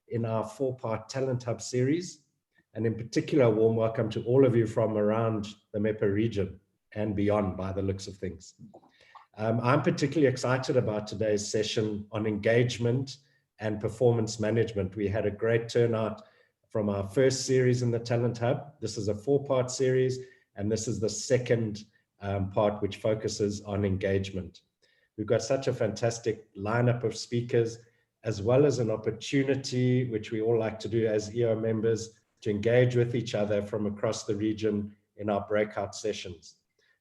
in our 4-part Talent Hub series. And in particular, a warm welcome to all of you from around the MEPA region and beyond, by the looks of things. I'm particularly excited about today's session on engagement and performance management. We had a great turnout from our first series in the Talent Hub. This is a 4-part series, and this is the second part, which focuses on engagement. We've got such a fantastic lineup of speakers, as well as an opportunity, which we all like to do as EO members, to engage with each other from across the region in our breakout sessions.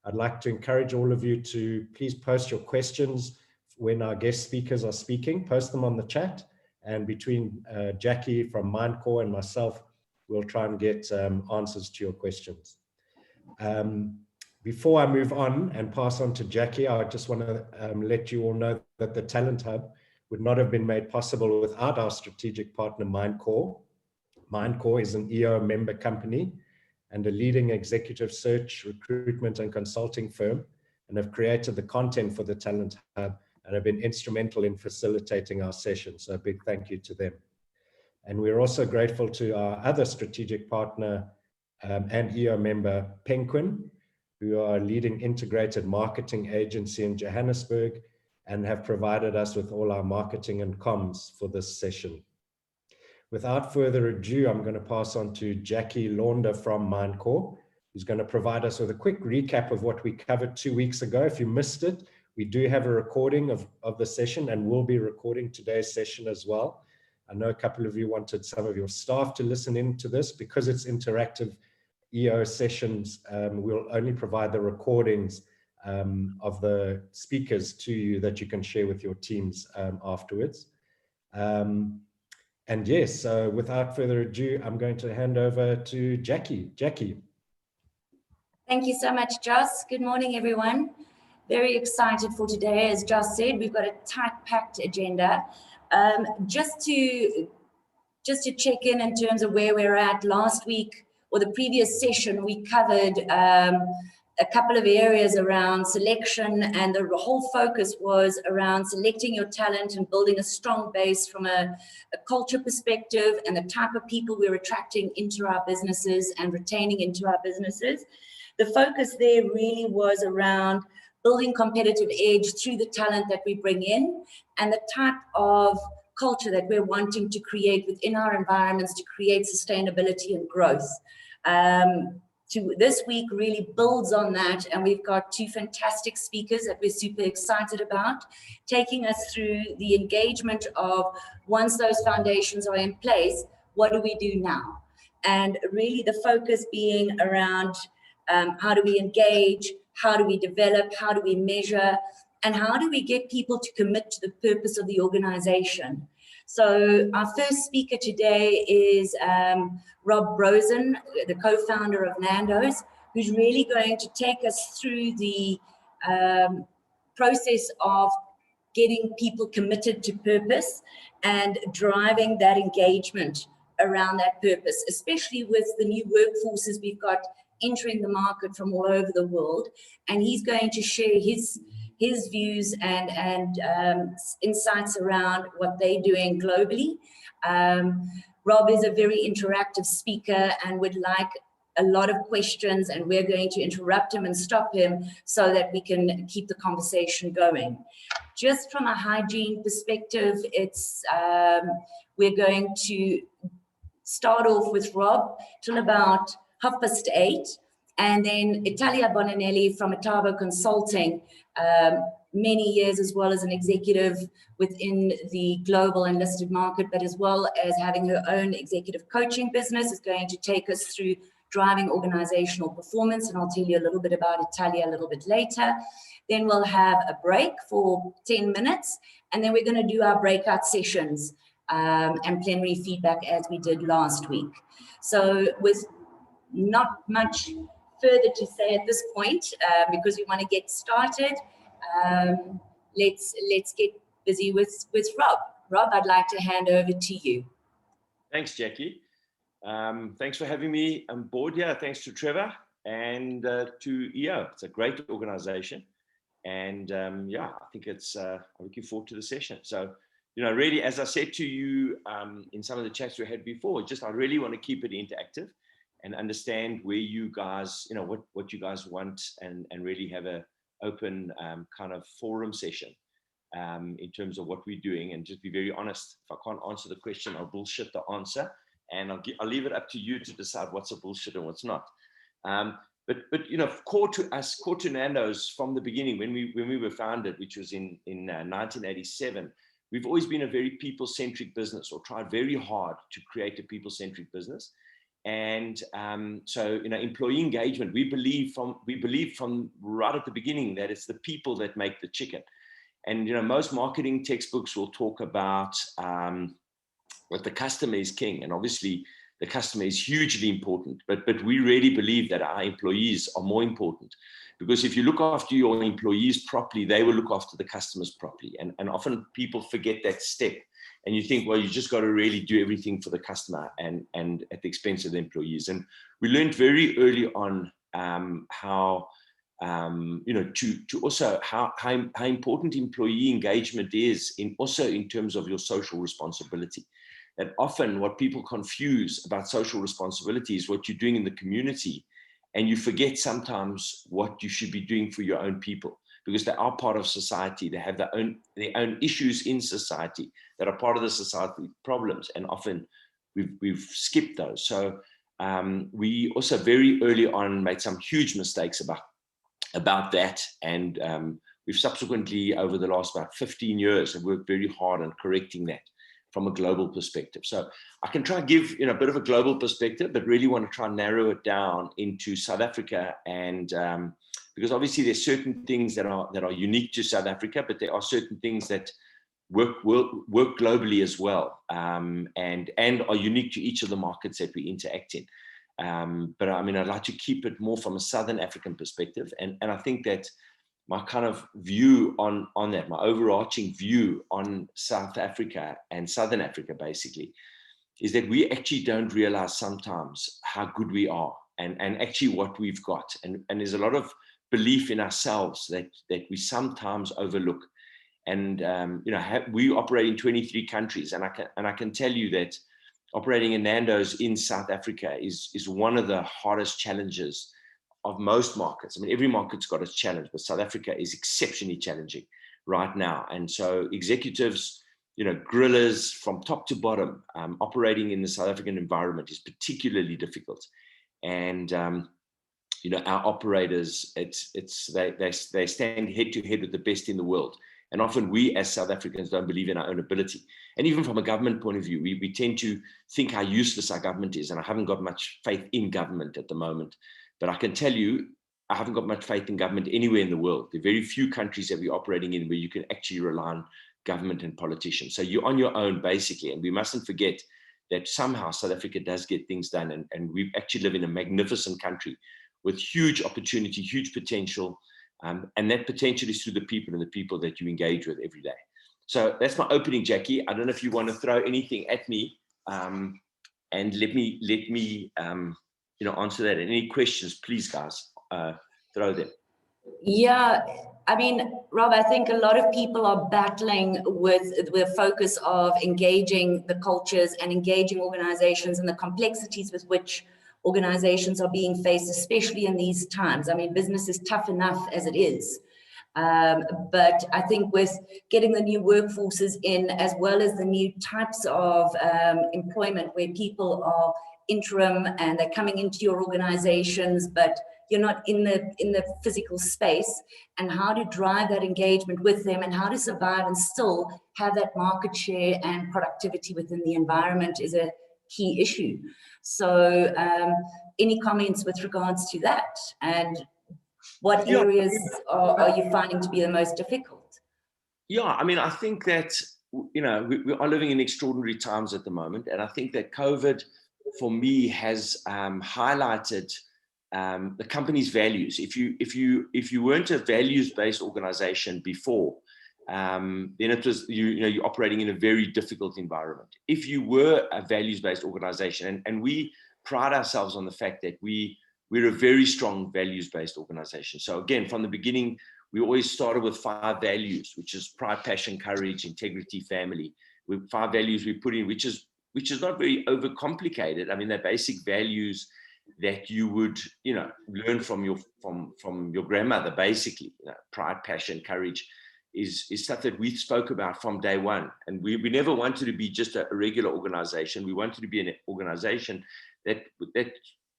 I'd like to encourage all of you to please post your questions when our guest speakers are speaking. Post them on the chat, and between Jackie from Mindcore and myself, we'll try and get answers to your questions. Before I move on and pass on to Jackie, I just want to let you all know that the Talent Hub would not have been made possible without our strategic partner, Mindcore. Mindcore is an EO member company and a leading executive search, recruitment, and consulting firm, and have created the content for the Talent Hub and have been instrumental in facilitating our sessions. So a big thank you to them. And we're also grateful to our other strategic partner and EO member, Penguin, who are a leading integrated marketing agency in Johannesburg and have provided us with all our marketing and comms for this session. Without further ado, I'm going to pass on to Jackie Launder from Mindcore, who's going to provide us with a quick recap of what we covered 2 weeks ago. If you missed it, we do have a recording of the session, and we'll be recording today's session as well. I know a couple of you wanted some of your staff to listen in to this. Because it's interactive EO sessions, we'll only provide the recordings of the speakers to you that you can share with your teams afterwards. And yes, without further ado, I'm going to hand over to Jackie. Jackie. Thank you so much, Joss. Good morning, everyone. Very excited for today. As Joss said, we've got a tight-packed agenda. Just to check in terms of where we're at, last week or the previous session, we covered a couple of areas around selection, and the whole focus was around selecting your talent and building a strong base from a culture perspective and the type of people we're attracting into our businesses and retaining into our businesses. The focus there really was around building competitive edge through the talent that we bring in and the type of culture that we're wanting to create within our environments to create sustainability and growth. This week really builds on that, and we've got 2 fantastic speakers that we're super excited about, taking us through the engagement of once those foundations are in place, what do we do now? And really the focus being around how do we engage, how do we develop, how do we measure, and how do we get people to commit to the purpose of the organization? So our first speaker today is Rob Brosen, the co-founder of Nando's, who's really going to take us through the process of getting people committed to purpose and driving that engagement around that purpose, especially with the new workforces we've got entering the market from all over the world. And he's going to share his views and insights around what they're doing globally. Rob is a very interactive speaker and would like a lot of questions, and we're going to interrupt him and stop him so that we can keep the conversation going. Just from a hygiene perspective, we're going to start off with Rob till about 8:30, and then Italia Bonanelli from Atavo Consulting, many years as well as an executive within the global and listed market, but as well as having her own executive coaching business, is going to take us through driving organizational performance, and I'll tell you a little bit about Italia a little bit later. Then we'll have a break for 10 minutes, and then we're going to do our breakout sessions and plenary feedback as we did last week. So with not much further to say at this point, because we want to get started, let's get busy with Rob. Rob, I'd like to hand over to you. Thanks, Jackie. Thanks for having me on board here. Thanks to Trevor and to EO. It's a great organization. And yeah, I think I'm looking forward to the session. So you know, really, as I said to you in some of the chats we had before, just I really want to keep it interactive and understand where you guys, you know, what you guys want, and really have a open kind of forum session in terms of what we're doing, and just be very honest. If I can't answer the question, I'll bullshit the answer, and I'll leave it up to you to decide what's a bullshit and what's not. But you know, core to us, core to Nando's from the beginning, when we were founded, which was in 1987, we've always been a very people-centric business, or tried very hard to create a people-centric business. And so, you know, employee engagement, we believe from right at the beginning that it's the people that make the chicken. And, you know, most marketing textbooks will talk about what the customer is king. And obviously the customer is hugely important, but we really believe that our employees are more important, because if you look after your employees properly, they will look after the customers properly. And often people forget that step, and you think, well, you just got to really do everything for the customer and at the expense of the employees. And we learned very early on how you know, to also how important employee engagement is also in terms of your social responsibility. That often what people confuse about social responsibility is what you're doing in the community, and you forget sometimes what you should be doing for your own people, because they are part of society. They have their own issues in society that are part of the society problems, and often we've skipped those. So we also very early on made some huge mistakes about that, and we've subsequently, over the last about 15 years, have worked very hard on correcting that from a global perspective. So I can try and give, you know, a bit of a global perspective, but really want to try and narrow it down into South Africa. And because obviously there's certain things that are unique to South Africa, but there are certain things that work globally as well, and are unique to each of the markets that we interact in. But I mean, I'd like to keep it more from a Southern African perspective. And I think that my kind of view on that, my overarching view on South Africa and Southern Africa basically, is that we actually don't realize sometimes how good we are and actually what we've got. And there's a lot of belief in ourselves that we sometimes overlook. And you know, we operate in 23 countries, and I can tell you that operating in Nando's in South Africa is one of the hardest challenges of most markets. I mean, every market's got its challenge, but South Africa is exceptionally challenging right now. And so executives, you know, grillers from top to bottom, operating in the South African environment is particularly difficult. And you know, our operators, they stand head to head with the best in the world. And often we as South Africans don't believe in our own ability. And even from a government point of view, we tend to think how useless our government is. And I haven't got much faith in government at the moment. But I can tell you, I haven't got much faith in government anywhere in the world. There are very few countries that we're operating in where you can actually rely on government and politicians. So you're on your own, basically. And we mustn't forget that somehow South Africa does get things done. And we actually live in a magnificent country with huge opportunity, huge potential. And that potential is through the people and the people that you engage with every day. So that's my opening, Jackie. I don't know if you want to throw anything at me, and let me you know, answer that. And any questions, please, guys, throw them. Yeah, I mean, Rob, I think a lot of people are battling with the focus of engaging the cultures and engaging organizations and the complexities with which organizations are being faced, especially in these times. I mean, business is tough enough as it is. But I think with getting the new workforces in, as well as the new types of employment where people are interim and they're coming into your organizations, but you're not in the physical space, and how to drive that engagement with them and how to survive and still have that market share and productivity within the environment is a key issue. So any comments with regards to that, and what areas are you finding to be the most difficult? Yeah, I mean, I think that, you know, we are living in extraordinary times at the moment. And I think that COVID, for me, has highlighted the company's values. If you weren't a values-based organization before, then it was, you're operating in a very difficult environment. If you were a values-based organization, and we pride ourselves on the fact that we're a very strong values-based organization. So again, from the beginning, we always started with 5 values, which is pride, passion, courage, integrity, family. With 5 values we put in, which is not very overcomplicated. I mean, they're basic values that you would, learn from your grandmother, basically. Pride, passion, courage is stuff that we spoke about from day one. And we never wanted to be just a regular organization. We wanted to be an organization that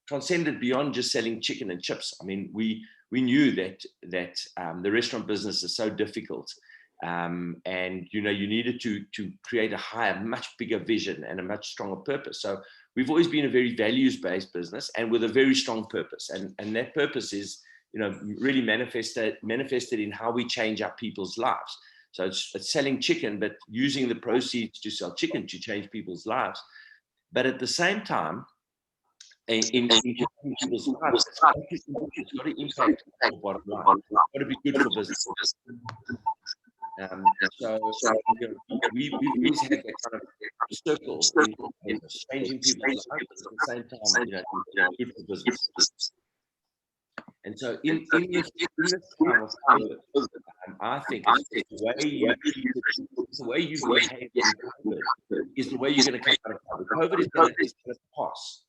transcended beyond just selling chicken and chips. I mean, we knew that the restaurant business is so difficult. And you needed to create a much bigger vision and a much stronger purpose. So we've always been a very values-based business and with a very strong purpose. And that purpose is, really manifested in how we change our people's lives. So it's selling chicken, but using the proceeds to sell chicken to change people's lives. But at the same time, in people's lives, it's got to impact the bottom line. It's got to be good for business. So we've always had that kind of circle in changing people's lives, but at the same time, good for business. And so in this time of COVID, I think it's the way you behave in COVID is the way you're going to come out of COVID. COVID is going to pass.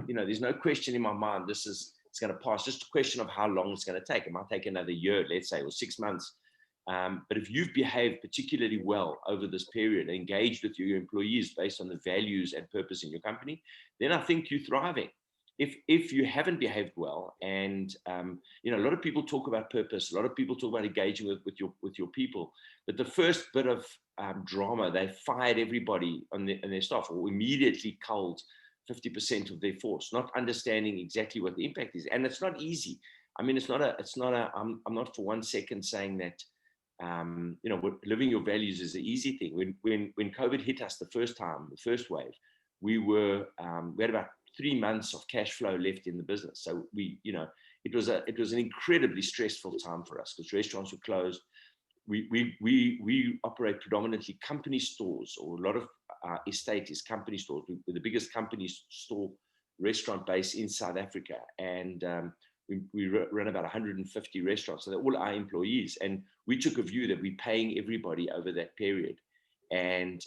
There's no question in my mind it's going to pass. Just a question of how long it's going to take. It might take another year, let's say, or 6 months. But if you've behaved particularly well over this period, engaged with your employees based on the values and purpose in your company, then I think you're thriving. If you haven't behaved well, and a lot of people talk about purpose, a lot of people talk about engaging with your people, but the first bit of drama, they fired everybody on their staff, or immediately culled 50% of their force, not understanding exactly what the impact is. And it's not easy. I mean, I'm not for 1 second saying that living your values is an easy thing. When COVID hit us the first time, the first wave, we had about 3 months of cash flow left in the business. So it was an incredibly stressful time for us because restaurants were closed. We operate predominantly company stores, or a lot of our estate is company stores. We're the biggest company store restaurant base in South Africa, and we run about 150 restaurants. So they're all our employees, and we took a view that we're paying everybody over that period, and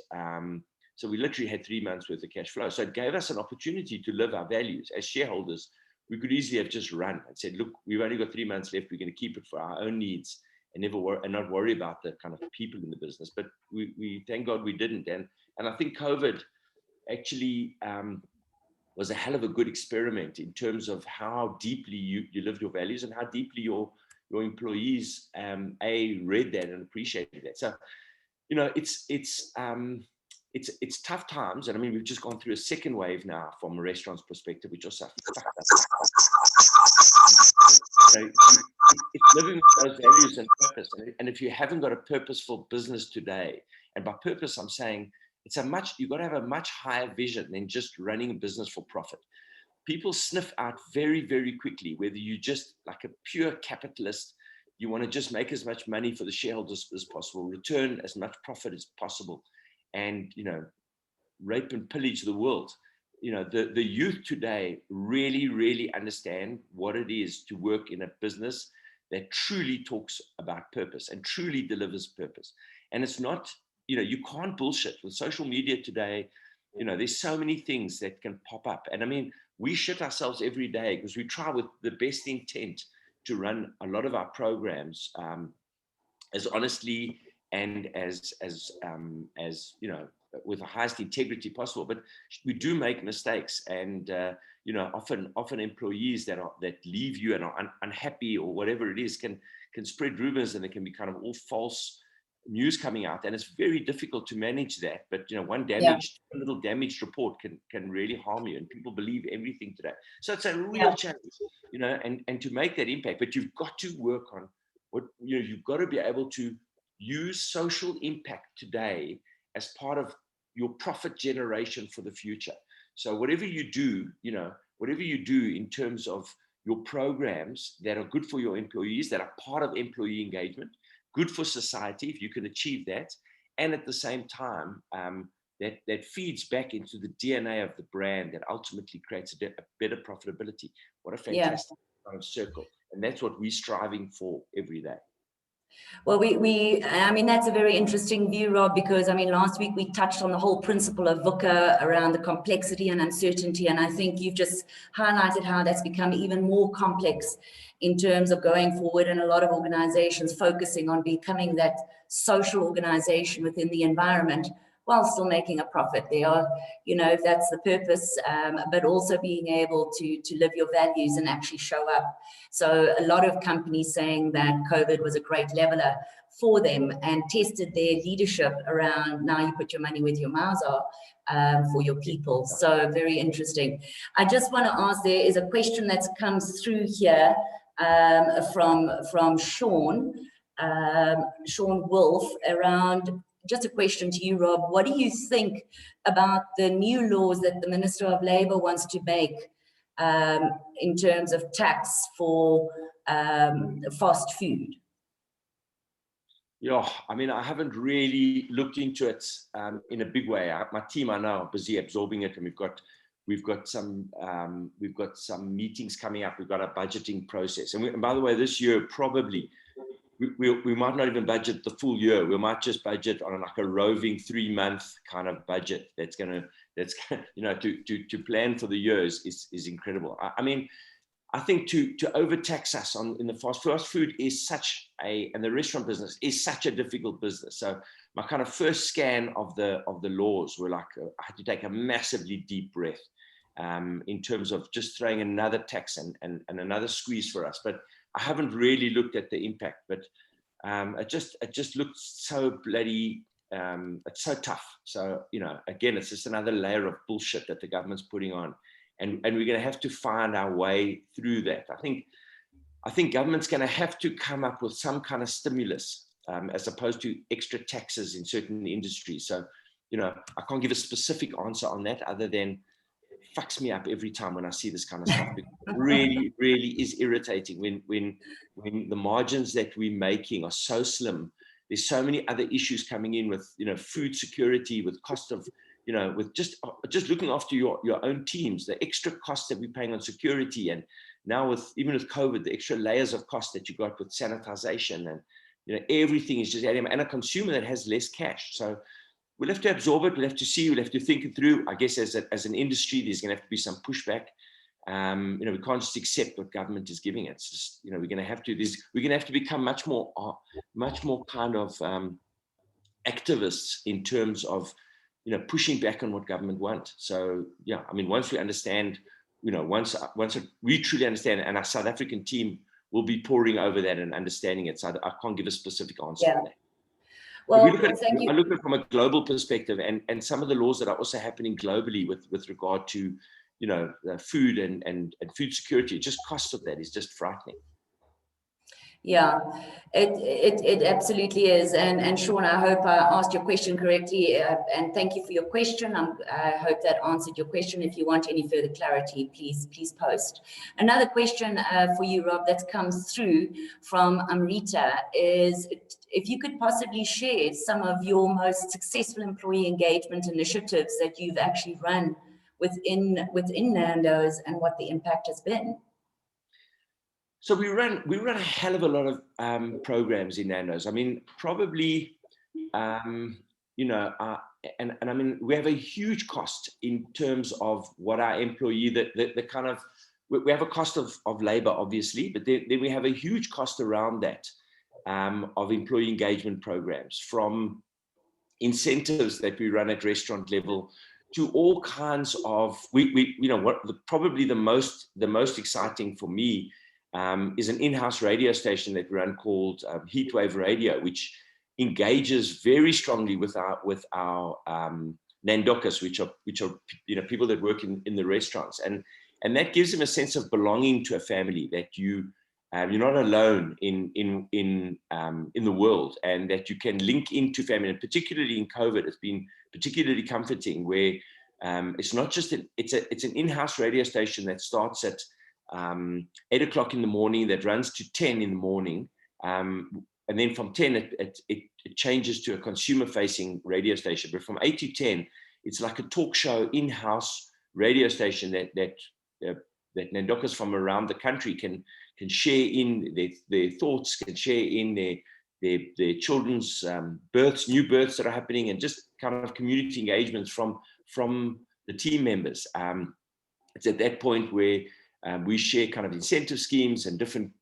so we literally had 3 months worth of cash flow. So it gave us an opportunity to live our values. As shareholders, we could easily have just run and said, look, we've only got 3 months left. We're going to keep it for our own needs and not worry about the kind of people in the business. But we thank God we didn't. And I think COVID actually was a hell of a good experiment in terms of how deeply you lived your values and how deeply your employees read that and appreciated that. So, it's tough times. And I mean, we've just gone through a second wave now from a restaurant's perspective, which also fucked up. It's living with those values and purpose. And if you haven't got a purposeful business today, and by purpose, I'm saying you've got to have a much higher vision than just running a business for profit. People sniff out very, very quickly whether you just like a pure capitalist, you want to just make as much money for the shareholders as possible, return as much profit as possible, and rape and pillage the world. The youth today really, really understand what it is to work in a business that truly talks about purpose and truly delivers purpose. And it's not, you can't bullshit with social media today. There's so many things that can pop up. And I mean, we shit ourselves every day because we try with the best intent to run a lot of our programs as honestly and as with the highest integrity possible. But we do make mistakes, and often employees that leave you and are unhappy or whatever it is can spread rumors, and it can be kind of all false news coming out, and it's very difficult to manage that. But one little damaged report can really harm you, and people believe everything today. So it's a real challenge, and to make that impact. But you've got to work on what you've got to be able to use social impact today as part of your profit generation for the future. So whatever you do in terms of your programs that are good for your employees, that are part of employee engagement, good for society, if you can achieve that, and at the same time, that feeds back into the DNA of the brand that ultimately creates a better profitability. What a fantastic kind of circle. And that's what we're striving for every day. Well, I mean, that's a very interesting view, Rob, because I mean, last week we touched on the whole principle of VUCA around the complexity and uncertainty. And I think you've just highlighted how that's become even more complex in terms of going forward, and a lot of organizations focusing on becoming that social organization within the environment while still making a profit. They are, you know, that's the purpose, but also being able to live your values and actually show up. So a lot of companies saying that COVID was a great leveler for them and tested their leadership around, now you put your money where your mouths are, for your people. So very interesting. I just want to ask, there is a question that's come through here from Sean Wolf, around, just a question to you, Rob. What do you think about the new laws that the Minister of Labour wants to make in terms of tax for fast food? Yeah, I mean, I haven't really looked into it in a big way. My team are now busy absorbing it, and we've got some meetings coming up. We've got a budgeting process, and by the way, this year probably we might not even budget the full year. We might just budget on like a roving 3-month kind of budget. That's you know, to plan for the years is incredible. I mean, I think to overtax us in the fast food is and the restaurant business is such a difficult business. So my kind of first scan of the laws were like, I had to take a massively deep breath in terms of just throwing another tax and another squeeze for us. But I haven't really looked at the impact, but it just looked so bloody, it's so tough. So, you know, again, it's just another layer of bullshit that the government's putting on. And we're going to have to find our way through that. I think government's going to have to come up with some kind of stimulus as opposed to extra taxes in certain industries. So, you know, I can't give a specific answer on that other than it fucks me up every time when I see this kind of stuff. It really, really is irritating when the margins that we're making are so slim. There's so many other issues coming in with, you know, food security, with cost of, you know, with just looking after your own teams, the extra costs that we're paying on security, and now even with COVID, the extra layers of cost that you got with sanitization, and, you know, everything is just adding, and a consumer that has less cash. So we'll have to absorb it. We'll have to see. We'll have to think it through. I guess as an industry, there's going to have to be some pushback. You know, we can't just accept what government is giving us. Just, you know, we're going to have to become much more kind of activists in terms of, you know, pushing back on what government want. So yeah, I mean, once we understand, you know, once we truly understand, and our South African team will be poring over that and understanding it. So I can't give a specific answer to that. Well, I look at it from a global perspective, and some of the laws that are also happening globally with regard to, you know, food and food security. Just cost of that is just frightening. Yeah, it absolutely is. And Sean, I hope I asked your question correctly, and thank you for your question. I hope that answered your question. If you want any further clarity, please post. Another question for you, Rob, that's come through from Amrita is if you could possibly share some of your most successful employee engagement initiatives that you've actually run within Nando's and what the impact has been. So we run a hell of a lot of programs in Nando's. I mean, probably, you know, and I mean, we have a huge cost in terms of what our employee, the kind of, we have a cost of labor, obviously, but then we have a huge cost around that of employee engagement programs, from incentives that we run at restaurant level to all kinds of, you know, probably the most exciting for me is an in-house radio station that we run called Heatwave Radio, which engages very strongly with our Nandokas, which are you know, people that work in the restaurants, and that gives them a sense of belonging to a family, that you're not alone in the world, and that you can link into family. And particularly in COVID, it's been particularly comforting, where it's not just it's an in-house radio station that starts at 8 o'clock in the morning, that runs to 10 in the morning, and then from 10 it changes to a consumer-facing radio station. But from 8 to 10, it's like a talk show in-house radio station that Nandokas from around the country can share in their thoughts, can share in their children's births, new births that are happening, and just kind of community engagements from the team members. It's at that point where we share kind of incentive schemes and different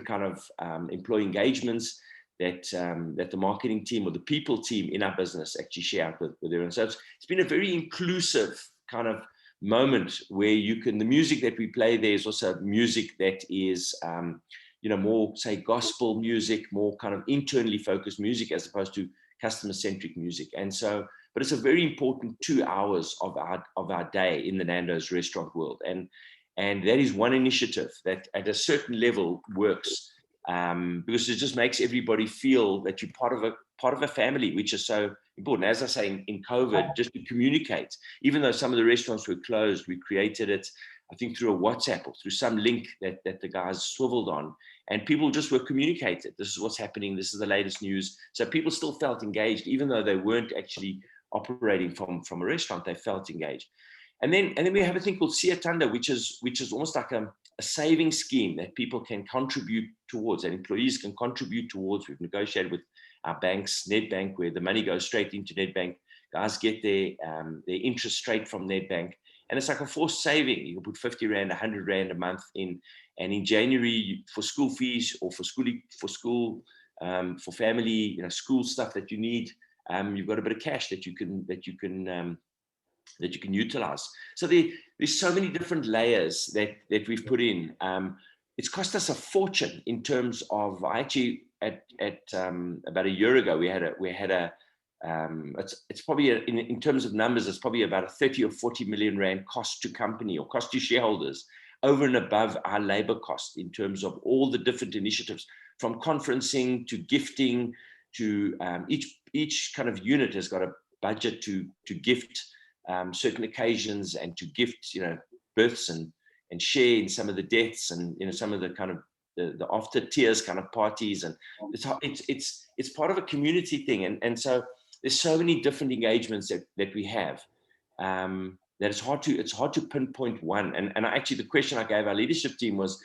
kind of employee engagements that the marketing team or the people team in our business actually share out with everyone. So it's been a very inclusive kind of moment where the music that we play there is also music that is, more, say, gospel music, more kind of internally focused music as opposed to customer-centric music. And so, but it's a very important 2 hours of our day in the Nando's restaurant world. And that is one initiative that at a certain level works, because it just makes everybody feel that you're part of a family, which is so important. As I say, in COVID, just to communicate, even though some of the restaurants were closed, we created it, I think, through a WhatsApp or through some link that the guys swiveled on, and people just were communicated. This is what's happening. This is the latest news. So people still felt engaged, even though they weren't actually operating from a restaurant. They felt engaged. And then we have a thing called Siatanda, which is almost like a saving scheme that people can contribute towards, that employees can contribute towards. We've negotiated with our banks, Nedbank, where the money goes straight into Nedbank. Guys get their interest straight from Nedbank. And it's like a forced saving. You can put 50 Rand, 100 Rand a month in. And in January, for school fees or for family, school stuff that you need, you've got a bit of cash that you can utilize. So there's so many different layers that we've put in. It's cost us a fortune in terms of, actually at about a year ago, we had a it's probably in terms of numbers, it's probably about a 30 or 40 million Rand cost to company or cost to shareholders over and above our labor cost, in terms of all the different initiatives, from conferencing to gifting to each kind of unit has got a budget to gift certain occasions, and to gift births and share in some of the deaths, and some of the kind of the after tears kind of parties, and it's part of a community thing, and so there's so many different engagements that we have, that it's hard to pinpoint one. And actually the question I gave our leadership team was,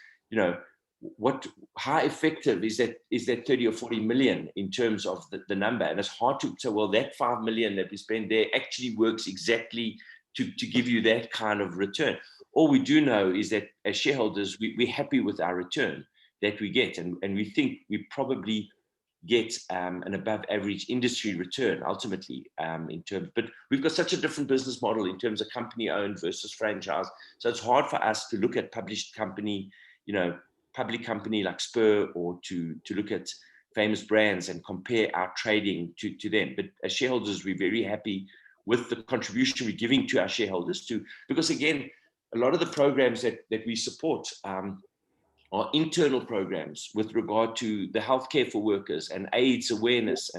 how effective is that 30 or 40 million in terms of the number? And it's hard to say, well, that 5 million that we spend there actually works exactly to give you that kind of return. All we do know is that as shareholders, we're happy with our return that we get, and we think we probably get an above average industry return ultimately, in terms, but we've got such a different business model in terms of company owned versus franchise. So it's hard for us to look at published company, public company like Spur, or to look at famous brands and compare our trading to them. But as shareholders, we're very happy with the contribution we're giving to our shareholders because again, a lot of the programs that we support are internal programs with regard to the healthcare for workers and AIDS awareness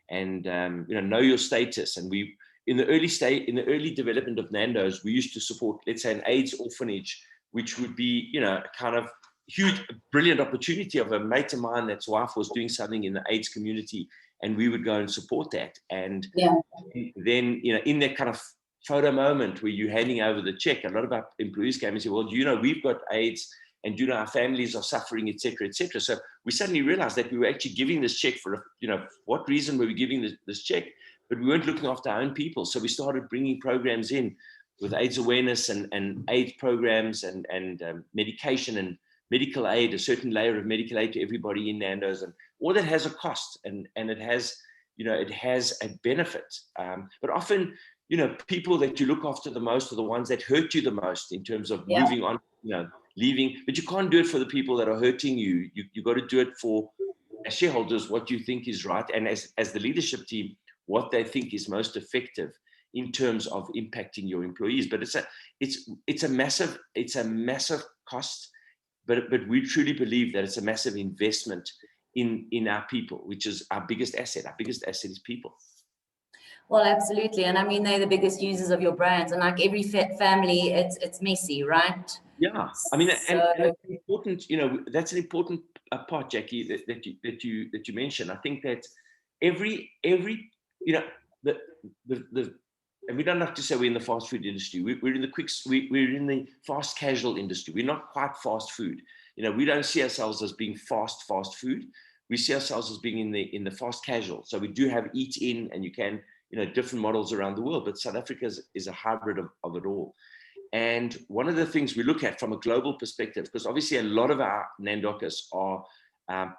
and know your status. And we, in the early development of Nando's, we used to support, let's say, an AIDS orphanage, which would be, kind of huge, brilliant opportunity of a mate of mine that's wife was doing something in the AIDS community, and we would go and support that. And then, in that kind of photo moment where you're handing over the check, a lot of our employees came and said, well, we've got AIDS, and our families are suffering, etc., etc. So we suddenly realized that we were actually giving this check for, what reason were we giving this check? But we weren't looking after our own people. So we started bringing programs in with AIDS awareness and AIDS programs and medication and medical aid, a certain layer of medical aid to everybody in Nando's, and all that has a cost, and it has, it has a benefit. But often, people that you look after the most are the ones that hurt you the most in terms of moving on, leaving. But you can't do it for the people that are hurting you. You got to do it for, as shareholders, what you think is right, and as the leadership team, what they think is most effective in terms of impacting your employees. But it's a massive cost. But we truly believe that it's a massive investment in our people, which is our biggest asset. Our biggest asset is people. Well, absolutely. And I mean, they're the biggest users of your brands. And like every family, it's messy, right? Yeah. I mean, and it's important, that's an important part, Jackie, that you mentioned. I think that every and we don't have to say we're in the fast food industry. We're in the fast casual industry. We're not quite fast food. We don't see ourselves as being fast food, we see ourselves as being in the fast casual. So we do have eat in, and you can, different models around the world, but South Africa is a hybrid of it all. And one of the things we look at from a global perspective, because obviously a lot of our Nandokas are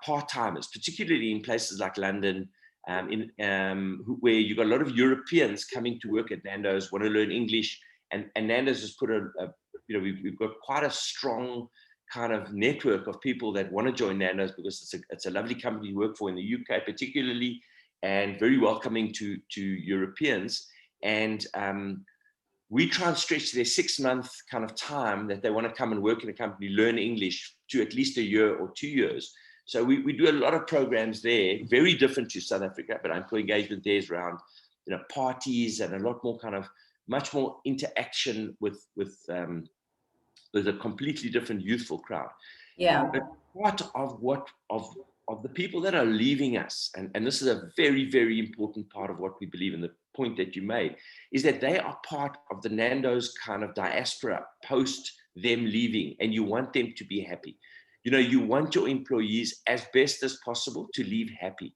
part-timers, particularly in places like London, where you've got a lot of Europeans coming to work at Nando's, want to learn English, and Nando's has put we've got quite a strong kind of network of people that want to join Nando's, because it's a lovely company to work for in the UK particularly, and very welcoming to Europeans. And we try and stretch their 6-month kind of time that they want to come and work in a company, learn English, to at least a year or 2 years. So we do a lot of programs there, very different to South Africa, but our employee engagement there is around, parties and a lot more kind of much more interaction with a completely different youthful crowd. Yeah. But part of the people that are leaving us, and this is a very, very important part of what we believe in, the point that you made, is that they are part of the Nando's kind of diaspora post them leaving, and you want them to be happy. You want your employees as best as possible to leave happy.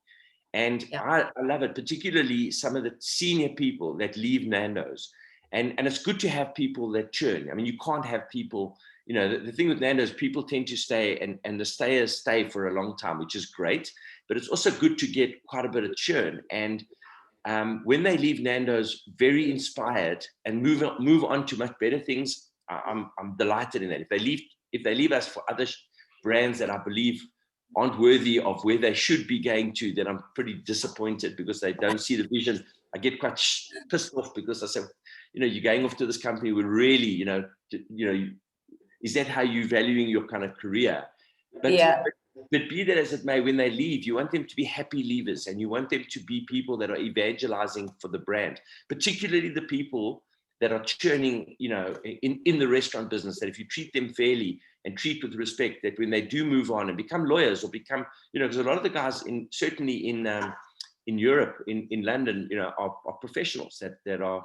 And I love it, particularly some of the senior people that leave Nando's. And it's good to have people that churn. I mean, you can't have people, the thing with Nando's, people tend to stay, and the stayers stay for a long time, which is great. But it's also good to get quite a bit of churn. And when they leave Nando's very inspired and move on to much better things, I'm delighted in that. If they leave us for other brands that I believe aren't worthy of where they should be going to, then I'm pretty disappointed, because they don't see the vision. I get quite pissed off, because I say, you're going off to this company with really, is that how you're valuing your kind of career? But be that as it may, when they leave, you want them to be happy leavers, and you want them to be people that are evangelizing for the brand, particularly the people that are churning, in the restaurant business, that if you treat them fairly and treat with respect, that when they do move on and become lawyers, or become, because a lot of the guys certainly in Europe, in London, are professionals that are,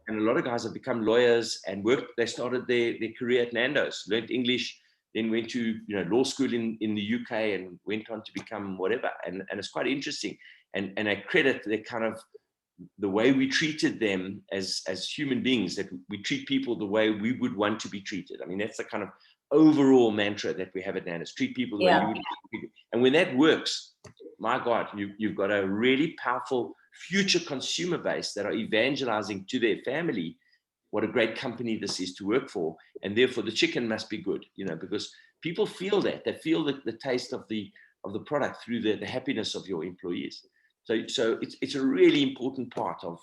and a lot of guys have become lawyers and they started their career at Nando's, learned English, then went to law school in the UK, and went on to become whatever. And it's quite interesting. And I credit the way we treated them as human beings, that we treat people the way we would want to be treated. I mean, that's the kind of overall mantra that we have at Nando's: treat people the way you would be treated. And when that works, my God, you've got a really powerful future consumer base that are evangelizing to their family what a great company this is to work for. And therefore the chicken must be good, because people feel that. They feel the taste of the product through the happiness of your employees. So it's a really important part of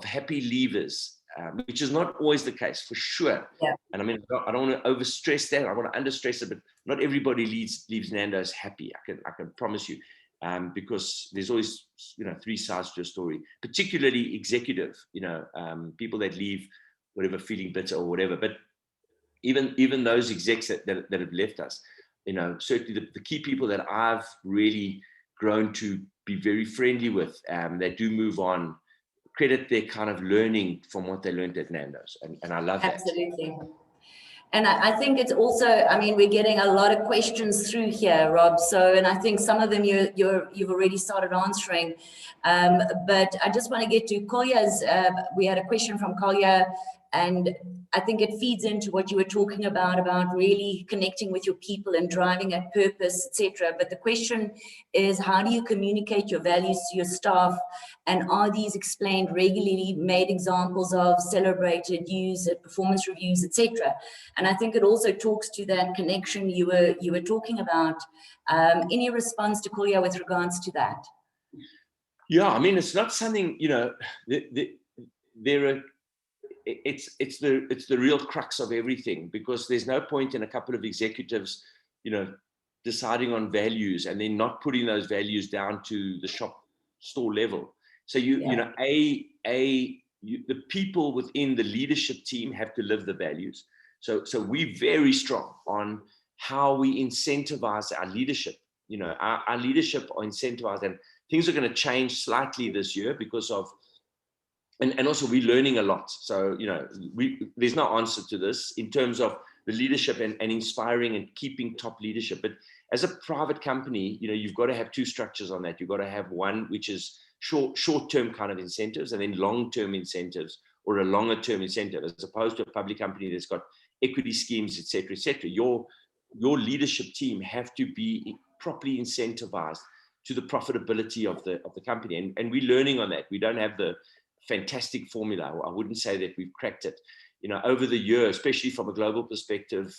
happy leavers, which is not always the case, for sure. Yeah. And I mean, I don't want to overstress that. I want to understress it, but not everybody leaves Nando's happy. I can promise you, because there's always, 3 sides to a story, particularly executive, people that leave, whatever, feeling bitter or whatever. But even those execs that have left us, certainly the key people that I've really grown to be very friendly with, that do move on, credit their kind of learning from what they learned at Nando's. And I love that. Absolutely. And I think it's also, we're getting a lot of questions through here, Rob. So, and I think some of them you've already started answering. But I just want to get to Kolya's, we had a question from Kolya, and I think it feeds into what you were talking about really connecting with your people and driving at purpose, etc. But the question is, how do you communicate your values to your staff? And are these explained regularly, made examples of, celebrated, used at performance reviews, etc.? And I think it also talks to that connection you were talking about. Any response to Kolya with regards to that? Yeah, it's not something, it's the real crux of everything, because there's no point in a couple of executives, deciding on values and then not putting those values down to the shop store level. So the people within the leadership team have to live the values. So we're very strong on how we incentivize our leadership. Our leadership are incentivized, and things are going to change slightly this year because of, and also we're learning a lot. So, there's no answer to this in terms of the leadership and inspiring and keeping top leadership. But as a private company, you've got to have two structures on that. You've got to have one which is short-term kind of incentives, and then long-term incentives, or a longer-term incentive, as opposed to a public company that's got equity schemes, etc., etc. Your leadership team have to be properly incentivized to the profitability of the company, and we're learning on that. We don't have the fantastic formula. I wouldn't say that we've cracked it. Over the year, especially from a global perspective,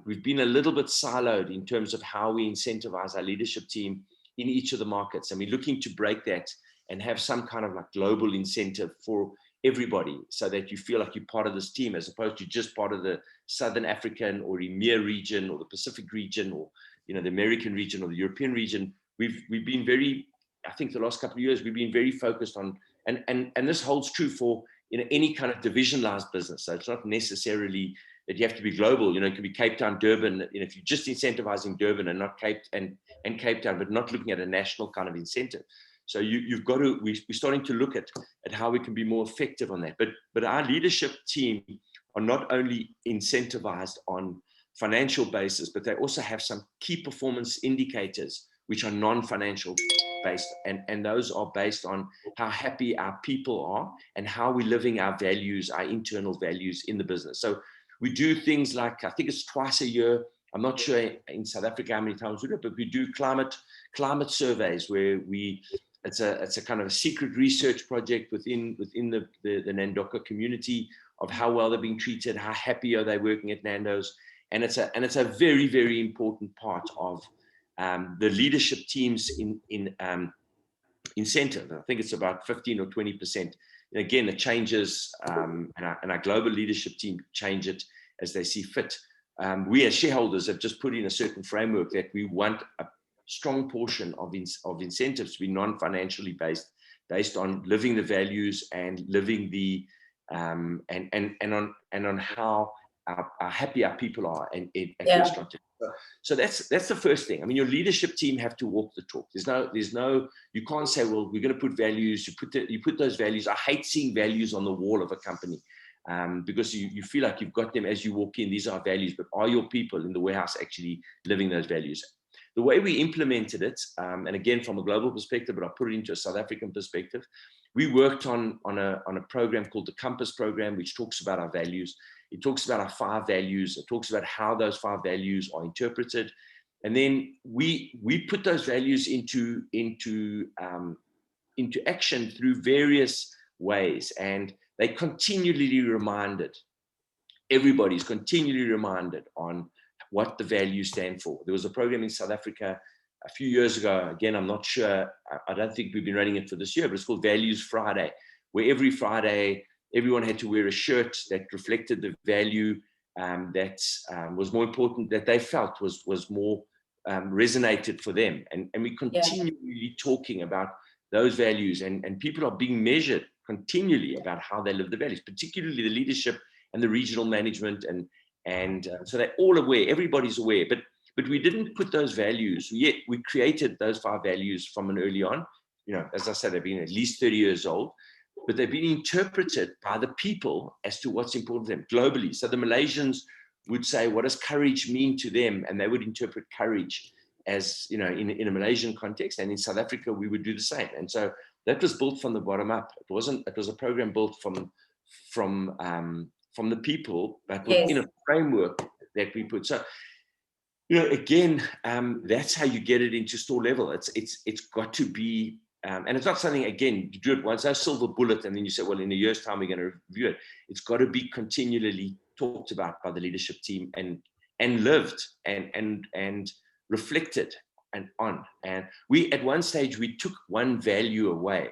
we've been a little bit siloed in terms of how we incentivize our leadership team in each of the markets, and we're looking to break that and have some kind of like global incentive for everybody, so that you feel like you're part of this team, as opposed to just part of the Southern African or EMEA region, or the Pacific region, or the American region, or the European region. We've been very, I think the last couple of years, we've been very focused on, and this holds true for any kind of divisionalized business. So it's not necessarily that you have to be global. It could be Cape Town, Durban. If you're just incentivizing Durban and not Cape Town, but not looking at a national kind of incentive. So you've got to. We're starting to look at how we can be more effective on that. But our leadership team are not only incentivized on financial basis, but they also have some key performance indicators which are non-financial based, and those are based on how happy our people are and how we're living our values, our internal values in the business. So we do things like, I think it's twice a year. I'm not sure in South Africa how many times we do it, but we do climate surveys where it's a kind of a secret research project within the Nandoka community of how well they're being treated, how happy are they working at Nando's, and it's a very, very important part of the leadership teams in incentive. I think it's about 15 or 20%. Again, it changes, and our global leadership team change it as they see fit. We as shareholders have just put in a certain framework that we want a strong portion of incentives to be non-financially based on living the values and living the and on how happy our people are and restaurant. So that's the first thing. I mean, your leadership team have to walk the talk. There's no, you can't say, well, we're going to put values. You put those values. I hate seeing values on the wall of a company, because you feel like you've got them as you walk in. These are values, but are your people in the warehouse actually living those values? The way we implemented it, and again from a global perspective, but I put it into a South African perspective, we worked on a program called the Compass program, which talks about our values. It talks about our 5 values. It talks about how those 5 values are interpreted. And then we put those values into action through various ways. And they continually reminded, everybody's continually reminded on what the values stand for. There was a program in South Africa a few years ago. Again, I'm not sure. I don't think we've been running it for this year, but it's called Values Friday, where every Friday, everyone had to wear a shirt that reflected the value that was more important, that they felt was more resonated for them. And we continually talking about those values, and people are being measured continually about how they live the values, particularly the leadership and the regional management. And so they're all aware, everybody's aware, but we didn't put those values, yet we created those 5 values from an early on. As I said, they've been at least 30 years old, but they've been interpreted by the people as to what's important to them globally. So the Malaysians would say, what does courage mean to them? And they would interpret courage as, in a Malaysian context. And in South Africa, we would do the same. And so that was built from the bottom up. It was a program built from the people, but within a framework that we put. So, again, that's how you get it into store level. It's got to be, and it's not something, again, you do it once, no silver bullet, and then you say, well, in a year's time, we're going to review it. It's got to be continually talked about by the leadership team and lived and reflected and on. And we, at one stage, we took one value away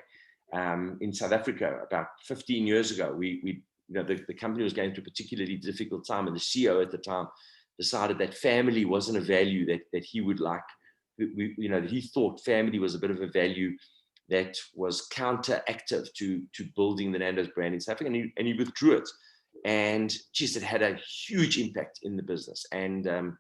in South Africa about 15 years ago. The company was going through a particularly difficult time, and the CEO at the time decided that family wasn't a value that he would like. That he thought family was a bit of a value that was counteractive to building the Nando's brand in South Africa, and he withdrew it. And just it had a huge impact in the business. And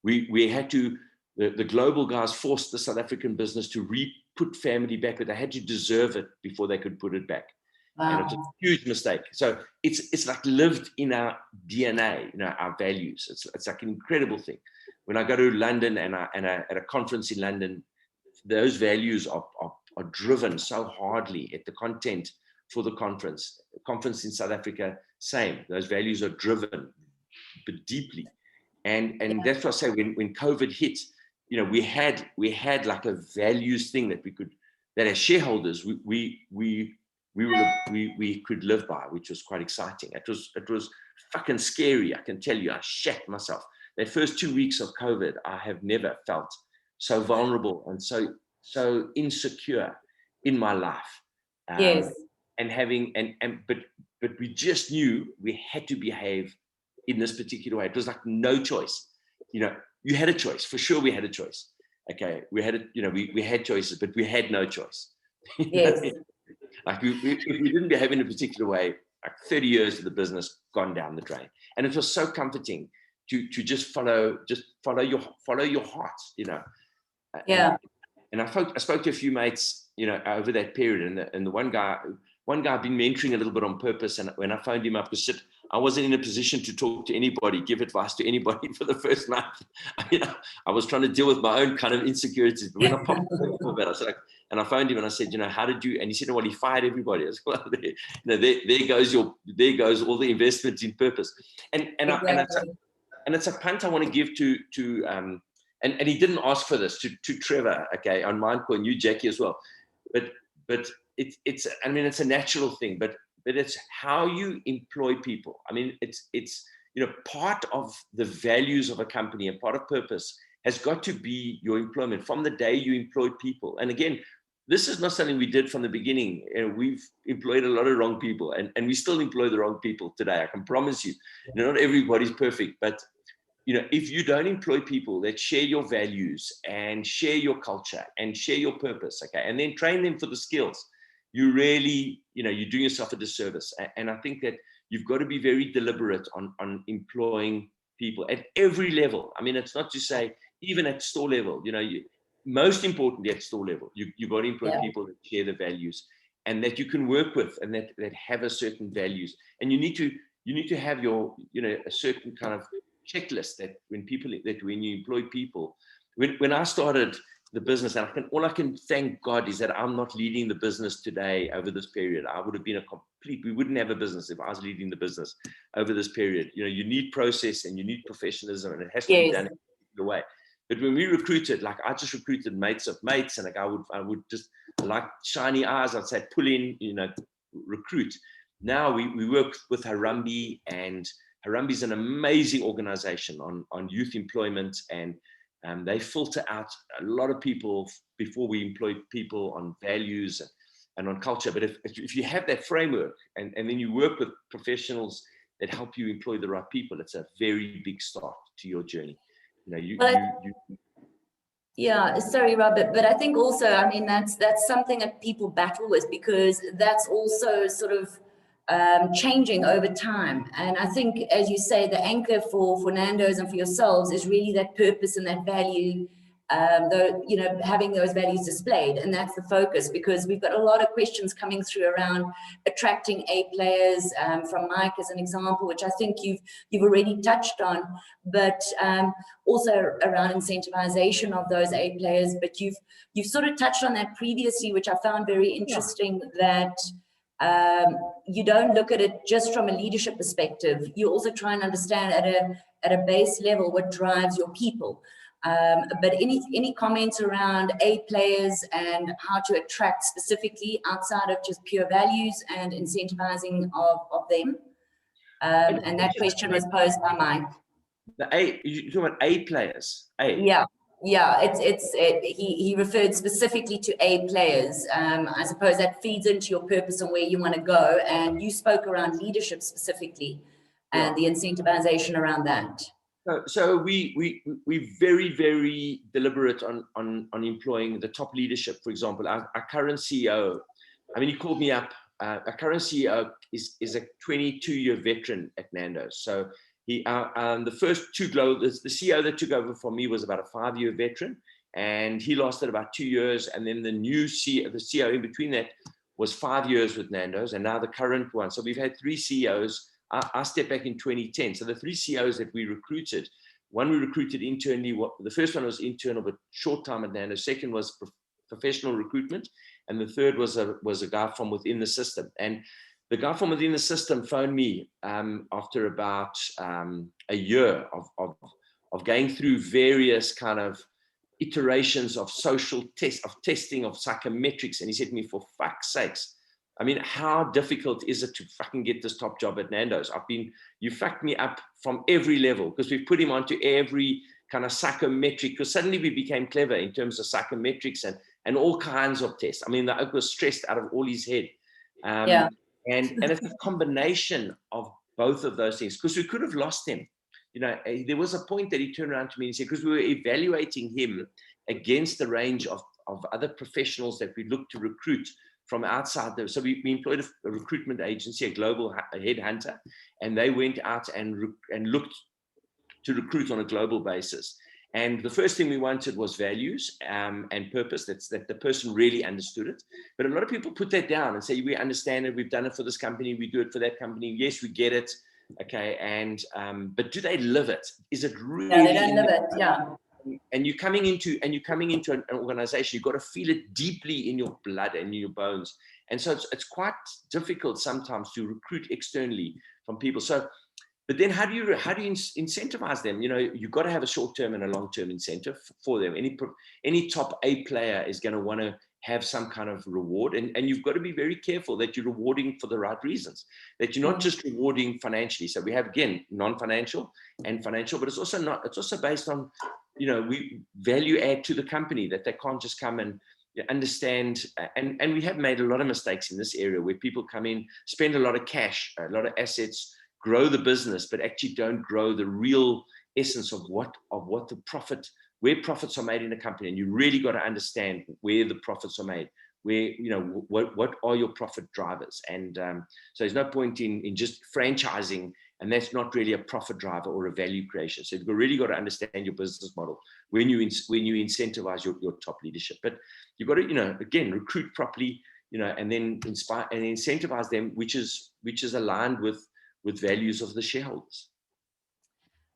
we had to, the global guys forced the South African business to put family back, but they had to deserve it before they could put it back. And it was a huge mistake. So it's like lived in our DNA, our values. It's like an incredible thing. When I go to London and at a conference in London, those values are driven so hardly at the content for the conference. Conference in South Africa, same. Those values are driven, but deeply. And that's what I say, when COVID hit, we had like a values thing that as shareholders we could live by, which was quite exciting. It was fucking scary. I can tell you, I shat myself. The first 2 weeks of COVID, I have never felt so vulnerable and so insecure in my life. Yes. But we just knew we had to behave in this particular way. It was like no choice. You had a choice. For sure we had a choice. Okay. We had choices, but we had no choice. Yes. Like if we didn't behave in a particular way, like 30 years of the business gone down the drain. And it was so comforting to just follow your heart, Yeah. And I spoke to a few mates, over that period, and the one guy I've been mentoring a little bit on purpose, and when I phoned him up to sit, I wasn't in a position to talk to anybody, give advice to anybody for the first month. I was trying to deal with my own kind of insecurities. But when I popped up about it, I said, and I phoned him and I said, how did you? And he said, well, he fired everybody. I said, well, there goes all the investments in purpose. And it's a punt I want to give to and he didn't ask for this, to Trevor, okay, on Mindcore, and you, Jackie, as well. But it's a natural thing, but it's how you employ people. It's part of the values of a company and part of purpose has got to be your employment from the day you employed people. And again, this is not something we did from the beginning. We've employed a lot of wrong people, and we still employ the wrong people today. I can promise you. Not everybody's perfect, but if you don't employ people that share your values and share your culture and share your purpose, okay, and then train them for the skills, you really, you're doing yourself a disservice. And I think that you've got to be very deliberate on employing people at every level. It's not to say even at store level, most importantly at store level, you've got to employ people that share the values and that you can work with and that have a certain values. And you need to have your, a certain kind of checklist that when you employ people, when I started the business, and all I can thank God is that I'm not leading the business today over this period. I would have been we wouldn't have a business if I was leading the business over this period. You need process and you need professionalism, and it has to be done in the way. But when we recruited, like I just recruited mates of mates, and like I would just, like shiny eyes, I'd say pull in, recruit. Now we work with Harambee, and Harambee is an amazing organization on youth employment, and they filter out a lot of people before we employ people on values and on culture. But if you have that framework and then you work with professionals that help you employ the right people, it's a very big start to your journey. Yeah, sorry, Robert, but I think also, that's something that people battle with, because that's also sort of changing over time. And I think, as you say, the anchor for Nando's and for yourselves is really that purpose and that value, having those values displayed. And that's the focus, because we've got a lot of questions coming through around attracting A players, from Mike as an example, which I think you've already touched on, but also around incentivization of those A players. But you've sort of touched on that previously, which I found very interesting, that you don't look at it just from a leadership perspective. You also try and understand at a base level what drives your people. But any comments around A players and how to attract specifically outside of just pure values and incentivizing of them? And that question was posed by Mike. You're talking about A players? Yeah, he referred specifically to A players. I suppose that feeds into your purpose and where you want to go. And you spoke around leadership specifically and the incentivization around that. So we're very, very deliberate on employing the top leadership. For example, our current CEO, he called me up. Our current CEO is a 22-year veteran at Nando's. So the first two the CEO that took over from me was about a 5-year veteran, and he lasted about 2 years. And then the new CEO, the CEO in between that, was 5 years with Nando's, and now the current one. So we've had 3 CEOs. I stepped back in 2010. So the 3 CEOs that we recruited, one we recruited internally. The first one was internal, but short time at Nando's. Second was professional recruitment, and the third was a guy from within the system. And the guy from within the system phoned me after about a year of going through various kind of iterations of social testing of psychometrics. And he said to me, for fuck's sakes, I mean, how difficult is it to fucking get this top job at Nando's? You fucked me up from every level, because we've put him onto every kind of psychometric, because suddenly we became clever in terms of psychometrics and all kinds of tests. I mean, the oak was stressed out of all his head. And it's a combination of both of those things, because we could have lost him. You know, there was a point that he turned around to me and said, because we were evaluating him against the range of other professionals that we looked to recruit from outside. So we employed a recruitment agency, a global headhunter, and they went out and looked to recruit on a global basis. And the first thing we wanted was values and purpose, that the person really understood it. But a lot of people put that down and say, we understand it, we've done it for this company, we do it for that company. Yes, we get it. Okay, and but do they live it? Is it really? Yeah, they don't live it. Yeah. And you're coming into an organization, you've got to feel it deeply in your blood and in your bones. And so it's quite difficult sometimes to recruit externally from people. So, but then how do you incentivize them? You know, you've got to have a short-term and a long-term incentive for them. Any top A player is going to want to have some kind of reward, and you've got to be very careful that you're rewarding for the right reasons, that you're not just rewarding financially. So we have, again, non-financial and financial, but it's also based on, you know, we value add to the company, that they can't just come and understand. And we have made a lot of mistakes in this area where people come in, spend a lot of cash, a lot of assets, grow the business, but actually don't grow the real essence of what the profit, where profits are made in a company. And you really got to understand where the profits are made, where, you know, what are your profit drivers. And so there's no point in just franchising, and that's not really a profit driver or a value creation. So you've really got to understand your business model when you incentivize your top leadership. But you've got to, you know, again, recruit properly, you know, and then inspire and incentivize them, which is aligned with values of the shareholders.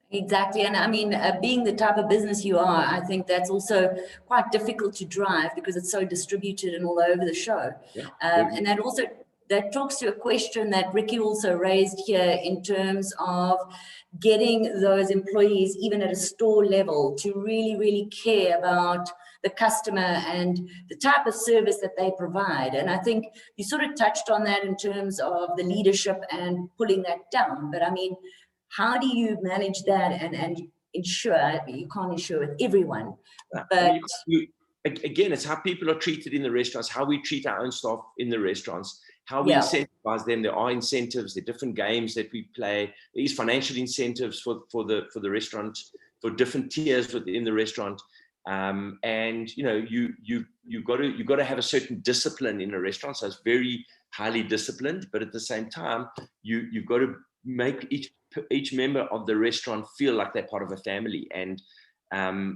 Exactly. And I mean, being the type of business you are, I think that's also quite difficult to drive because it's so distributed and all over the show. Yeah. And that talks to a question that Ricky also raised here in terms of getting those employees, even at a store level, to really, really care about the customer and the type of service that they provide. And I think you sort of touched on that in terms of the leadership and pulling that down. But I mean, how do you manage that and ensure, you can't ensure with everyone, but again, it's how people are treated in the restaurants, how we treat our own staff in the restaurants, how we incentivize them. There are incentives, there are different games that we play. There is financial incentives for the restaurant, for different tiers within the restaurant. And you know, you've got to have a certain discipline in a restaurant. So it's very highly disciplined, but at the same time, you've got to make each member of the restaurant feel like they're part of a family. And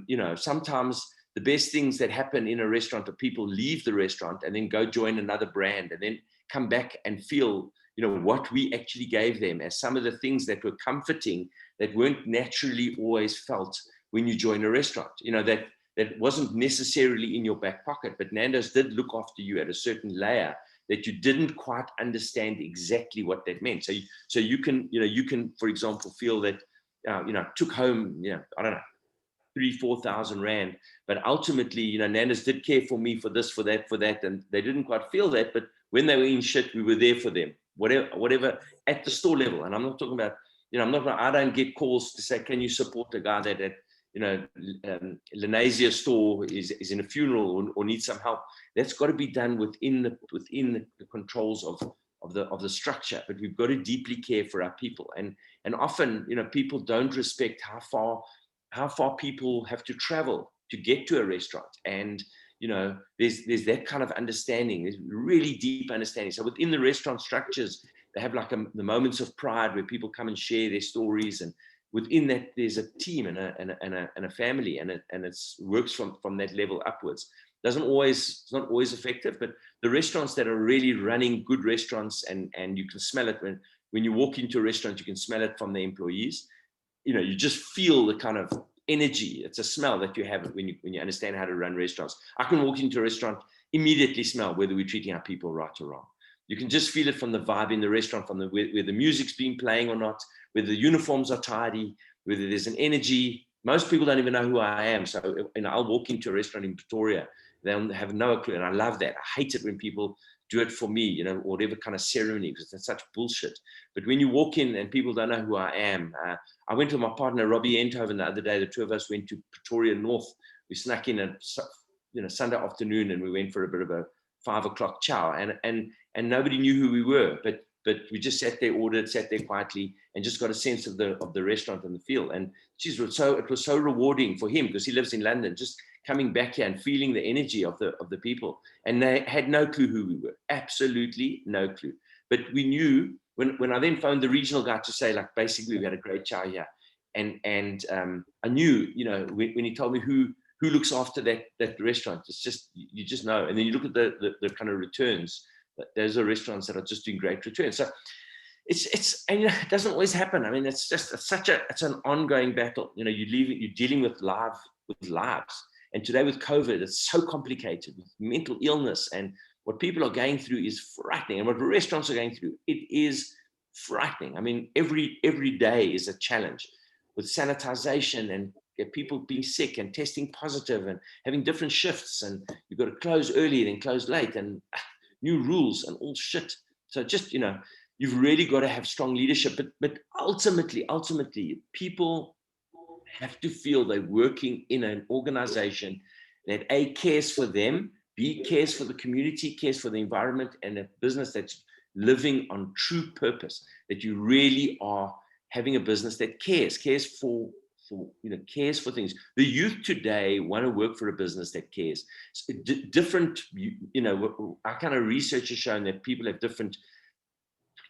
you know, sometimes the best things that happen in a restaurant are people leave the restaurant and then go join another brand and then come back and feel, you know, what we actually gave them as some of the things that were comforting, that weren't naturally always felt when you join a restaurant. You know, that wasn't necessarily in your back pocket, but Nando's did look after you at a certain layer that you didn't quite understand exactly what that meant. So you can, for example, feel that, you know, took home, you know, I don't know, 3,000-4,000 Rand, but ultimately, you know, Nando's did care for me for this, for that, and they didn't quite feel that, but when they were in shit, we were there for them, whatever at the store level. And I'm not talking about, you know, I don't get calls to say, can you support a guy that at, you know, Lenasia store is in a funeral or needs some help. That's got to be done within the controls of the structure. But we've got to deeply care for our people, and often, you know, people don't respect how far people have to travel to get to a restaurant. And you know, there's that kind of understanding. There's really deep understanding. So within the restaurant structures, they have like the moments of pride where people come and share their stories, and within that, there's a team and a family, and it works from that level upwards. it's not always effective, but the restaurants that are really running good restaurants, and you can smell it when you walk into a restaurant, you can smell it from the employees. You know, you just feel the kind of energy. It's a smell that you have when you understand how to run restaurants. I can walk into a restaurant, immediately smell whether we're treating our people right or wrong. You can just feel it from the vibe in the restaurant, from where the music's been playing or not, whether the uniforms are tidy, whether there's an energy. Most people don't even know who I am. So, you know, I'll walk into a restaurant in Pretoria, they'll have no clue. And I love that. I hate it when people do it for me, you know, whatever kind of ceremony, because that's such bullshit. But when you walk in and people don't know who I am, I went with my partner, Robbie Enthoven, the other day. The two of us went to Pretoria North. We snuck in a, you know, Sunday afternoon, and we went for a bit of a 5 o'clock chow, and nobody knew who we were, but we just sat there, ordered, sat there quietly, and just got a sense of the restaurant and the feel. And geez, it was so rewarding for him, because he lives in London, just coming back here and feeling the energy of the people. And they had no clue who we were, absolutely no clue. But we knew when I then phoned the regional guy to say, like, basically we had a great chow here, and I knew, you know, when he told me who looks after that restaurant, it's just, you just know. And then you look at the kind of returns. Those are restaurants that are just doing great returns. So it's and you know, it doesn't always happen. I mean, it's an ongoing battle. You know, you're dealing with lives. And today with COVID, it's so complicated with mental illness, and what people are going through is frightening. And what restaurants are going through, it is frightening. I mean, every day is a challenge with sanitization and people being sick and testing positive and having different shifts, and you've got to close early, then close late, and new rules and all shit. So just, you know, you've really got to have strong leadership, but ultimately people have to feel they're working in an organization that A, cares for them, B, cares for the community, cares for the environment, and a business that's living on true purpose, that you really are having a business that cares for you know, cares for things. The youth today want to work for a business that cares. Different, you know, our kind of research has shown that people have different,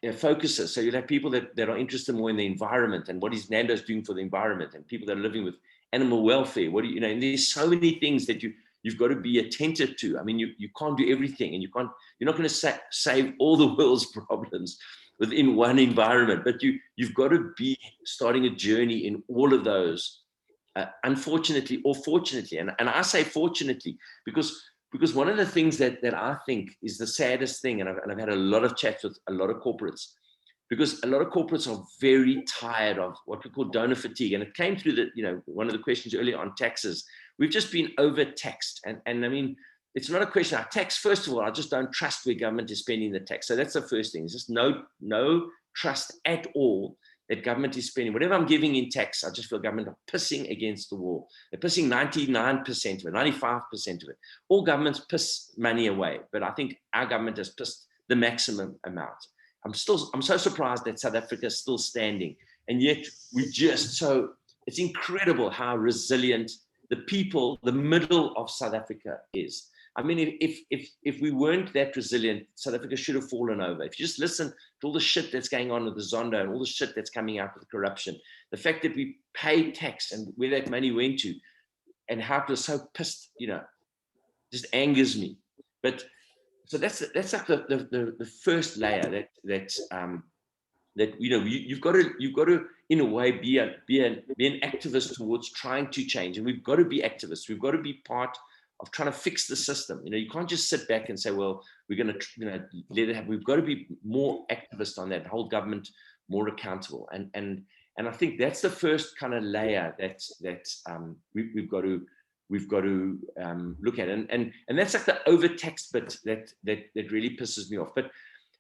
you know, focuses. So you'll have people that are interested more in the environment and what is Nando's doing for the environment, and people that are living with animal welfare. You know, and there's so many things that you've got to be attentive to. I mean, you can't do everything, and you're not going to save all the world's problems within one environment, but you've got to be starting a journey in all of those, unfortunately or fortunately. And I say fortunately, because one of the things that I think is the saddest thing, and I've had a lot of chats with a lot of corporates, because a lot of corporates are very tired of what we call donor fatigue. And it came through you know, one of the questions earlier on taxes. We've just been overtaxed. And I mean, it's not a question. Our tax, first of all, I just don't trust where government is spending the tax. So that's the first thing. It's just no trust at all that government is spending. Whatever I'm giving in tax, I just feel government are pissing against the wall. They're pissing 99% of it, 95% of it. All governments piss money away, but I think our government has pissed the maximum amount. I'm so surprised that South Africa is still standing. And yet it's incredible how resilient the people, the middle of South Africa is. I mean, if we weren't that resilient, South Africa should have fallen over. If you just listen to all the shit that's going on with the Zondo and all the shit that's coming out with corruption, the fact that we pay tax and where that money went to, and how it was so pissed, you know, just angers me. But so that's like the first layer that you know, you've got to in a way be an activist towards trying to change, and we've got to be activists. We've got to be part of trying to fix the system. You know, you can't just sit back and say, well, we're going to, you know, let it happen. We've got to be more activist on that, hold government more accountable. And I think that's the first kind of layer that we've got to look at. And that's like the overtaxed bit that really pisses me off. But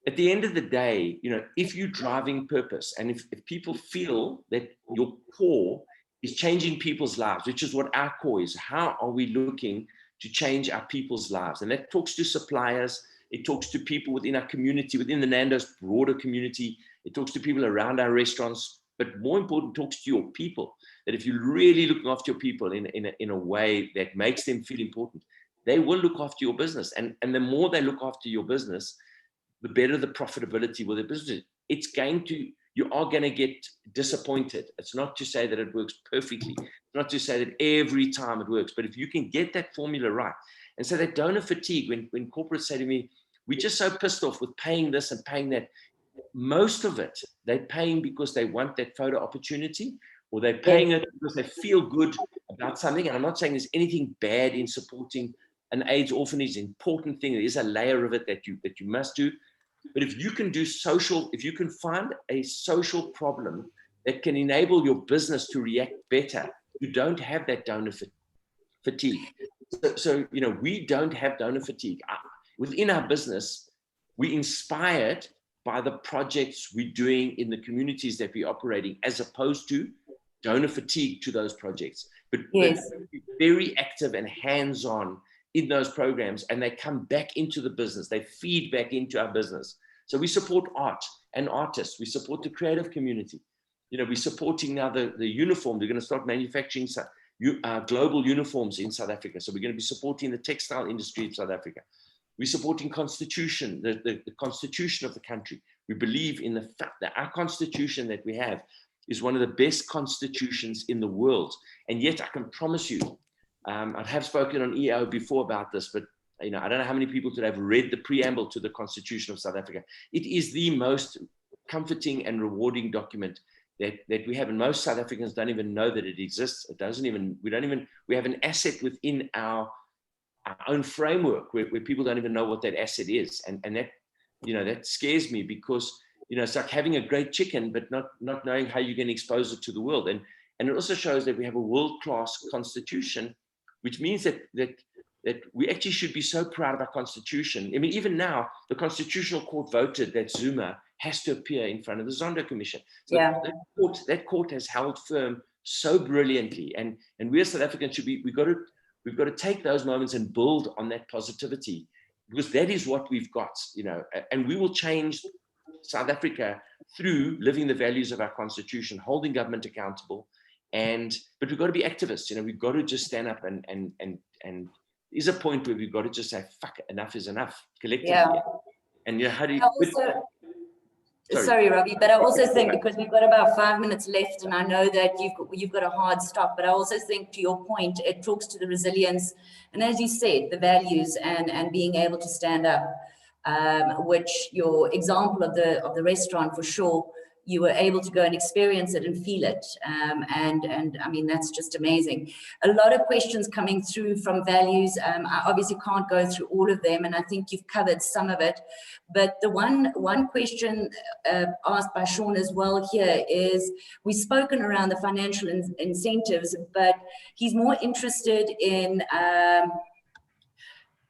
at the end of the day, you know, if you're driving purpose, and if people feel that your core is changing people's lives, which is what our core is, how are we looking to change our people's lives? And that talks to suppliers, it talks to people within our community, within the Nando's broader community, it talks to people around our restaurants, but more important, talks to your people. That if you're really looking after your people in a way that makes them feel important, they will look after your business. And the more they look after your business, the better the profitability with the business. You are going to get disappointed. It's not to say that it works perfectly. It's not to say that every time it works, but if you can get that formula right, And so that donor fatigue, when corporates say to me, we're just so pissed off with paying this and paying that, most of it, they're paying because they want that photo opportunity, or they're paying it because they feel good about something. And I'm not saying there's anything bad in supporting an AIDS orphanage, an important thing. There is a layer of it that you must do. But if you can do social, if you can find a social problem that can enable your business to react better, you don't have that donor fatigue. So you know, we don't have donor fatigue. Within our business, we're inspired by the projects we're doing in the communities that we're operating, as opposed to donor fatigue to those projects. But we're very active and hands-on in those programs, and they come back into the business. They feed back into our business. So we support art and artists. We support the creative community. You know, we're supporting now the uniform. They're going to start manufacturing global uniforms in South Africa. So we're going to be supporting the textile industry in South Africa. We're supporting Constitution, the Constitution of the country. We believe in the fact that our Constitution that we have is one of the best constitutions in the world. And yet I can promise you, I have spoken on EO before about this, but you know, I don't know how many people today have read the preamble to the Constitution of South Africa. It is the most comforting and rewarding document that we have, and most South Africans don't even know that it exists. It doesn't even, we have an asset within our own framework where people don't even know what that asset is. And that, you know, that scares me, because, you know, it's like having a great chicken, but not knowing how you're going to expose it to the world. And it also shows that we have a world-class constitution, which means that we actually should be so proud of our constitution. I mean, even now, the Constitutional Court voted that Zuma has to appear in front of the Zondo Commission. So that court has held firm so brilliantly. And we as South Africans we've got to take those moments and build on that positivity, because that is what we've got, you know, and we will change South Africa through living the values of our constitution, holding government accountable. But we've got to be activists, you know, we've got to just stand up and there's a point where we've got to just say, fuck, enough is enough collectively. Yeah. And you know, how do you... Sorry, Robbie, but I also think, because we've got about 5 minutes left, and I know that you've got a hard stop, but I also think, to your point, it talks to the resilience, and as you said, the values and being able to stand up, which your example of the restaurant, for sure, you were able to go and experience it and feel it. And I mean, that's just amazing. A lot of questions coming through from values. I obviously can't go through all of them, and I think you've covered some of it. But the one question asked by Sean as well here is, we've spoken around the financial incentives, but he's more interested in,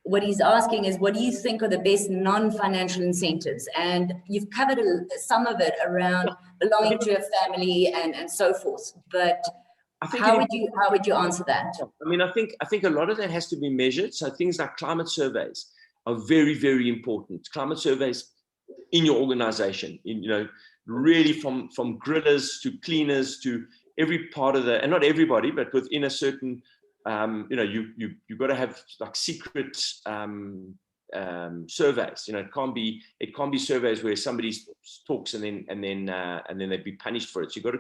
what he's asking is, what do you think are the best non-financial incentives? And you've covered some of it around belonging to a family and so forth. But how would you answer that? I mean, I think a lot of that has to be measured. So things like climate surveys are very, very important. Climate surveys in your organization, you know, really from grillers to cleaners to every part of and not everybody, but within a certain, you know, you've got to have like secret surveys. You know, it can't be surveys where somebody talks and then they'd be punished for it. So you've got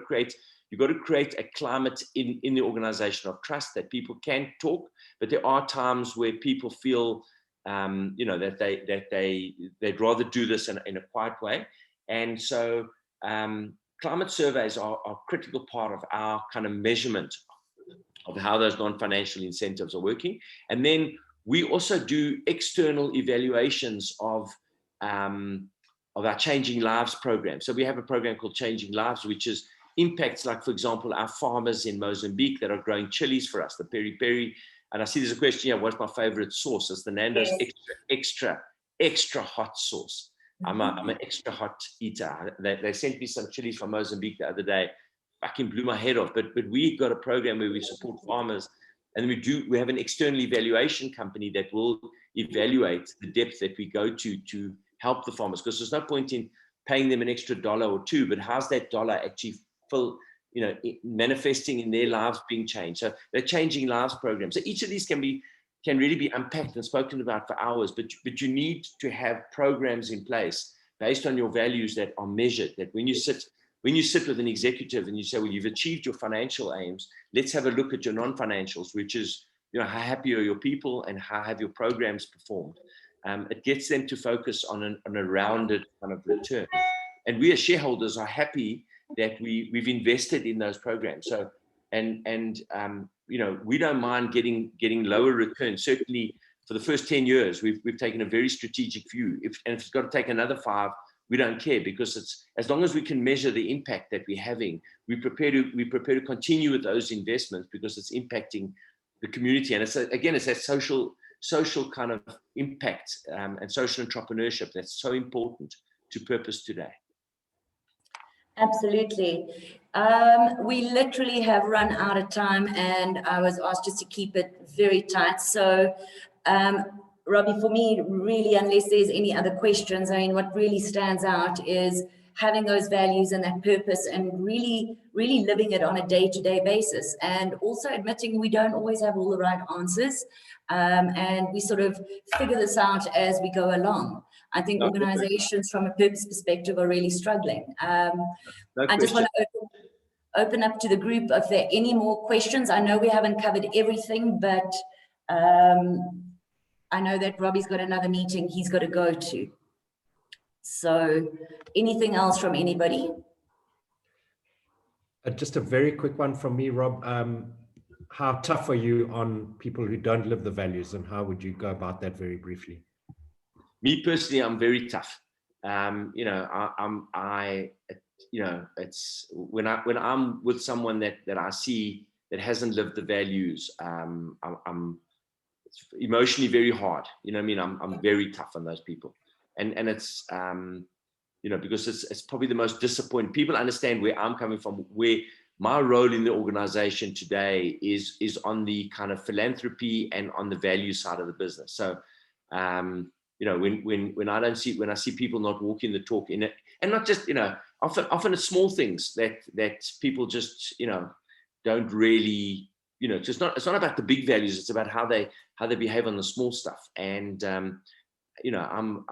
to create a climate in the organization of trust, that people can talk, but there are times where people feel, you know, that they'd rather do this in a quiet way. And so climate surveys are a critical part of our kind of measurement of how those non-financial incentives are working. And then we also do external evaluations of our Changing Lives program. So we have a program called Changing Lives, which is impacts, like, for example, our farmers in Mozambique that are growing chilies for us, the peri peri. And I see there's a question here, what's my favorite sauce? It's the Nando's extra hot sauce. I'm an extra hot eater. They sent me some chilies from Mozambique the other day. Fucking blew my head off. But we've got a program where we support farmers, and we have an external evaluation company that will evaluate the depth that we go to help the farmers, because there's no point in paying them an extra $1 or $2, but how's that dollar actually manifesting in their lives being changed? So they're Changing Lives programs. So each of these can really be unpacked and spoken about for hours, but you need to have programs in place based on your values that are measured, that when you sit with an executive and you say, well, you've achieved your financial aims, let's have a look at your non-financials, which is, you know, how happy are your people and how have your programs performed. It gets them to focus on a rounded kind of return. And we as shareholders are happy that we've invested in those programs. So, you know, we don't mind getting lower returns. Certainly for the first 10 years, we've taken a very strategic view. If it's got to take another 5, we don't care, because it's, as long as we can measure the impact that we're having, we prepare to continue with those investments, because it's impacting the community. And it's that social kind of impact and social entrepreneurship that's so important to purpose today. Absolutely. We literally have run out of time, and I was asked just to keep it very tight. So, Robbie, for me, really, unless there's any other questions, I mean, what really stands out is having those values and that purpose, and really living it on a day-to-day basis, and also admitting we don't always have all the right answers, and we sort of figure this out as we go along. I think organizations from a purpose perspective are really struggling. I just want to open up to the group if there are any more questions. I know we haven't covered everything, but I know that Robbie's got another meeting he's got to go to. So anything else from anybody? Just a very quick one from me, Rob. How tough are you on people who don't live the values, and how would you go about that very briefly? Me personally, I'm very tough. You know, you know, it's when I'm with someone that I see that hasn't lived the values, I'm emotionally very hard. You know what I mean? I'm very tough on those people, and it's you know, because it's probably the most disappointing. People understand where I'm coming from, where my role in the organization today is on the kind of philanthropy and on the value side of the business. So you know, when I see people not walking the talk in it, and not just, you know, often it's small things that people just, you know, don't really, you know, it's not about the big values, it's about how they behave on the small stuff. And you know,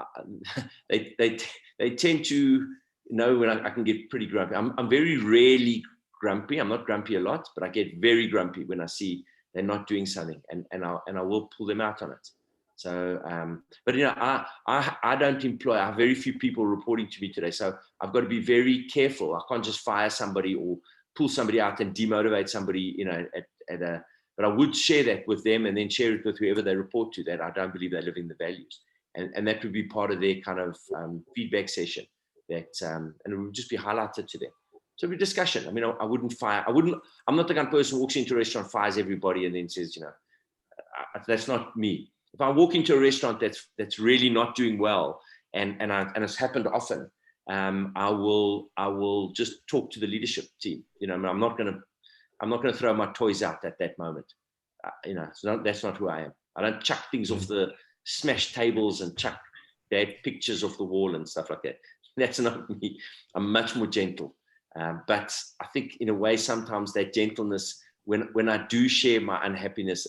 they tend to know when I can get pretty grumpy. I'm very rarely grumpy. I'm not grumpy a lot, but I get very grumpy when I see they're not doing something, and I will pull them out on it. So, but you know, I don't employ. I have very few people reporting to me today, so I've got to be very careful. I can't just fire somebody or pull somebody out and demotivate somebody, you know, but I would share that with them, and then share it with whoever they report to, that I don't believe they're living the values. And that would be part of their kind of feedback session, that and it would just be highlighted to them. So it'd be discussion. I mean, I wouldn't fire. I'm not the kind of person who walks into a restaurant, fires everybody, and then says, you know, that's not me. If I walk into a restaurant that's really not doing well, and it's happened often, I will just talk to the leadership team. You know, I mean, I'm not gonna throw my toys out at that moment. You know, that's not who I am. I don't chuck things off the smash tables and chuck bad pictures off the wall and stuff like that. That's not me. I'm much more gentle. But I think in a way, sometimes that gentleness, when I do share my unhappiness,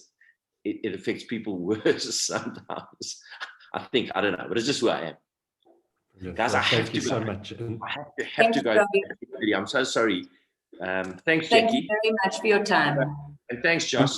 it affects people worse sometimes. I think, I don't know, but it's just who I am. Yeah, guys, I have to go. So much. I have to go. I'm so sorry. Thanks, Jackie. Thank you very much for your time. And thanks, Josh.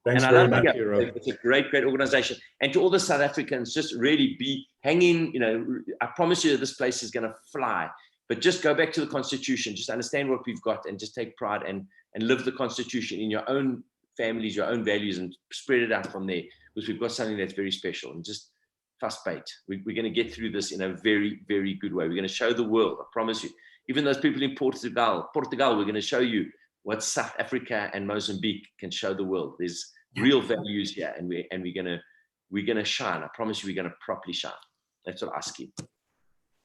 Thanks and very I love much. It's a great organization. And to all the South Africans, just really be hanging, you know, I promise you this place is going to fly. But just go back to the Constitution, just understand what we've got, and just take pride and live the Constitution in your own families, your own values, and spread it out from there, because we've got something that's very special. And just fuss bait. We're going to get through this in a very, very good way. We're going to show the world, I promise you. Even those people in Portugal, we're going to show you what South Africa and Mozambique can show the world. There's real values here, and we're gonna shine. I promise you, we're gonna properly shine. That's what I ask you.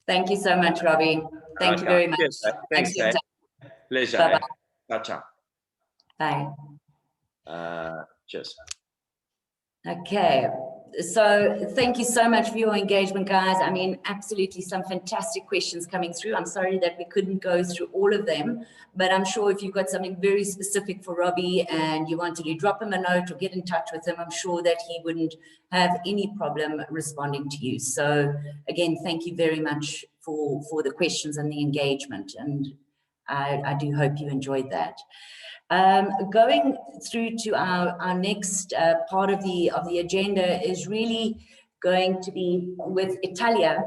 Thank you so much, Robbie. Thank you very much. Yes, thanks. Pleasure. Bye-bye. Ciao. Bye. Cheers. Okay. So thank you so much for your engagement, guys. I mean, absolutely some fantastic questions coming through. I'm sorry that we couldn't go through all of them, but I'm sure if you've got something very specific for Robbie and you wanted to drop him a note or get in touch with him, I'm sure that he wouldn't have any problem responding to you. So again, thank you very much for the questions and the engagement. And I do hope you enjoyed that. Going through to our next part of the agenda is really going to be with Italia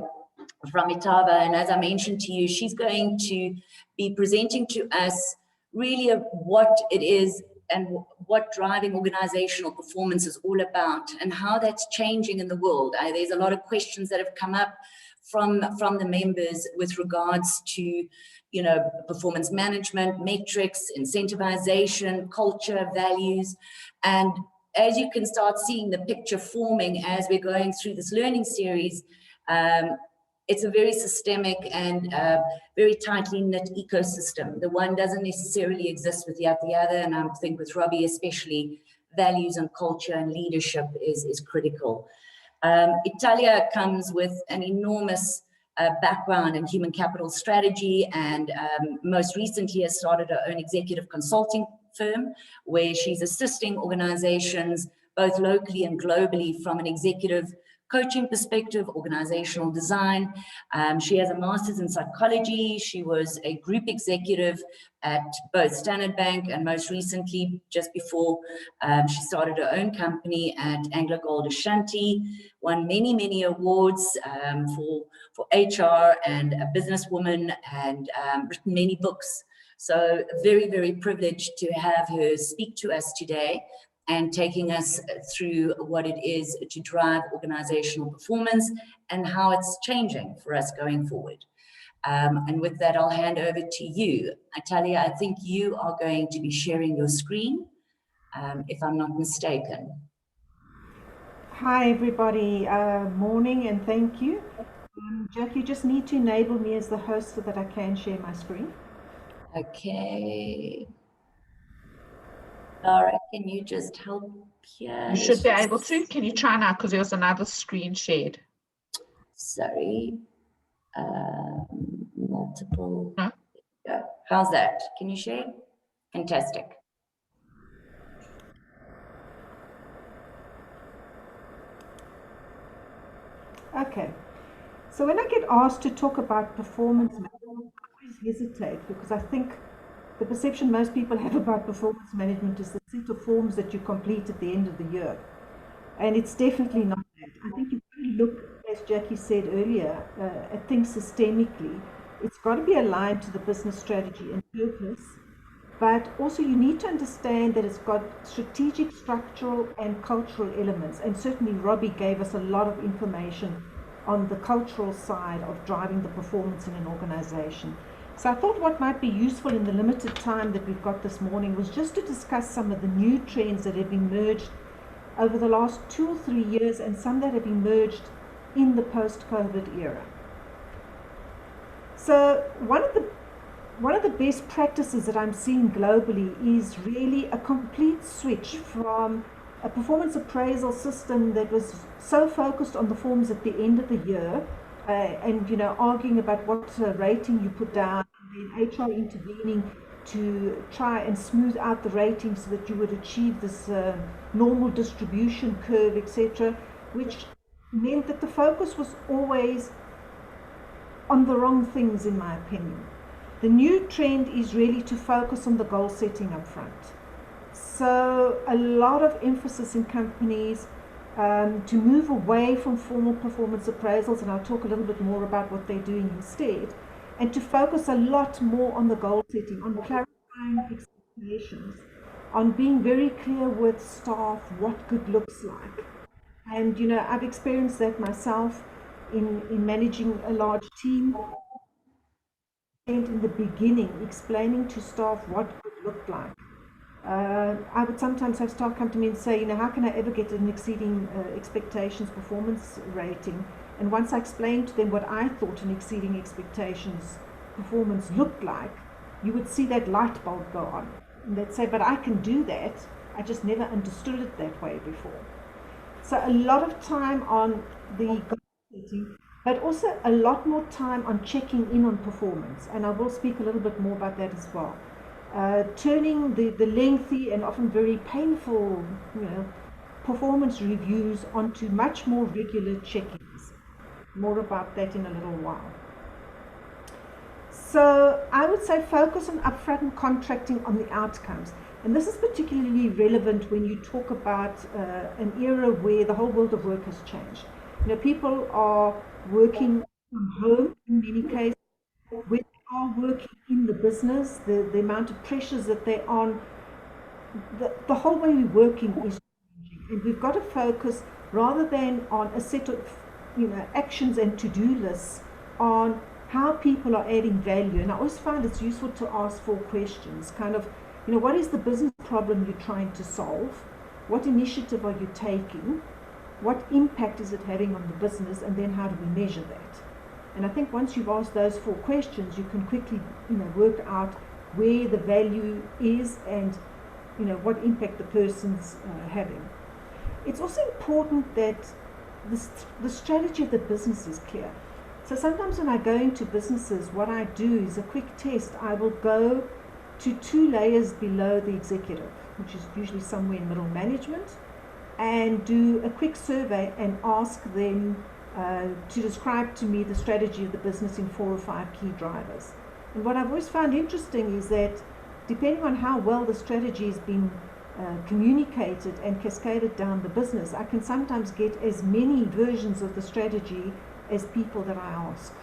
from Itava. And as I mentioned to you, she's going to be presenting to us really what it is and what driving organizational performance is all about and how that's changing in the world. There's a lot of questions that have come up from the members with regards to, you know, performance management, metrics, incentivization, culture, values. And as you can start seeing the picture forming as we're going through this learning series, it's a very systemic and very tightly knit ecosystem. The one doesn't necessarily exist without the other. And I think with Robbie especially, values and culture and leadership is critical. Italia comes with an enormous background in human capital strategy, and most recently has started her own executive consulting firm where she's assisting organizations both locally and globally from an executive coaching perspective, organizational design. She has a master's in psychology. She was a group executive at both Standard Bank and most recently, just before she started her own company at AngloGold Ashanti, won many, many awards for HR and a businesswoman, and written many books. So very, very privileged to have her speak to us today and taking us through what it is to drive organizational performance and how it's changing for us going forward. And with that, I'll hand over to you. Italia, I think you are going to be sharing your screen, if I'm not mistaken. Hi, everybody. Morning, and thank you. Jack, you just need to enable me as the host so that I can share my screen. Okay. Laura, can you just help here? You should be able to. Can you try now? Because there's another screen shared. Sorry. Multiple. Huh? Yeah. How's that? Can you share? Fantastic. Okay. So when I get asked to talk about performance management, I always hesitate because I think the perception most people have about performance management is the set of forms that you complete at the end of the year. And it's definitely not that. I think you've got to look, as Jackie said earlier, at things systemically. It's got to be aligned to the business strategy and purpose, but also you need to understand that it's got strategic, structural, and cultural elements. And certainly Robbie gave us a lot of information on the cultural side of driving the performance in an organization. So I thought what might be useful in the limited time that we've got this morning was just to discuss some of the new trends that have emerged over the last 2 or 3 years and some that have emerged in the post-COVID era. So one of the best practices that I'm seeing globally is really a complete switch from a performance appraisal system that was so focused on the forms at the end of the year, and, you know, arguing about what rating you put down, and then HR intervening to try and smooth out the rating so that you would achieve this normal distribution curve, etc., which meant that the focus was always on the wrong things, in my opinion. The new trend is really to focus on the goal setting up front. So a lot of emphasis in companies to move away from formal performance appraisals, and I'll talk a little bit more about what they're doing instead, and to focus a lot more on the goal setting, on clarifying expectations, on being very clear with staff what good looks like. And, you know, I've experienced that myself in managing a large team. In the beginning, explaining to staff what good looked like. I would sometimes have staff come to me and say, you know, how can I ever get an exceeding expectations performance rating? And once I explained to them what I thought an exceeding expectations performance looked like, you would see that light bulb go on. And they'd say, but I can do that. I just never understood it that way before. So a lot of time on the goal setting, but also a lot more time on checking in on performance. And I will speak a little bit more about that as well. Turning the lengthy and often very painful, you know, performance reviews onto much more regular check-ins. More about that in a little while. So I would say focus on upfront and contracting on the outcomes. And this is particularly relevant when you talk about an era where the whole world of work has changed. You know, people are working from home in many cases. When they are working in the business, the amount of pressures that they're on, the whole way we're working is changing. And we've got to focus, rather than on a set of actions and to-do lists, on how people are adding value. And I always find it's useful to ask 4 questions, kind of, what is the business problem you're trying to solve? What initiative are you taking? What impact is it having on the business? And then how do we measure that? And I think once you've asked those 4 questions, you can quickly, work out where the value is and, what impact the person's having. It's also important that the strategy of the business is clear. So sometimes when I go into businesses, what I do is a quick test. I will go to 2 layers below the executive, which is usually somewhere in middle management, and do a quick survey and ask them to describe to me the strategy of the business in 4 or 5 key drivers. And what I've always found interesting is that depending on how well the strategy has been communicated and cascaded down the business, I can sometimes get as many versions of the strategy as people that I ask.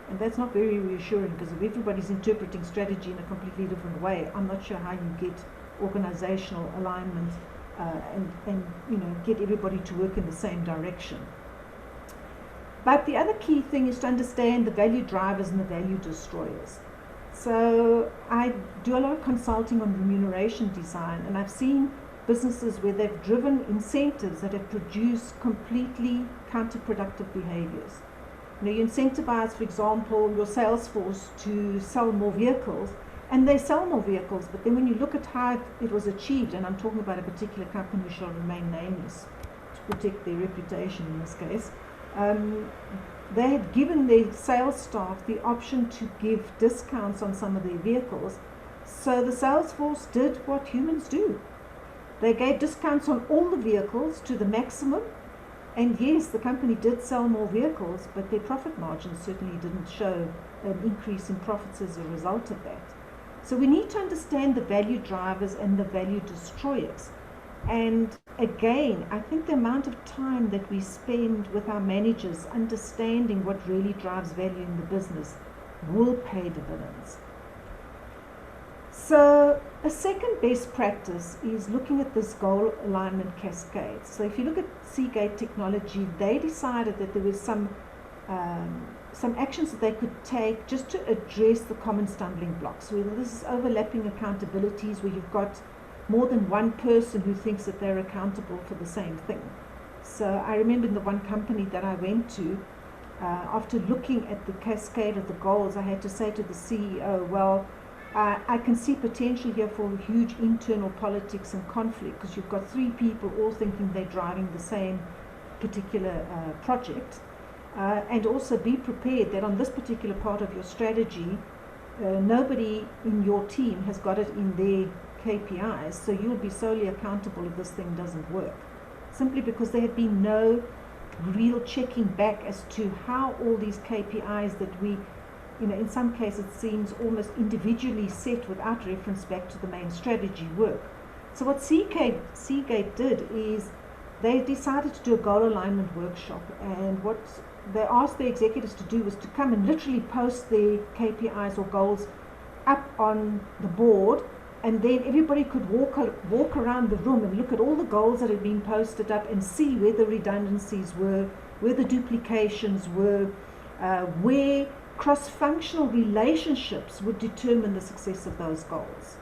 And that's not very reassuring, because if everybody's interpreting strategy in a completely different way, I'm not sure how you get organizational alignment and get everybody to work in the same direction. But the other key thing is to understand the value drivers and the value destroyers. So I do a lot of consulting on remuneration design, and I've seen businesses where they've driven incentives that have produced completely counterproductive behaviors. You incentivize, for example, your sales force to sell more vehicles, and they sell more vehicles, but then when you look at how it was achieved, and I'm talking about a particular company who shall remain nameless to protect their reputation in this case, they had given their sales staff the option to give discounts on some of their vehicles. So the sales force did what humans do. They gave discounts on all the vehicles to the maximum. And yes, the company did sell more vehicles, but their profit margins certainly didn't show an increase in profits as a result of that. So we need to understand the value drivers and the value destroyers. And again, I think the amount of time that we spend with our managers understanding what really drives value in the business will pay dividends. So a second best practice is looking at this goal alignment cascade. So if you look at Seagate Technology, they decided that there was some actions that they could take just to address the common stumbling blocks, whether this is overlapping accountabilities where you've got more than one person who thinks that they're accountable for the same thing. So I remember in the one company that I went to, after looking at the cascade of the goals, I had to say to the CEO, well, I can see potential here for huge internal politics and conflict, because you've got 3 people all thinking they're driving the same particular project. And also be prepared that on this particular part of your strategy, nobody in your team has got it in their KPIs, so you'll be solely accountable if this thing doesn't work. Simply because there had been no real checking back as to how all these KPIs that we, in some cases it seems almost individually set without reference back to the main strategy work. So what Seagate did is they decided to do a goal alignment workshop, and what they asked the executives to do was to come and literally post their KPIs or goals up on the board, and then everybody could walk around the room and look at all the goals that had been posted up and see where the redundancies were, where the duplications were, where cross-functional relationships would determine the success of those goals.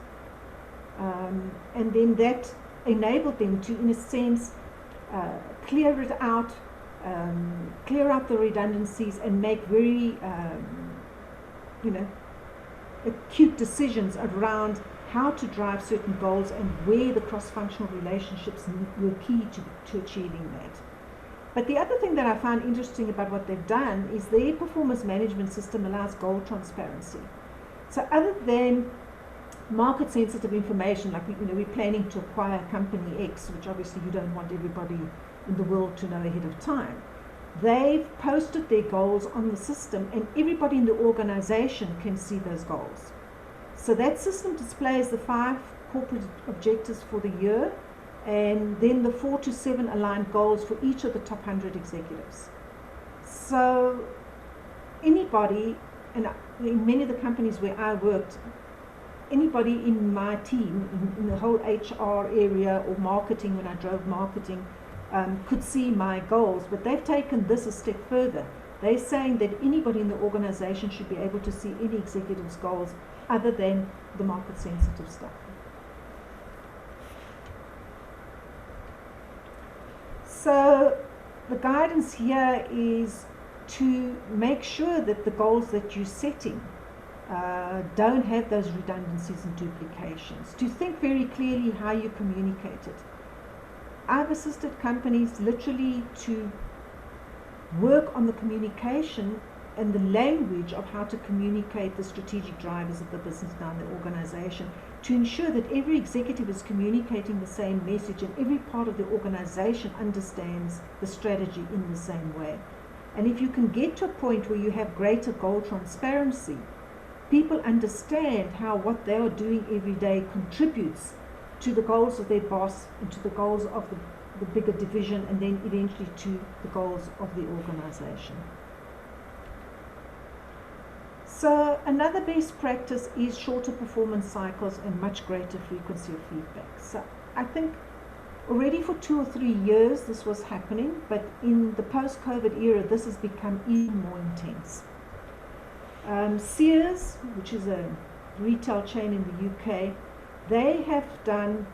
And then that enabled them to, in a sense, clear out the redundancies and make very, acute decisions around how to drive certain goals and where the cross-functional relationships were key to achieving that. But the other thing that I found interesting about what they've done is their performance management system allows goal transparency. So other than market sensitive information, like we're planning to acquire company X, which obviously you don't want everybody in the world to know ahead of time, they've posted their goals on the system, and everybody in the organization can see those goals. So that system displays the 5 corporate objectives for the year, and then the 4 to 7 aligned goals for each of the top 100 executives. So anybody, and in many of the companies where I worked, anybody in my team, in the whole HR area or marketing, when I drove marketing, could see my goals, but they've taken this a step further. They're saying that anybody in the organization should be able to see any executive's goals other than the market sensitive stuff. So the guidance here is to make sure that the goals that you're setting don't have those redundancies and duplications, to think very clearly how you communicate it. I've assisted companies literally to work on the communication and the language of how to communicate the strategic drivers of the business down the organization, to ensure that every executive is communicating the same message and every part of the organization understands the strategy in the same way. And if you can get to a point where you have greater goal transparency, people understand how what they are doing every day contributes to the goals of their boss and to the goals of the bigger division, and then eventually to the goals of the organization. So another best practice is shorter performance cycles and much greater frequency of feedback. So I think already for 2 or 3 years this was happening, but in the post-COVID era this has become even more intense. Sears, which is a retail chain in the UK, they have done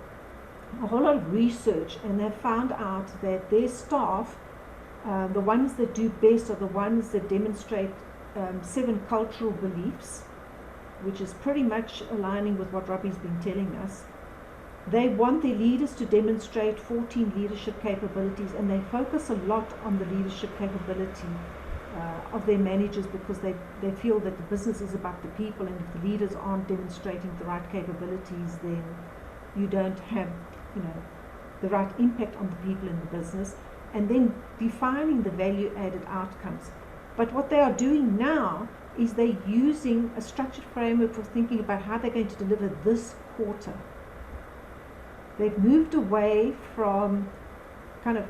a whole lot of research, and they've found out that their staff, the ones that do best are the ones that demonstrate 7 cultural beliefs, which is pretty much aligning with what Robbie's been telling us. They want their leaders to demonstrate 14 leadership capabilities, and they focus a lot on the leadership capability of their managers, because they feel that the business is about the people, and if the leaders aren't demonstrating the right capabilities, then you don't have, the right impact on the people in the business, and then defining the value added outcomes. But what they are doing now is they're using a structured framework for thinking about how they're going to deliver this quarter. They've moved away from kind of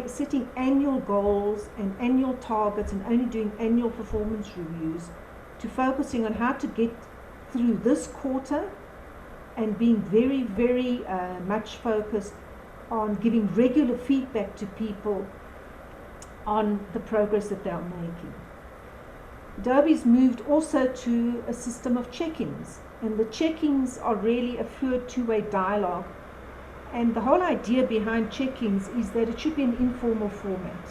setting annual goals and annual targets and only doing annual performance reviews, to focusing on how to get through this quarter and being very, very much focused on giving regular feedback to people on the progress that they are making. Adobe's moved also to a system of check-ins, and the check-ins are really a fluid two-way dialogue. And the whole idea behind check-ins is that it should be an informal format.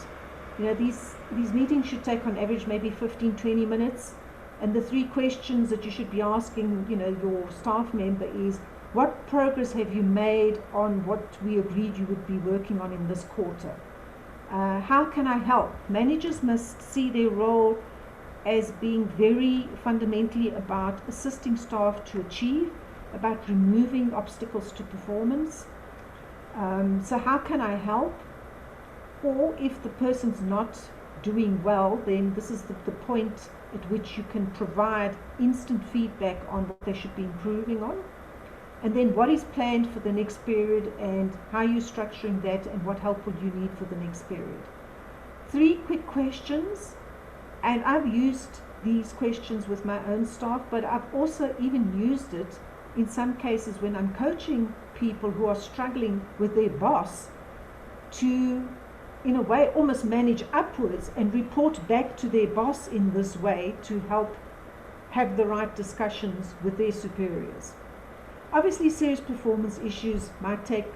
These meetings should take on average maybe 15-20 minutes, and the 3 questions that you should be asking your staff member is, what progress have you made on what we agreed you would be working on in this quarter? How can I help? Managers must see their role as being very fundamentally about assisting staff to achieve, about removing obstacles to performance. So how can I help? Or if the person's not doing well, then this is the point at which you can provide instant feedback on what they should be improving on. And then what is planned for the next period, and how you're structuring that, and what help will you need for the next period. 3 quick questions, and I've used these questions with my own staff, but I've also even used it in some cases when I'm coaching people who are struggling with their boss to, in a way, almost manage upwards and report back to their boss in this way to help have the right discussions with their superiors. Obviously, serious performance issues might take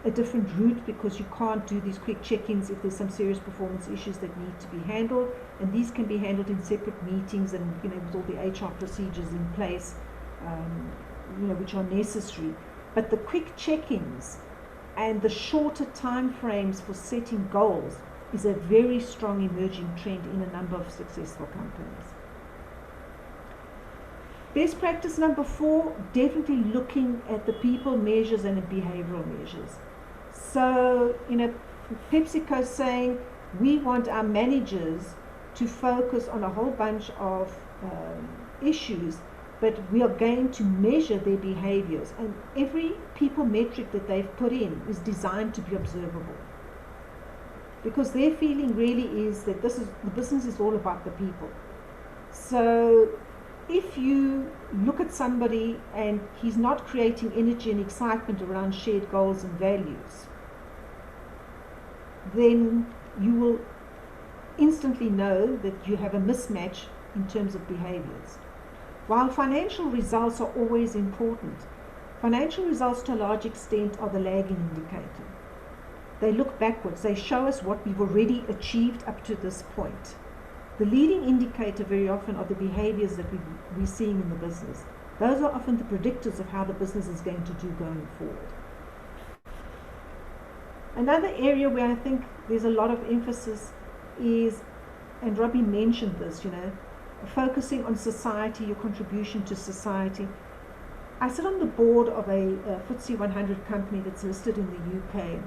a different route, because you can't do these quick check-ins if there's some serious performance issues that need to be handled, and these can be handled in separate meetings and with all the HR procedures in place, which are necessary. But the quick check-ins and the shorter time frames for setting goals is a very strong emerging trend in a number of successful companies. Best practice number 4, definitely looking at the people measures and the behavioral measures. So, PepsiCo saying we want our managers to focus on a whole bunch of issues, but we are going to measure their behaviors, and every people metric that they've put in is designed to be observable, because their feeling really is that the business is all about the people. So if you look at somebody and he's not creating energy and excitement around shared goals and values, then you will instantly know that you have a mismatch in terms of behaviors. While financial results are always important, financial results to a large extent are the lagging indicator. They look backwards. They show us what we've already achieved up to this point. The leading indicator very often are the behaviors that we're seeing in the business. Those are often the predictors of how the business is going to do going forward. Another area where I think there's a lot of emphasis is, and Robbie mentioned this, focusing on society, your contribution to society. I sit on the board of a FTSE 100 company that's listed in the UK,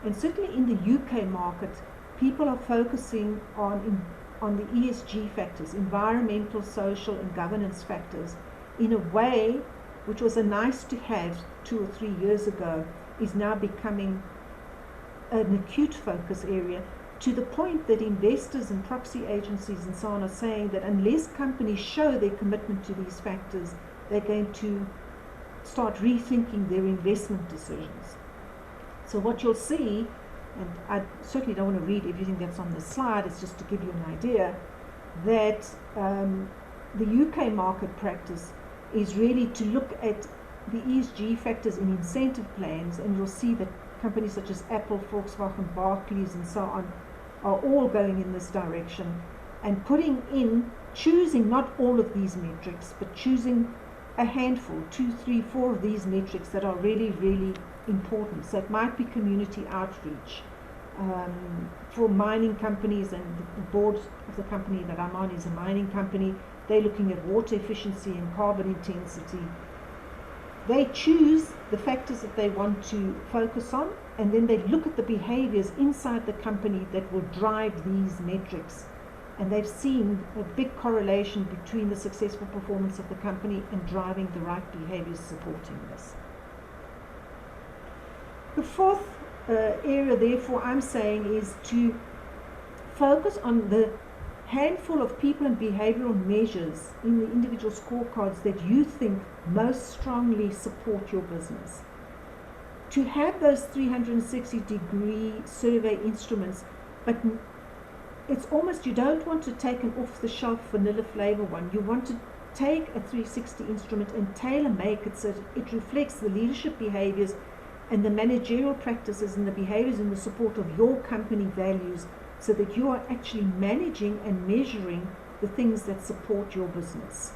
and certainly in the UK market, people are focusing on the ESG factors, environmental, social, and governance factors, in a way which was a nice to have 2 or 3 years ago, is now becoming an acute focus area, to the point that investors and proxy agencies and so on are saying that unless companies show their commitment to these factors, they're going to start rethinking their investment decisions. So what you'll see, and I certainly don't want to read everything that's on the slide, it's just to give you an idea, that the UK market practice is really to look at the ESG factors in incentive plans, and you'll see that companies such as Apple, Volkswagen, Barclays, and so on are all going in this direction, and choosing not all of these metrics, but choosing a handful, 2, 3, 4 of these metrics that are really, really important. So it might be community outreach. For mining companies, and the board of the company that I'm on is a mining company, they're looking at water efficiency and carbon intensity. They choose the factors that they want to focus on, and then they look at the behaviors inside the company that will drive these metrics. And they've seen a big correlation between the successful performance of the company and driving the right behaviors supporting this. The fourth area, therefore, I'm saying is to focus on the handful of people and behavioral measures in the individual scorecards that you think most strongly support your business. To have those 360-degree survey instruments, but it's almost, you don't want to take an off-the-shelf vanilla flavor one. You want to take a 360 instrument and tailor-make it so that it reflects the leadership behaviors and the managerial practices and the behaviors in the support of your company values, so that you are actually managing and measuring the things that support your business.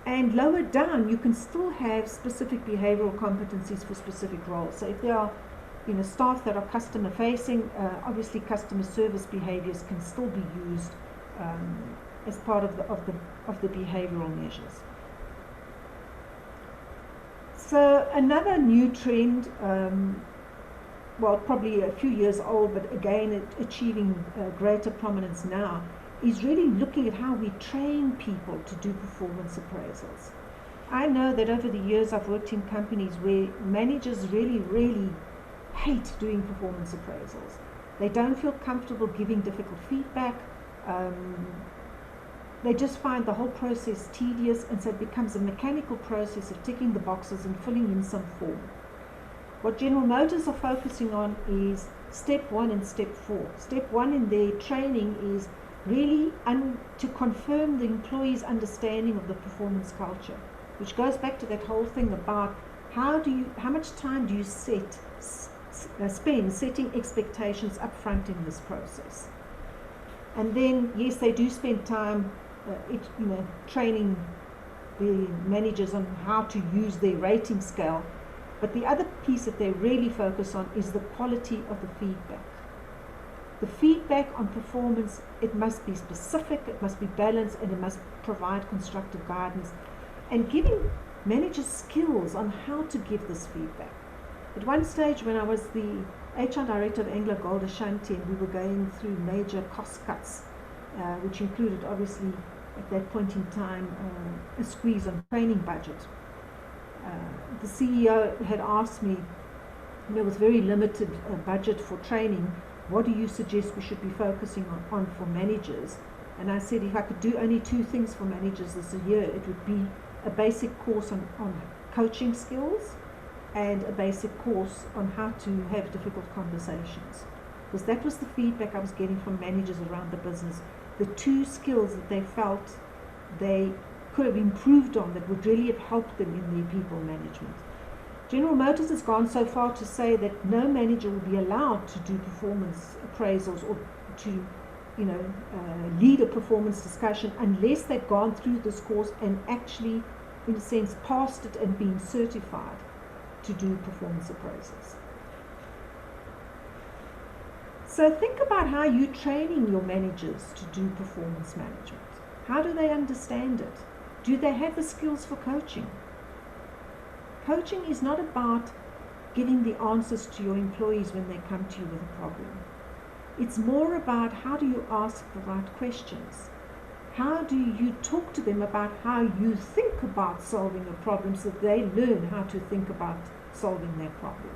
And lower down, you can still have specific behavioral competencies for specific roles. So if there are staff that are customer facing, obviously customer service behaviors can still be used as part of the behavioral measures. So another new trend, well, probably a few years old, but again achieving greater prominence now, is really looking at how we train people to do performance appraisals. I know that over the years I've worked in companies where managers really, really hate doing performance appraisals. They don't feel comfortable giving difficult feedback. They just find the whole process tedious, and so it becomes a mechanical process of ticking the boxes and filling in some form. What General Motors are focusing on is step 1 and step 4. Step 1 in their training is really to confirm the employee's understanding of the performance culture, which goes back to that whole thing about how much time do you spend setting expectations up front in this process. And then, yes, they do spend time training the managers on how to use their rating scale. But the other piece that they really focus on is the quality of the feedback. The feedback on performance, it must be specific, it must be balanced, and it must provide constructive guidance, and giving managers skills on how to give this feedback. At one stage, when I was the HR director of Anglo Gold Ashanti, and we were going through major cost cuts, which included obviously at that point in time a squeeze on training budget. The CEO had asked me, with very limited budget for training, what do you suggest we should be focusing on for managers? And I said, if I could do only 2 things for managers this year, it would be a basic course on coaching skills and a basic course on how to have difficult conversations. Because that was the feedback I was getting from managers around the business. The 2 skills that they felt they could have improved on that would really have helped them in their people management. General Motors has gone so far to say that no manager will be allowed to do performance appraisals or to lead a performance discussion unless they've gone through this course and actually, in a sense, passed it and been certified to do performance appraisals. So think about how you're training your managers to do performance management. How do they understand it? Do they have the skills for coaching? Coaching is not about giving the answers to your employees when they come to you with a problem. It's more about how do you ask the right questions? How do you talk to them about how you think about solving a problem so that they learn how to think about solving that problem?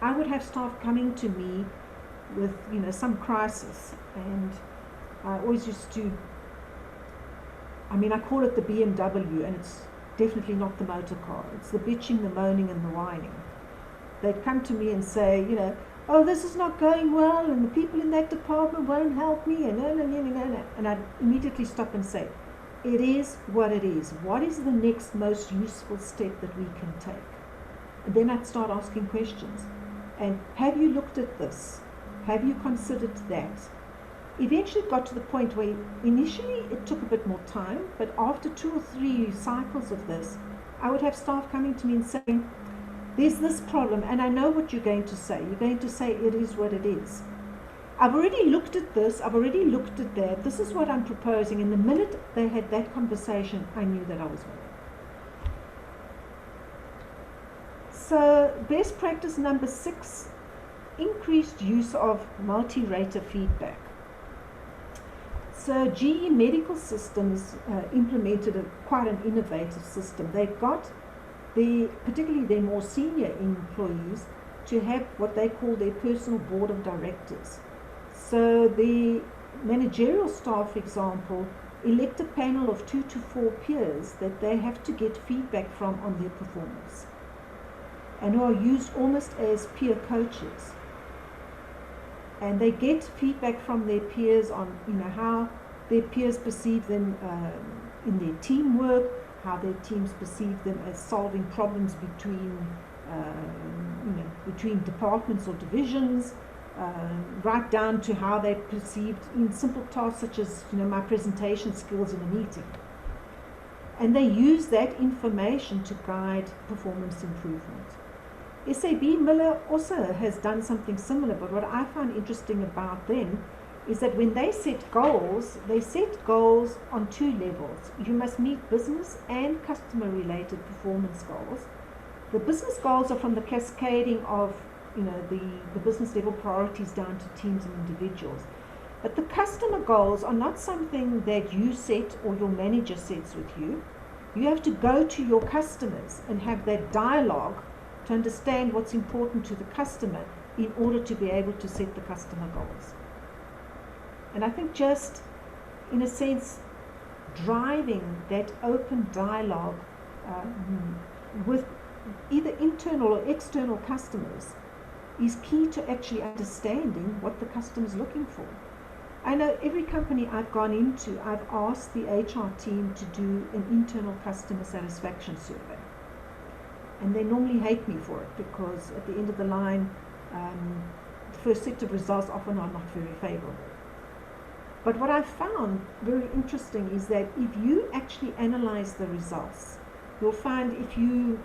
I would have staff coming to me with some crisis, and I always used to, I call it the BMW, and it's definitely not the motor car. It's the bitching, the moaning, and the whining. They'd come to me and say, oh, this is not going well, and the people in that department won't help me, and and I'd immediately stop and say, it is what it is. What is the next most useful step that we can take? And then I'd start asking questions. And have you looked at this? Have you considered that? Eventually it got to the point where initially it took a bit more time, but after 2 or 3 cycles of this, I would have staff coming to me and saying, there's this problem, and I know what you're going to say. You're going to say it is what it is. I've already looked at this, I've already looked at that, this is what I'm proposing. And the minute they had that conversation, I knew that I was winning. So best practice number 6, increased use of multi-rater feedback. So GE Medical Systems implemented quite an innovative system. They got particularly their more senior employees to have what they call their personal board of directors. So the managerial staff, for example, elect a panel of 2 to 4 peers that they have to get feedback from on their performance, and who are used almost as peer coaches. And they get feedback from their peers on how their peers perceive them in their teamwork, how their teams perceive them as solving problems between departments or divisions, right down to how they're perceived in simple tasks such as my presentation skills in a meeting. And they use that information to guide performance improvement. SAB Miller also has done something similar, but what I find interesting about them is that when they set goals on 2 levels. You must meet business and customer related performance goals. The business goals are from the cascading of the business level priorities down to teams and individuals. But the customer goals are not something that you set or your manager sets with you. You have to go to your customers and have that dialogue to understand what's important to the customer in order to be able to set the customer goals. And I think just, in a sense, driving that open dialogue with either internal or external customers is key to actually understanding what the customer is looking for. I know every company I've gone into, I've asked the HR team to do an internal customer satisfaction survey. And they normally hate me for it because at the end of the line, the first set of results often are not very favorable. But what I've found very interesting is that if you actually analyze the results, you'll find if you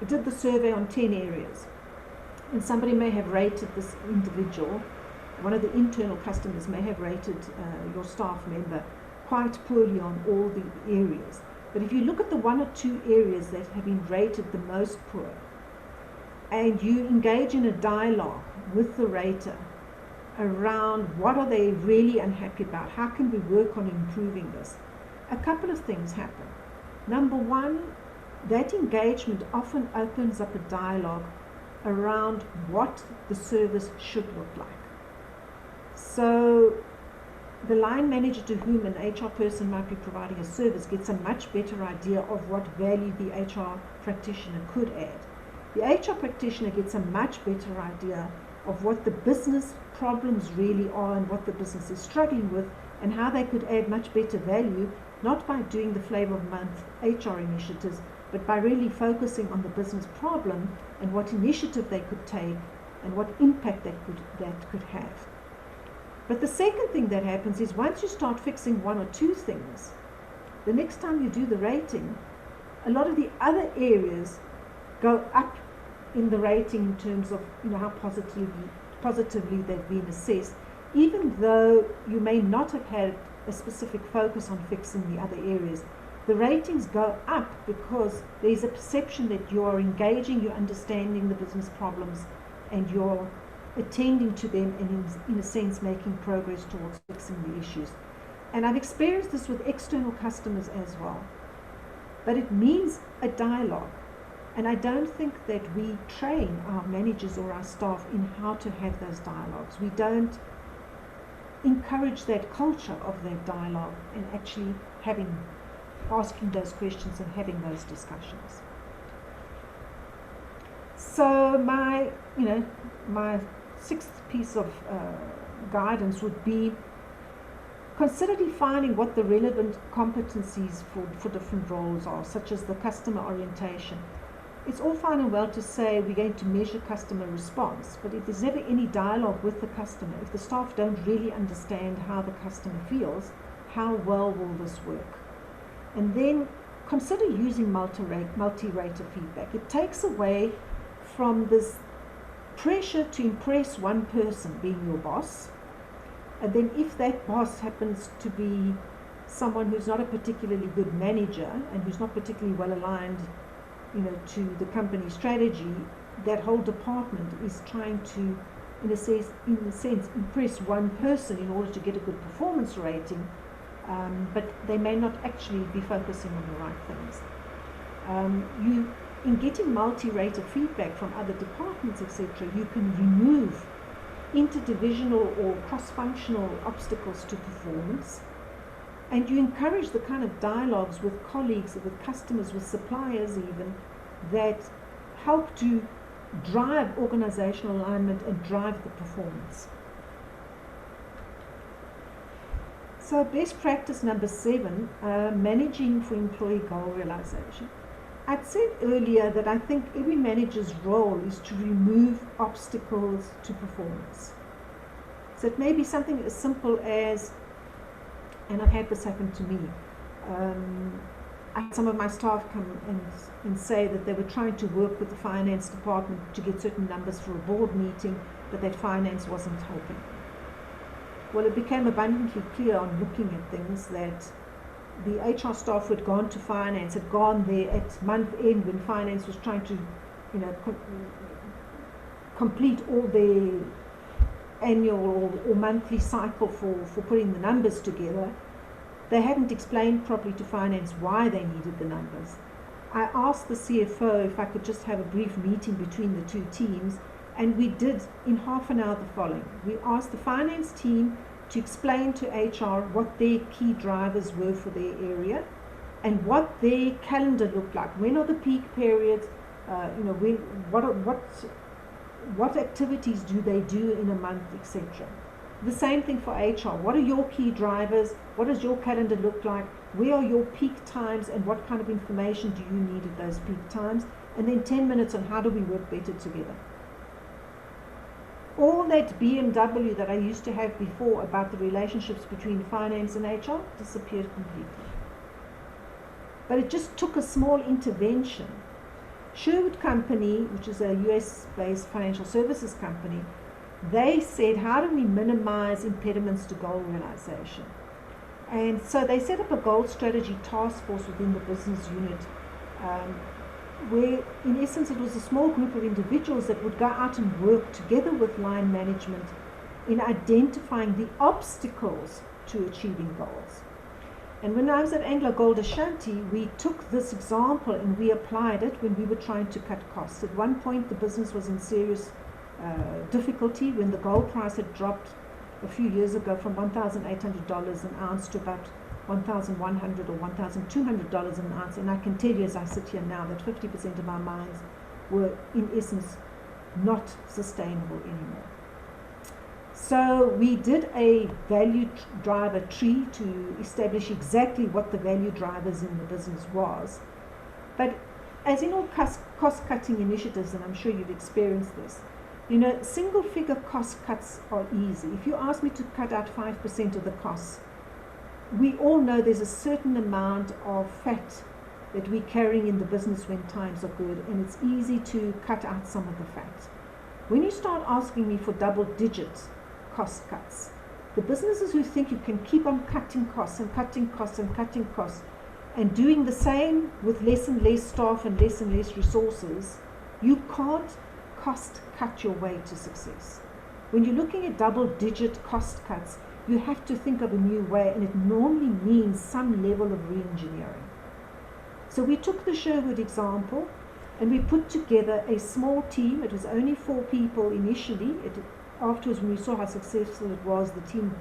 did the survey on 10 areas, and somebody may have rated this individual, one of the internal customers may have rated your staff member quite poorly on all the areas. But if you look at the 1 or 2 areas that have been rated the most poor, and you engage in a dialogue with the rater around what are they really unhappy about, how can we work on improving this, a couple of things happen. Number one, that engagement often opens up a dialogue around what the service should look like. So the line manager to whom an HR person might be providing a service gets a much better idea of what value the HR practitioner could add. The HR practitioner gets a much better idea of what the business problems really are and what the business is struggling with and how they could add much better value, not by doing the flavor of the month HR initiatives, but by really focusing on the business problem and what initiative they could take and what impact that could have. But the second thing that happens is once you start fixing one or two things, the next time you do the rating, a lot of the other areas go up in the rating in terms of how positively they've been assessed, even though you may not have had a specific focus on fixing the other areas. The ratings go up because there's a perception that you're engaging, you're understanding the business problems, and you're attending to them and in a sense making progress towards fixing the issues. And I've experienced this with external customers as well. But it means a dialogue. And I don't think that we train our managers or our staff in how to have those dialogues. We don't encourage that culture of that dialogue and actually asking those questions and having those discussions. So my sixth piece of guidance would be consider defining what the relevant competencies for different roles are, such as the customer orientation. It's all fine and well to say we're going to measure customer response, but if there's never any dialogue with the customer, if the staff don't really understand how the customer feels, how well will this work? And then consider using multi-rater feedback. It takes away from this pressure to impress one person being your boss, and then if that boss happens to be someone who's not a particularly good manager and who's not particularly well aligned to the company strategy, that whole department is trying to, in a sense, impress one person in order to get a good performance rating, but they may not actually be focusing on the right things. In getting multi-rater feedback from other departments, etc., you can remove interdivisional or cross-functional obstacles to performance, and you encourage the kind of dialogues with colleagues, with customers, with suppliers even, that help to drive organizational alignment and drive the performance. So best practice number 7, managing for employee goal realization. I'd said earlier that I think every manager's role is to remove obstacles to performance. So it may be something as simple as, and I've had this happen to me, I had some of my staff come and say that they were trying to work with the finance department to get certain numbers for a board meeting, but that finance wasn't helping. Well, it became abundantly clear on looking at things that the HR staff who had gone to finance had gone there at month end when finance was trying to, complete all their annual or monthly cycle for putting the numbers together. They hadn't explained properly to finance why they needed the numbers. I asked the CFO if I could just have a brief meeting between the two teams, and we did in half an hour the following. We asked the finance team to explain to HR what their key drivers were for their area and what their calendar looked like. When are the peak periods? What activities do they do in a month, etc. The same thing for HR. What are your key drivers? What does your calendar look like? Where are your peak times and what kind of information do you need at those peak times? And then 10 minutes on how do we work better together. All that BMW that I used to have before about the relationships between finance and HR disappeared completely. But it just took a small intervention. Sherwood Company, which is a US-based financial services company, they said, how do we minimize impediments to goal realization? And so they set up a goal strategy task force within the business unit where in essence it was a small group of individuals that would go out and work together with line management in identifying the obstacles to achieving goals. And when I was at Anglo Gold Ashanti, we took this example and we applied it when we were trying to cut costs. At one point, the business was in serious difficulty when the gold price had dropped a few years ago from $1,800 an ounce to about $1,100 or $1,200 an ounce. And I can tell you as I sit here now that 50% of our mines were in essence not sustainable anymore. So we did a value driver tree to establish exactly what the value drivers in the business was. But as in all cost-cutting initiatives, and I'm sure you've experienced this, you know, single-figure cost cuts are easy. If you ask me to cut out 5% of the costs, we all know there's a certain amount of fat that we're carrying in the business when times are good, and it's easy to cut out some of the fat. When you start asking me for double-digit cost cuts, the businesses who think you can keep on cutting costs and cutting costs and cutting costs and doing the same with less and less staff and less resources, you can't cost cut your way to success. When you're looking at double-digit cost cuts, you have to think of a new way, and it normally means some level of re-engineering. So we took the Sherwood example and we put together a small team. It was only 4 people initially. Afterwards, when we saw how successful it was, the team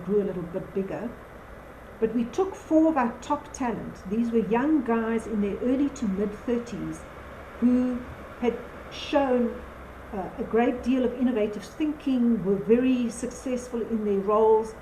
grew a little bit bigger. But we took 4 of our top talent. These were young guys in their early to mid-30s who had shown a great deal of innovative thinking, were very successful in their roles,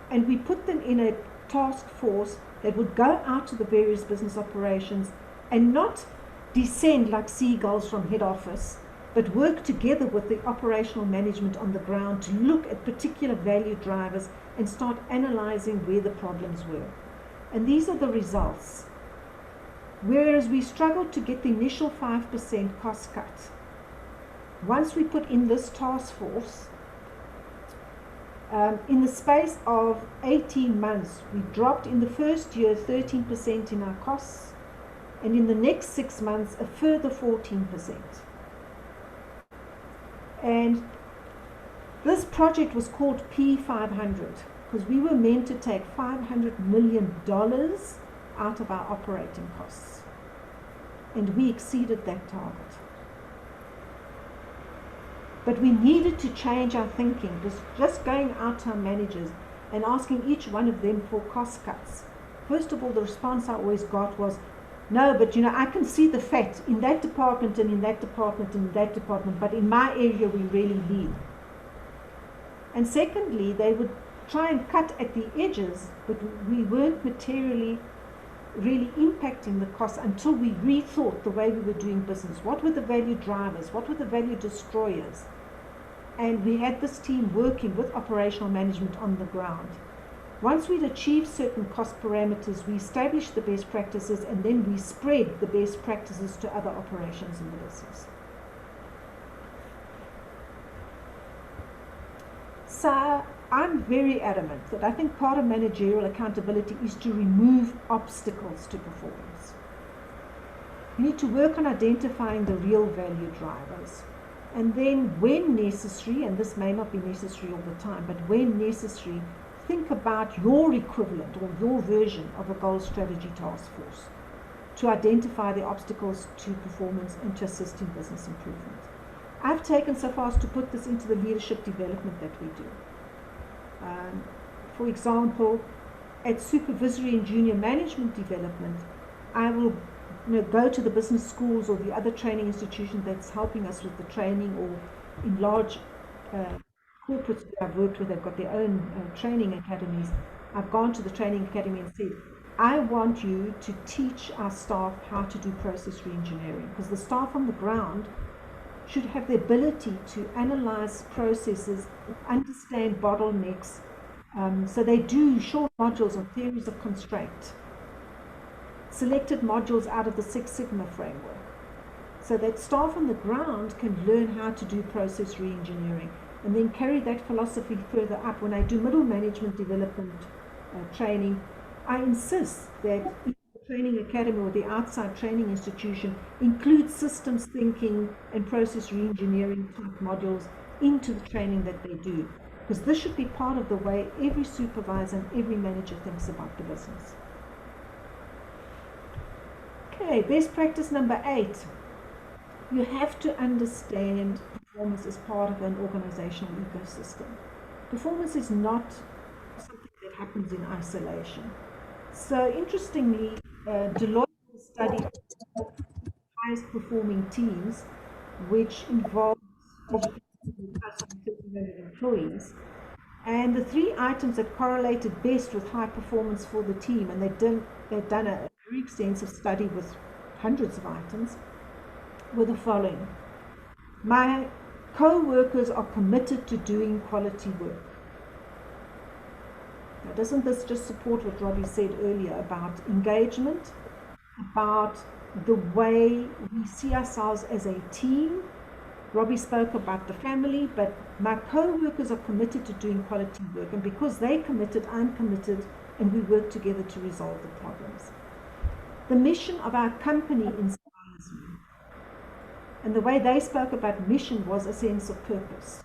and we put them in a task force that would go out to the various business operations and not descend like seagulls from head office, but work together with the operational management on the ground to look at particular value drivers and start analyzing where the problems were. And these are the results. Whereas we struggled to get the initial 5% cost cut, once we put in this task force, in the space of 18 months, we dropped in the first year 13% in our costs, and in the next 6 months, a further 14%. And this project was called P500 because we were meant to take $500 million out of our operating costs, and we exceeded that target. But we needed to change our thinking. Just going out to our managers and asking each one of them for cost cuts. First of all, the response I always got was, no, but you know, I can see the fat in that department and in that department and in that department, but in my area we really lead. And secondly, they would try and cut at the edges, but we weren't materially really impacting the costs until we rethought the way we were doing business. What were the value drivers? What were the value destroyers? And we had this team working with operational management on the ground. Once we'd achieved certain cost parameters, we established the best practices, and then we spread the best practices to other operations in the business. So I'm very adamant that I think part of managerial accountability is to remove obstacles to performance. You need to work on identifying the real value drivers. And then when necessary, and this may not be necessary all the time, but when necessary, think about your equivalent or your version of a goal strategy task force to identify the obstacles to performance and to assist in business improvement. I've taken so far as to put this into the leadership development that we do. For example, at supervisory and junior management development, I will go to the business schools or the other training institution that's helping us with the training, or in large corporates that I've worked with, they've got their own training academies. I've gone to the training academy and said, I want you to teach our staff how to do process reengineering, because the staff on the ground should have the ability to analyze processes, understand bottlenecks. So they do short modules on theories of constraint, selected modules out of the Six Sigma framework, so that staff on the ground can learn how to do process reengineering and then carry that philosophy further up. When I do middle management development training, I insist that training academy or the outside training institution include systems thinking and process reengineering type modules into the training that they do. Because this should be part of the way every supervisor and every manager thinks about the business. Okay, best practice number 8. You have to understand performance as part of an organizational ecosystem. Performance is not something that happens in isolation. So interestingly, Deloitte studied highest performing teams, which involves employees. And the 3 items that correlated best with high performance for the team, and they'd done a very extensive study with hundreds of items, were the following. My co-workers are committed to doing quality work. Now, doesn't this just support what Robbie said earlier about engagement, about the way we see ourselves as a team? Robbie spoke about the family, but my co-workers are committed to doing quality work, and because they're committed, I'm committed, and we work together to resolve the problems. The mission of our company inspires me. And the way they spoke about mission was a sense of purpose.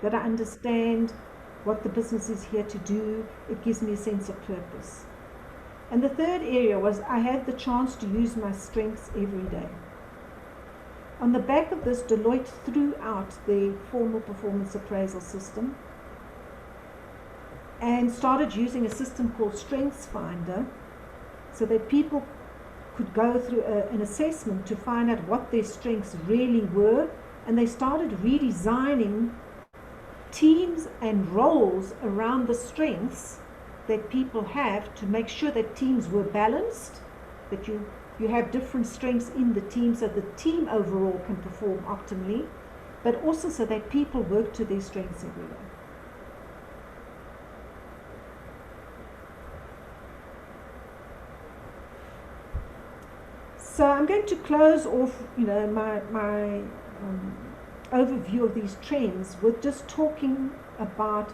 That I understand what the business is here to do, it gives me a sense of purpose. And the third area was I had the chance to use my strengths every day. On the back of this, Deloitte threw out the formal performance appraisal system and started using a system called Strengths Finder so that people could go through an assessment to find out what their strengths really were, and they started redesigning teams and roles around the strengths that people have to make sure that teams were balanced, that you have different strengths in the team so the team overall can perform optimally, but also so that people work to their strengths every day. So I'm going to close off, my overview of these trends with just talking about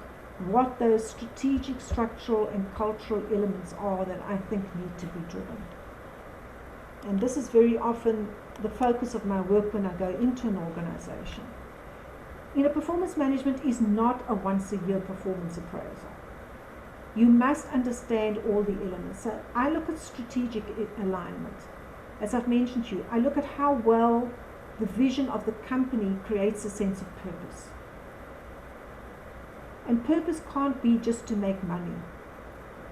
what those strategic, structural, and cultural elements are that I think need to be driven. And this is very often the focus of my work when I go into an organization. Performance management is not a once-a-year performance appraisal. You must understand all the elements. So I look at strategic alignment. As I've mentioned to you, I look at how well the vision of the company creates a sense of purpose. And purpose can't be just to make money.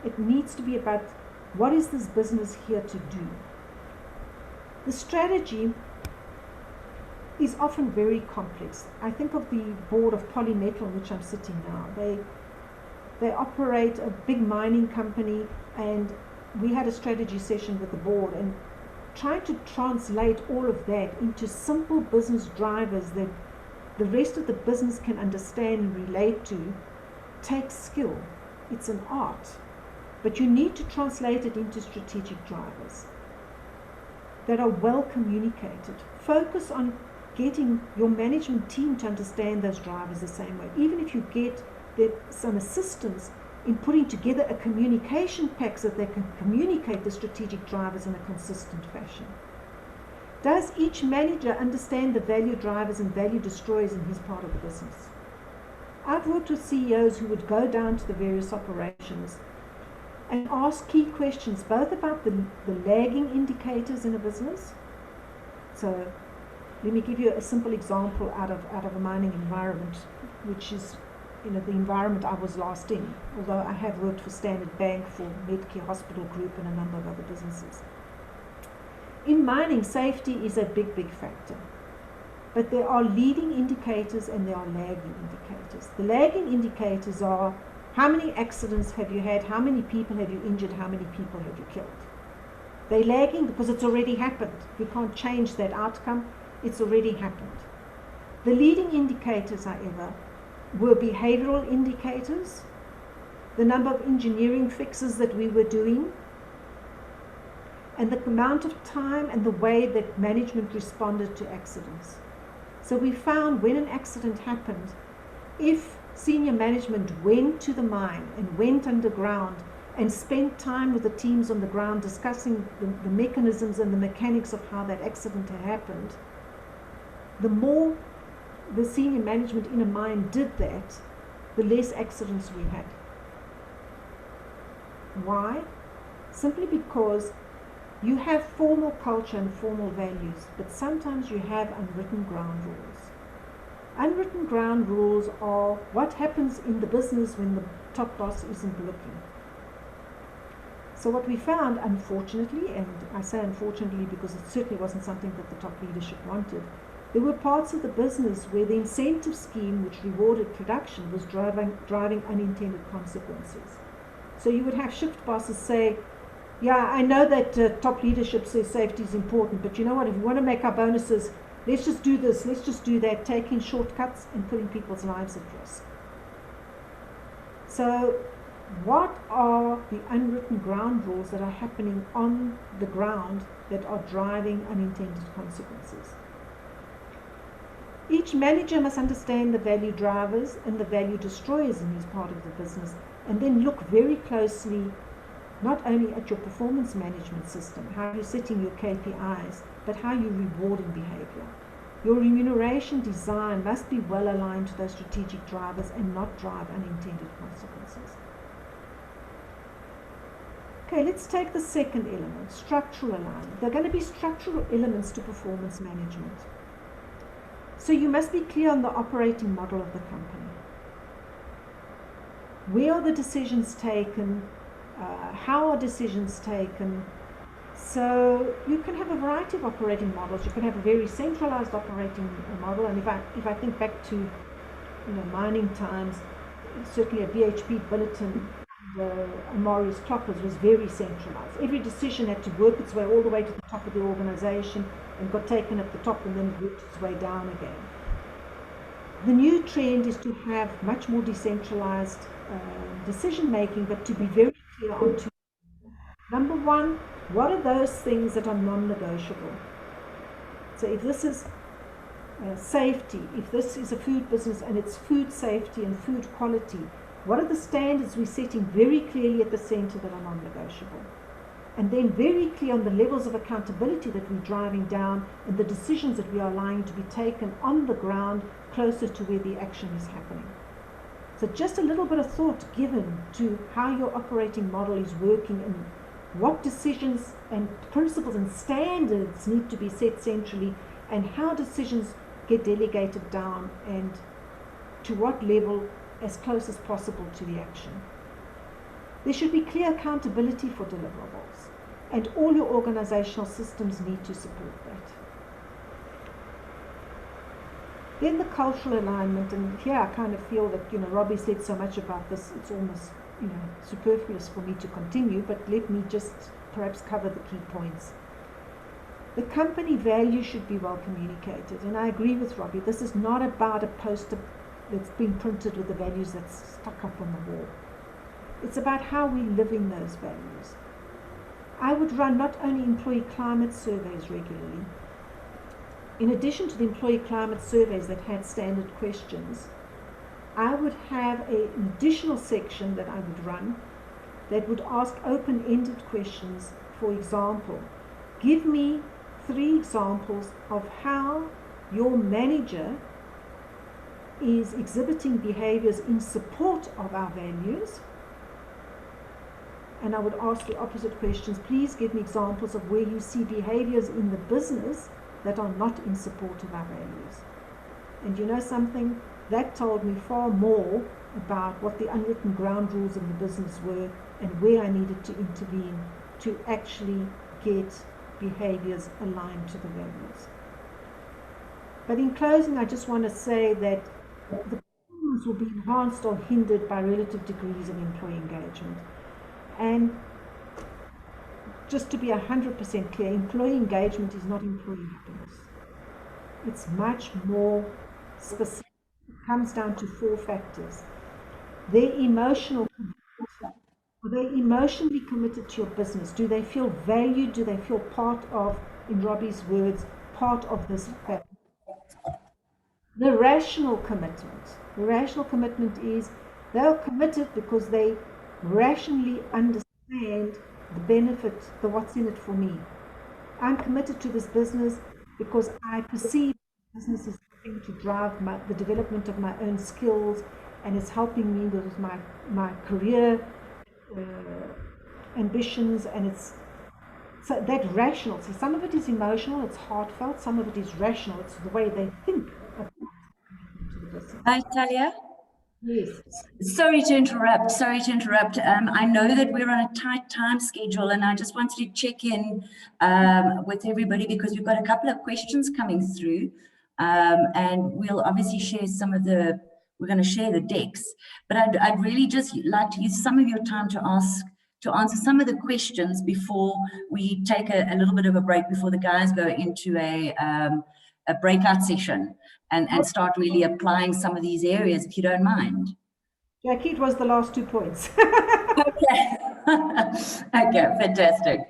It needs to be about what is this business here to do. The strategy is often very complex. I think of the board of Polymetal, in which I'm sitting now. They operate a big mining company, and we had a strategy session with the board, and trying to translate all of that into simple business drivers that the rest of the business can understand and relate to takes skill. It's an art. But you need to translate it into strategic drivers that are well communicated. Focus on getting your management team to understand those drivers the same way. Even if you get some assistance in putting together a communication pack so that they can communicate the strategic drivers in a consistent fashion. Does each manager understand the value drivers and value destroyers in his part of the business? I've worked with CEOs who would go down to the various operations and ask key questions, both about the lagging indicators in a business. So let me give you a simple example out of a mining environment, which is the environment I was last in, although I have worked for Standard Bank, for Medcare Hospital Group, and a number of other businesses. In mining, safety is a big, big factor. But there are leading indicators and there are lagging indicators. The lagging indicators are how many accidents have you had, how many people have you injured, how many people have you killed. They're lagging because it's already happened. You can't change that outcome. It's already happened. The leading indicators, however, were behavioral indicators, the number of engineering fixes that we were doing, and the amount of time and the way that management responded to accidents. So we found when an accident happened, if senior management went to the mine and went underground and spent time with the teams on the ground discussing the mechanisms and the mechanics of how that accident had happened, the more the senior management in a mine did that, the less accidents we had. Why? Simply because you have formal culture and formal values, but sometimes you have unwritten ground rules. Unwritten ground rules are what happens in the business when the top boss isn't looking. So what we found, unfortunately, and I say unfortunately because it certainly wasn't something that the top leadership wanted, there were parts of the business where the incentive scheme which rewarded production was driving unintended consequences. So you would have shift bosses say, yeah, I know that top leadership says safety is important, but you know what, if you want to make our bonuses, let's just do this, let's just do that, taking shortcuts and putting people's lives at risk. So what are the unwritten ground rules that are happening on the ground that are driving unintended consequences? Each manager must understand the value drivers and the value destroyers in his part of the business, and then look very closely not only at your performance management system, how you're setting your KPIs, but how you're rewarding behavior. Your remuneration design must be well aligned to those strategic drivers and not drive unintended consequences. Okay, let's take the second element, structural alignment. There are going to be structural elements to performance management. So you must be clear on the operating model of the company. Where are the decisions taken? How are decisions taken? So you can have a variety of operating models. You can have a very centralized operating model. And if I think back to mining times, certainly a BHP Billiton, the Amarius Clockers was very centralized. Every decision had to work its way all the way to the top of the organization and got taken at the top and then worked its way down again. The new trend is to have much more decentralized decision making, but to be very clear on two. Number one, what are those things that are non-negotiable? So if this is safety, if this is a food business and it's food safety and food quality, what are the standards we're setting very clearly at the center that are non-negotiable? And then very clear on the levels of accountability that we're driving down and the decisions that we are allowing to be taken on the ground closer to where the action is happening. So just a little bit of thought given to how your operating model is working and what decisions and principles and standards need to be set centrally and how decisions get delegated down and to what level as close as possible to the action. There should be clear accountability for deliverables, and all your organizational systems need to support that. Then the cultural alignment, and here I kind of feel that, Robbie said so much about this, it's almost, superfluous for me to continue, but let me just perhaps cover the key points. The company value should be well communicated, and I agree with Robbie, this is not about a poster that's been printed with the values that's stuck up on the wall. It's about how we live in those values. I would run not only employee climate surveys regularly. In addition to the employee climate surveys that had standard questions, I would have an additional section that I would run that would ask open-ended questions. For example, give me 3 examples of how your manager is exhibiting behaviors in support of our values. And I would ask the opposite questions. Please give me examples of where you see behaviors in the business that are not in support of our values. And you know something? That told me far more about what the unwritten ground rules of the business were and where I needed to intervene to actually get behaviors aligned to the values. But in closing, I just want to say that the performance will be enhanced or hindered by relative degrees of employee engagement. And just to be 100% clear, employee engagement is not employee happiness. It's much more specific. It comes down to 4 factors. They're emotional. Are they emotionally committed to your business? Do they feel valued? Do they feel part of, in Robbie's words, part of this family? The rational commitment. The rational commitment is they're committed because they rationally understand understand the benefit, the what's in it for me. I'm committed to this business because I perceive business is helping to drive the development of my own skills, and it's helping me with my career ambitions, and it's so that rational. So some of it is emotional, it's heartfelt, some of it is rational, it's the way they think about the business. Hi, Talia. Yes. Sorry to interrupt. I know that we're on a tight time schedule, and I just wanted to check in with everybody because we've got a couple of questions coming through, and we'll obviously share we're going to share the decks, but I'd really just like to use some of your time to answer some of the questions before we take a little bit of a break before the guys go into a breakout session and start really applying some of these areas, if you don't mind. Jackie, it was the last 2 points. Okay. Okay, fantastic.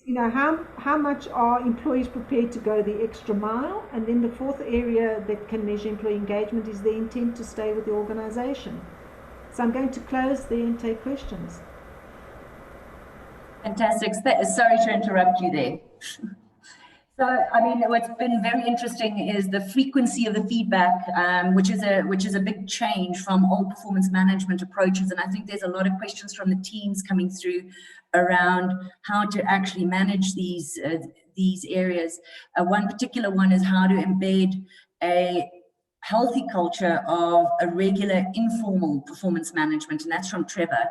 You know, how much are employees prepared to go the extra mile? And then the fourth area that can measure employee engagement is the intent to stay with the organization. So I'm going to close there and take questions. Fantastic. Sorry to interrupt you there. So, I mean, what's been very interesting is the frequency of the feedback, which is a big change from old performance management approaches. And I think there's a lot of questions from the teams coming through around how to actually manage these areas. One particular one is how to embed a healthy culture of a regular informal performance management, and that's from Trevor.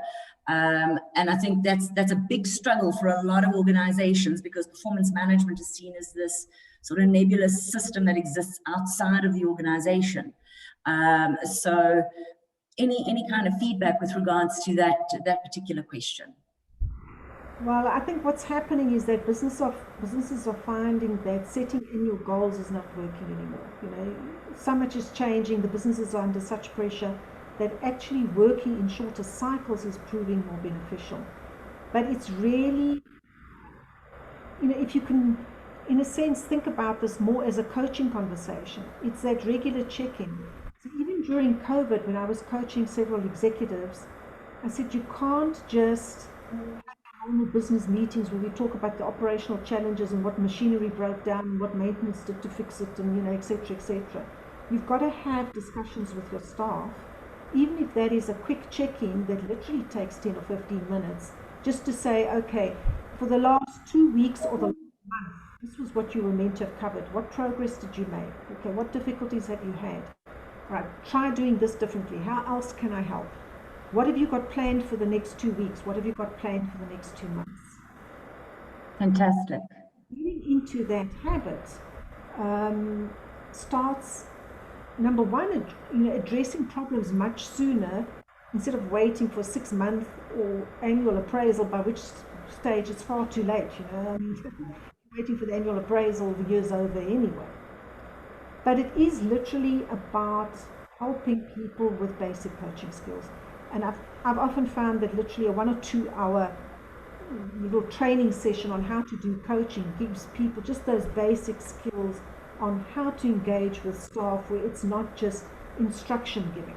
And I think that's a big struggle for a lot of organizations because performance management is seen as this sort of nebulous system that exists outside of the organization. So any kind of feedback with regards to that particular question? Well, I think what's happening is that businesses are finding that setting annual goals is not working anymore. You know, so much is changing. The businesses are under such pressure that actually working in shorter cycles is proving more beneficial. But it's really, you know, if you can, in a sense, think about this more as a coaching conversation, it's that regular check-in. So even during COVID, when I was coaching several executives, I said, you can't just have normal business meetings where we talk about the operational challenges and what machinery broke down and what maintenance did to fix it and, you know, et cetera, et cetera. You've got to have discussions with your staff, even if that is a quick check-in that literally takes 10 or 15 minutes, just to say, okay, for the last 2 weeks or the last month, this was what you were meant to have covered. What progress did you make? Okay, what difficulties have you had? Right, try doing this differently. How else can I help? What have you got planned for the next 2 weeks? What have you got planned for the next 2 months? Fantastic. Getting into that habit starts, number one, you know, addressing problems much sooner instead of waiting for 6 month or annual appraisal, by which stage it's far too late. You know, I mean, waiting for the annual appraisal, the year's over anyway. But it is literally about helping people with basic coaching skills. And I've often found that literally a 1 or 2 hour little training session on how to do coaching gives people just those basic skills on how to engage with staff, where it's not just instruction giving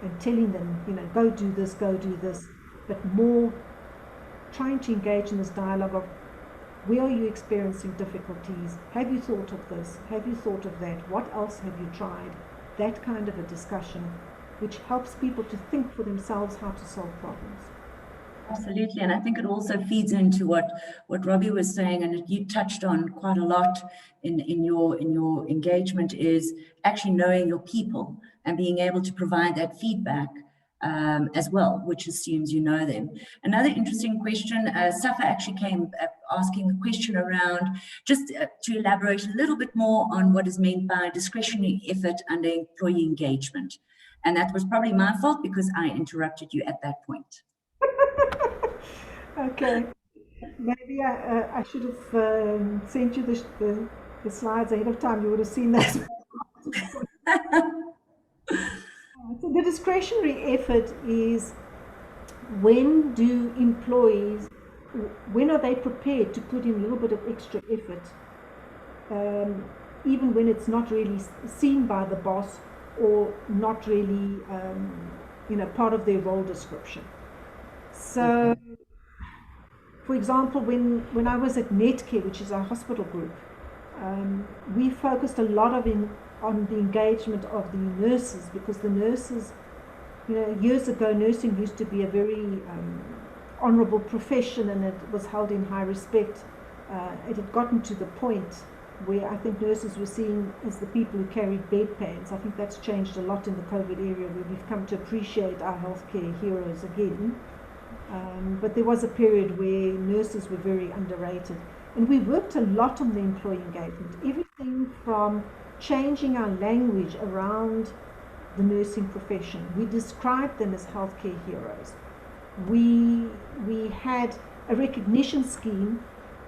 and telling them, you know, go do this, but more trying to engage in this dialogue of, where are you experiencing difficulties? Have you thought of this? Have you thought of that? What else have you tried? That kind of a discussion, which helps people to think for themselves how to solve problems. Absolutely, and I think it also feeds into what Robbie was saying, and you touched on quite a lot in your engagement, is actually knowing your people and being able to provide that feedback as well, which assumes you know them. Another interesting question, Safa actually came asking a question around, just to elaborate a little bit more on what is meant by discretionary effort under employee engagement. And that was probably my fault because I interrupted you at that point. Okay, maybe I should have sent you the slides ahead of time. You would have seen that. So the discretionary effort is, when do employees, when are they prepared to put in a little bit of extra effort, even when it's not really seen by the boss or not really, you know, part of their role description. So, for example, when I was at Netcare, which is our hospital group, we focused a lot on the engagement of the nurses, because the nurses, years ago, nursing used to be a very honorable profession, and it was held in high respect. It had gotten to the point where I think nurses were seen as the people who carried bedpans. I think that's changed a lot in the COVID area, where we've come to appreciate our healthcare heroes again. But there was a period where nurses were very underrated. And we worked a lot on the employee engagement, everything from changing our language around the nursing profession. We described them as healthcare heroes. We had a recognition scheme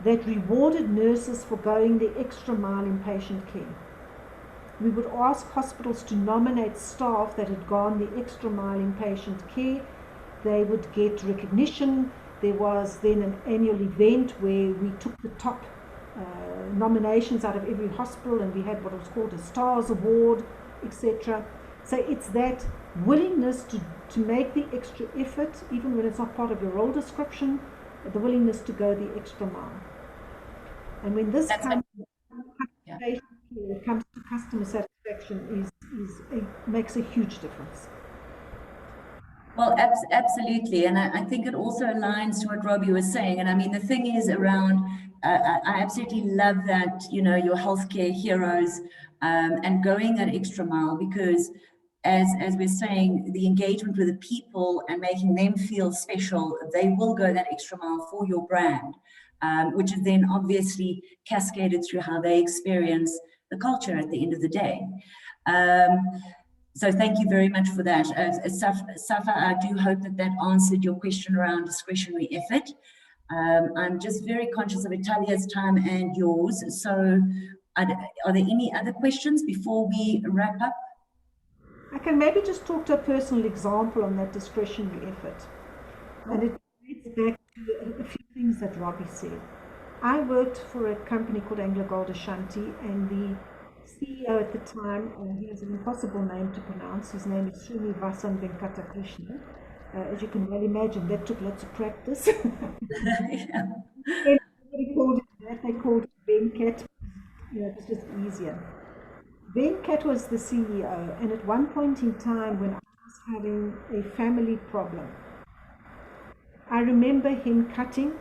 that rewarded nurses for going the extra mile in patient care. We would ask hospitals to nominate staff that had gone the extra mile in patient care. They would get recognition. There was then an annual event where we took the top nominations out of every hospital, and we had what was called a STARS Award, etc. So it's that willingness to make the extra effort, even when it's not part of your role description, the willingness to go the extra mile. And when this comes to customer satisfaction, makes a huge difference. Well, absolutely. And I think it also aligns to what Robbie was saying. And I mean, the thing is around, I absolutely love that, your healthcare heroes and going that extra mile, because as we're saying, the engagement with the people and making them feel special, they will go that extra mile for your brand, which is then obviously cascaded through how they experience the culture at the end of the day. So thank you very much for that. Safa, I do hope that answered your question around discretionary effort. I'm just very conscious of Italia's time and yours. So are there any other questions before we wrap up? I can maybe just talk to a personal example on that discretionary effort. And it relates back to a few things that Robbie said. I worked for a company called AngloGold Ashanti, and the CEO at the time, he has an impossible name to pronounce. His name is Srinivasan Venkatakrishnan. As you can well imagine, that took lots of practice. Yeah. They called it that. They called it Venkat. It was just easier. Venkat was the CEO, and at one point in time when I was having a family problem, I remember him cutting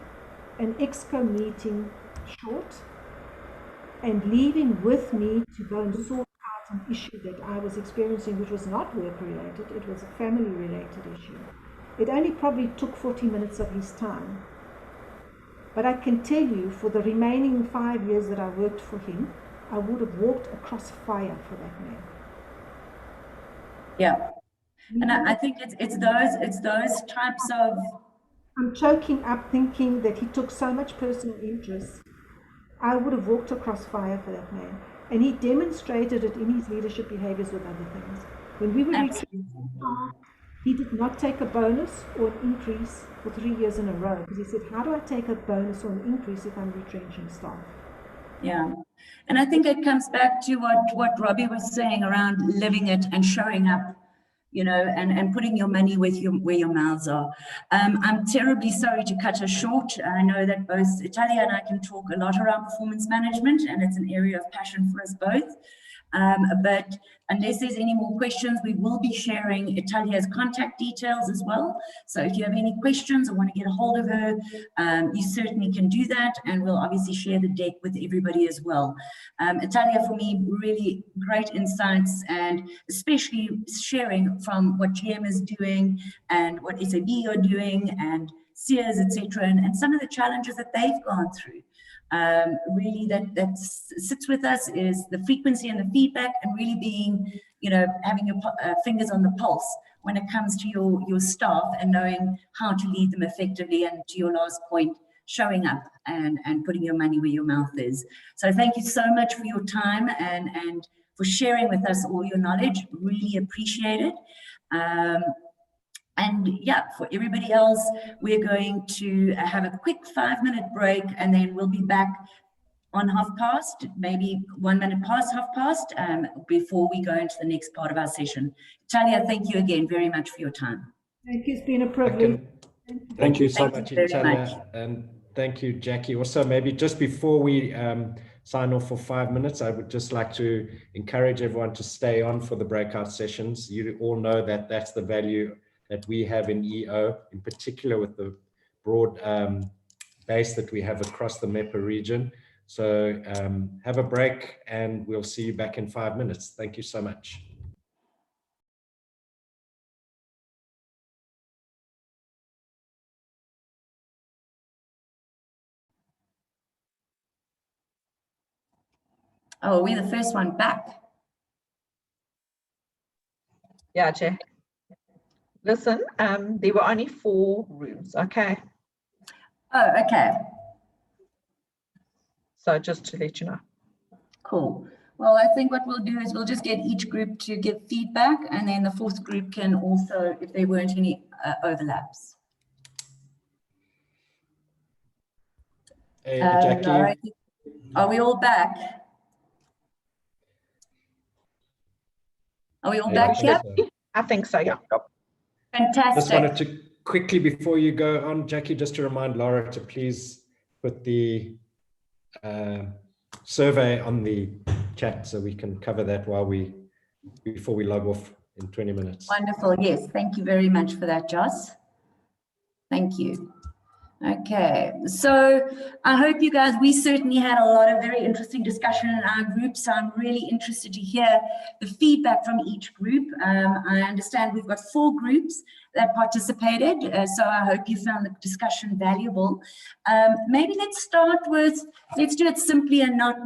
an EXCO meeting short and leaving with me to go and sort out an issue that I was experiencing, which was not work-related, it was a family-related issue. It only probably took 40 minutes of his time. But I can tell you, for the remaining 5 years that I worked for him, I would have walked across fire for that man. Yeah. And I think it's those types of... I'm choking up thinking that he took so much personal interest. I would have walked across fire for that man. And he demonstrated it in his leadership behaviors with other things. When we were retreating, he did not take a bonus or an increase for 3 years in a row, because he said, how do I take a bonus or an increase if I'm retrenching staff? Yeah. And I think it comes back to what Robbie was saying around living it and showing up, and putting your money where your mouths are. I'm terribly sorry to cut us short. I know that both Italia and I can talk a lot around performance management, and it's an area of passion for us both. But unless there's any more questions, we will be sharing Italia's contact details as well. So if you have any questions or want to get a hold of her, you certainly can do that, and we'll obviously share the deck with everybody as well. Italia, for me, really great insights, and especially sharing from what GM is doing and what SAB are doing and Sears, etc., and some of the challenges that they've gone through. Really that sits with us is the frequency and the feedback, and really being, having your fingers on the pulse when it comes to your staff and knowing how to lead them effectively, and to your last point, showing up and putting your money where your mouth is. So thank you so much for your time and for sharing with us all your knowledge. Really appreciate it. And yeah, for everybody else, we're going to have a quick 5-minute break, and then we'll be back on past, maybe 1 minute past past, before we go into the next part of our session. Talia, thank you again very much for your time. Thank you. It's been a privilege. Thank you so Thank much, you very Italia, much. and thank you, Jackie. Also, maybe just before we sign off for 5 minutes, I would just like to encourage everyone to stay on for the breakout sessions. You all know that that's the value that we have in EO, in particular with the broad base that we have across the MEPA region. So have a break and we'll see you back in 5 minutes. Thank you so much. Oh, we're the first one back. Yeah, Jack. Listen, there were only 4 rooms, okay? Oh, okay. So just to let you know. Cool. Well, I think what we'll do is we'll just get each group to give feedback, and then the 4th group can also, if there weren't any overlaps. Hey, Jackie. Laura, are we all back? Are we all back here? I think so, yeah. Fantastic. Just wanted to quickly, before you go on, Jackie, just to remind Laura to please put the survey on the chat so we can cover that before we log off in 20 minutes. Wonderful. Yes. Thank you very much for that, Joss. Thank you. Okay, so I hope you guys, we certainly had a lot of very interesting discussion in our group, so I'm really interested to hear the feedback from each group. I understand we've got 4 groups that participated, so I hope you found the discussion valuable. Maybe let's start with, let's do it simply and not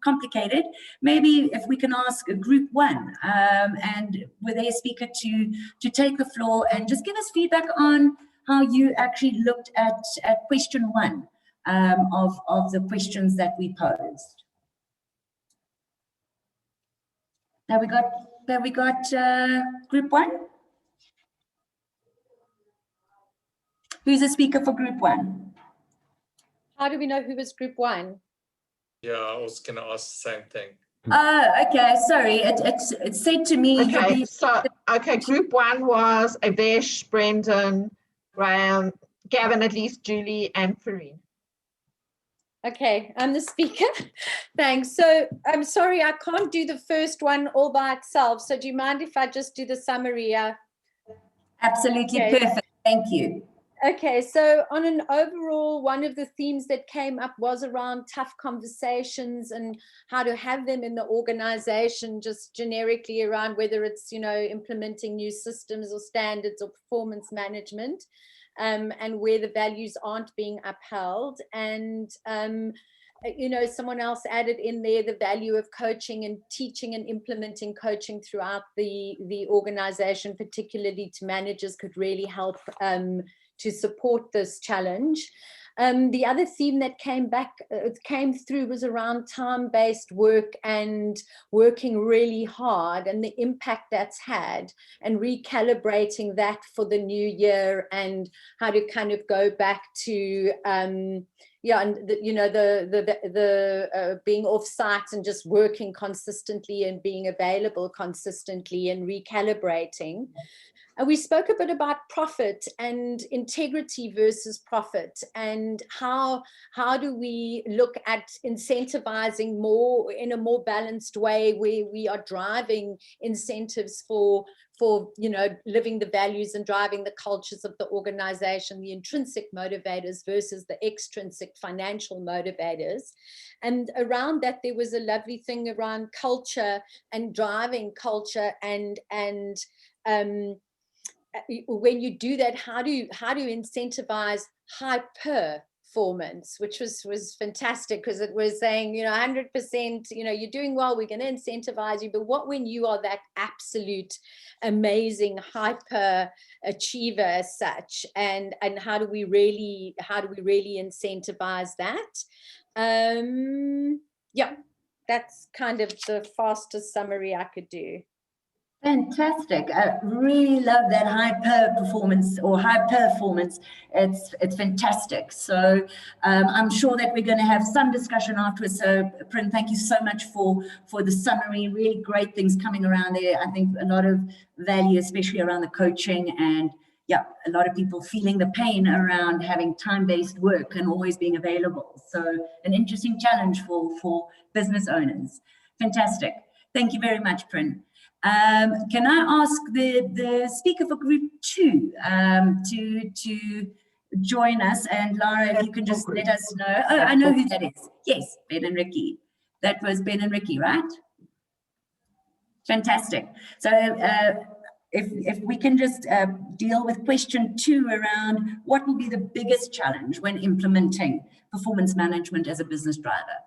complicated. Maybe if we can ask group 1 and with their speaker to take the floor and just give us feedback on how you actually looked at question 1 of the questions that we posed. Now we got group 1. Who's the speaker for group 1? How do we know who was group 1? Yeah, I was going to ask the same thing. Oh, okay. Sorry, it said to me. Okay, so group 1 was Avesh, Brendan, Graham, Gavin, at least Julie, and Farine. Okay, I'm the speaker. Thanks. So I'm sorry, I can't do the first one all by itself. So do you mind if I just do the summary? Absolutely Okay. perfect. Thank you. Okay, so on an overall, one of the themes that came up was around tough conversations and how to have them in the organization, just generically around whether it's, implementing new systems or standards or performance management, and where the values aren't being upheld. And, someone else added in there the value of coaching and teaching and implementing coaching throughout the organization, particularly to managers, could really help to support this challenge. The other theme that came through was around time-based work and working really hard and the impact that's had, and recalibrating that for the new year, and how to kind of go back to being off-site and just working consistently and being available consistently and recalibrating. And we spoke a bit about profit and integrity versus profit, and how do we look at incentivizing more in a more balanced way, where we are driving incentives for living the values and driving the cultures of the organization, the intrinsic motivators versus the extrinsic financial motivators. And around that, there was a lovely thing around culture and driving culture, and when you do that, how do you incentivize high performance, which was fantastic, because it was saying, 100%, you're doing well, we're going to incentivize you, but what when you are that absolute amazing hyper achiever as such, and how do we really incentivize that? Yeah, that's kind of the fastest summary I could do. Fantastic. I really love that hyper performance. It's fantastic. So I'm sure that we're going to have some discussion afterwards. So Prin, thank you so much for the summary. Really great things coming around there. I think a lot of value, especially around the coaching and yeah, a lot of people feeling the pain around having time-based work and always being available. So an interesting challenge for business owners. Fantastic. Thank you very much, Prin. Can I ask the speaker for group 2 to join us? And Lara, if you can just let us know. Oh, I know who that is. Yes, Ben and Ricky. That was Ben and Ricky, right? Fantastic. So if we can just deal with question 2 around what will be the biggest challenge when implementing performance management as a business driver?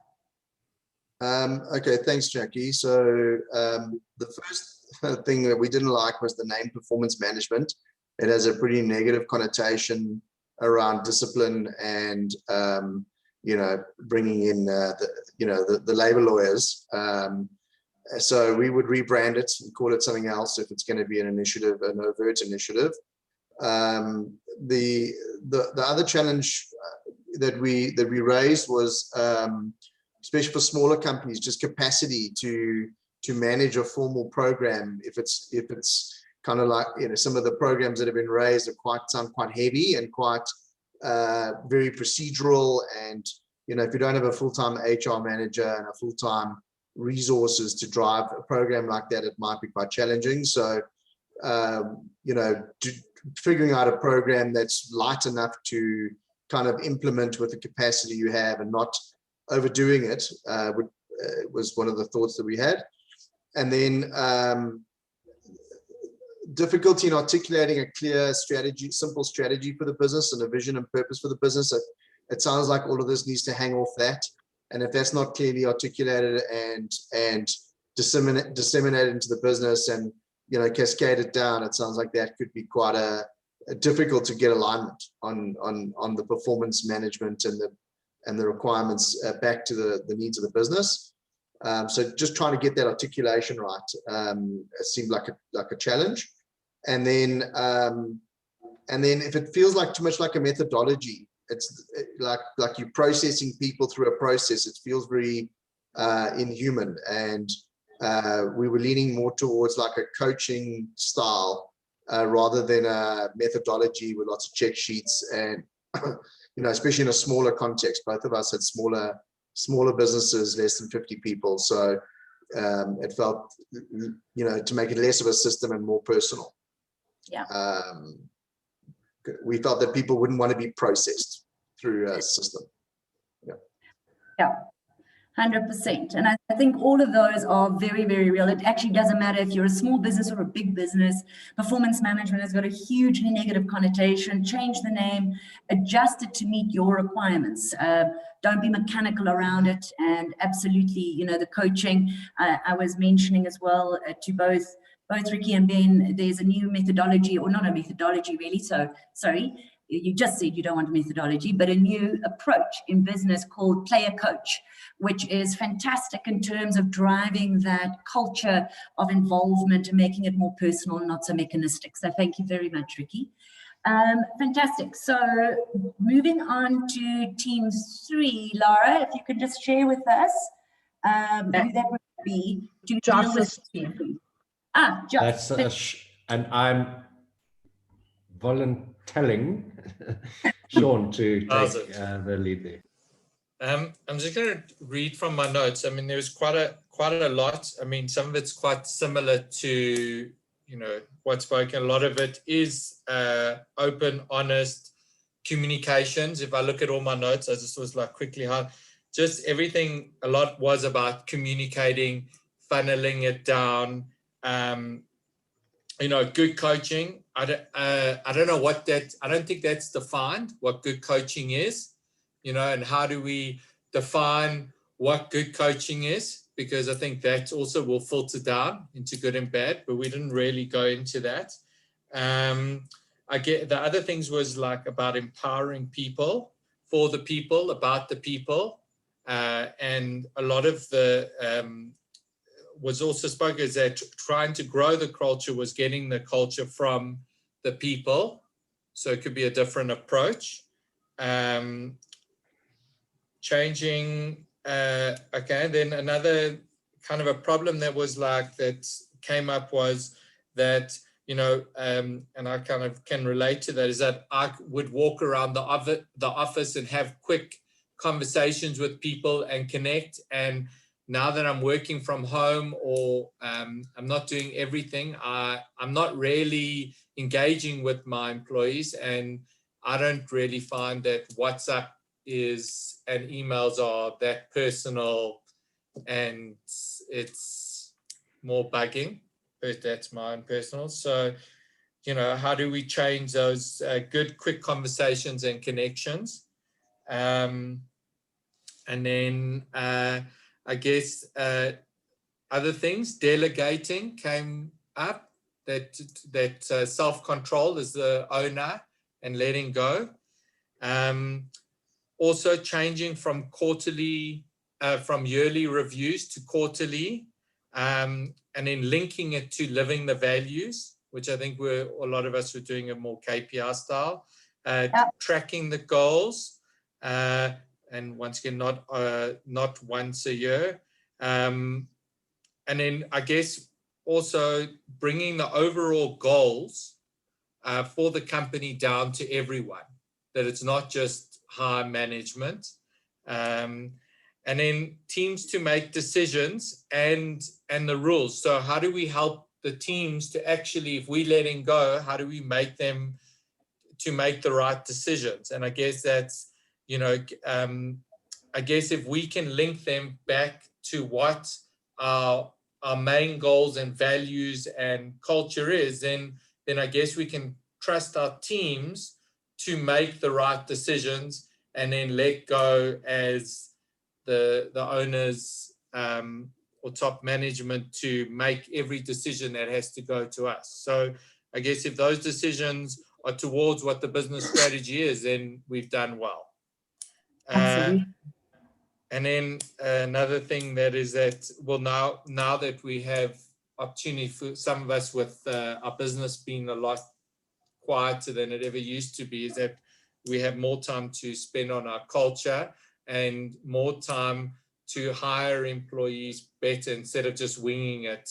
Okay, thanks, Jackie. So the first thing that we didn't like was the name performance management. It has a pretty negative connotation around discipline and bringing in the labor lawyers. So we would rebrand it and call it something else if it's going to be an initiative, an overt initiative. The other challenge that we raised was, especially for smaller companies, just capacity to manage a formal program. If it's kind of like, some of the programs that have been raised are sound quite heavy and quite very procedural. And if you don't have a full-time HR manager and a full-time resources to drive a program like that, it might be quite challenging. So figuring out a program that's light enough to kind of implement with the capacity you have and not overdoing it was one of the thoughts that we had. And then difficulty in articulating a clear strategy, simple strategy for the business and a vision and purpose for the business. It sounds like all of this needs to hang off that. And if that's not clearly articulated and disseminated into the business and cascaded down, it sounds like that could be quite a difficult to get alignment on the performance management and the requirements back to the needs of the business. So just trying to get that articulation right, it seemed like a challenge. And then if it feels like too much like a methodology, it's like you're processing people through a process. It feels very inhuman, and we were leaning more towards like a coaching style rather than a methodology with lots of check sheets. And especially in a smaller context, both of us had smaller businesses, less than 50 people. So it felt, to make it less of a system and more personal. Yeah. We felt that people wouldn't want to be processed through a system. Yeah, 100%. And I think all of those are very, very real. It actually doesn't matter if you're a small business or a big business. Performance management has got a hugely negative connotation. Change the name, adjust it to meet your requirements. Don't be mechanical around it. And absolutely, the coaching, I was mentioning as well to both Ricky and Ben, there's a new methodology, or not a methodology really, so sorry, you just said you don't want a methodology, but a new approach in business called Player Coach, which is fantastic in terms of driving that culture of involvement and making it more personal and not so mechanistic. So thank you very much, Ricky. Fantastic. So moving on to team 3, Lara, if you could just share with us who that would be to deal with. Josh. And I'm volunteering Sean to take the lead there. I'm just going to read from my notes. I mean, there's quite a lot. I mean, some of it's quite similar to what's spoken. A lot of it is open, honest communications. If I look at all my notes, I just was like quickly just everything. A lot was about communicating, funneling it down. Good coaching. I don't know what that. I don't think that's defined what good coaching is. And how do we define what good coaching is? Because I think that also will filter down into good and bad, but we didn't really go into that. I get the other things was like about empowering people, for the people, about the people, and a lot of the was also spoken is that trying to grow the culture was getting the culture from the people. So it could be a different approach. Changing, okay, then another kind of a problem that was like that came up was that, you know, and I kind of can relate to that, is that I would walk around the office and have quick conversations with people and connect. And now that I'm working from home, or I'm not doing everything, I'm not really engaging with my employees, and I don't really find that WhatsApp is and emails are that personal, and it's more bugging. But that's my own personal. So, you know, how do we change those good, quick conversations and connections? And then I guess other things, delegating came up, that self-control as the owner and letting go. Also changing from yearly reviews to quarterly, and then linking it to living the values, which I think a lot of us were doing a more KPI style, tracking the goals, and once again, not once a year. And then I guess also bringing the overall goals for the company down to everyone, that it's not just high management. And then teams to make decisions and the rules. So how do we help the teams to actually, if we're letting go, how do we make them to make the right decisions? And I guess that's, you know, I guess if we can link them back to what our main goals and values and culture is, then I guess we can trust our teams to make the right decisions, and then let go as the owners or top management to make every decision that has to go to us. So I guess if those decisions are towards what the business strategy is, then we've done well. Absolutely. And then another thing that is that, well, now that we have opportunity for some of us with our business being a lot quieter than it ever used to be, is that we have more time to spend on our culture and more time to hire employees better instead of just winging it,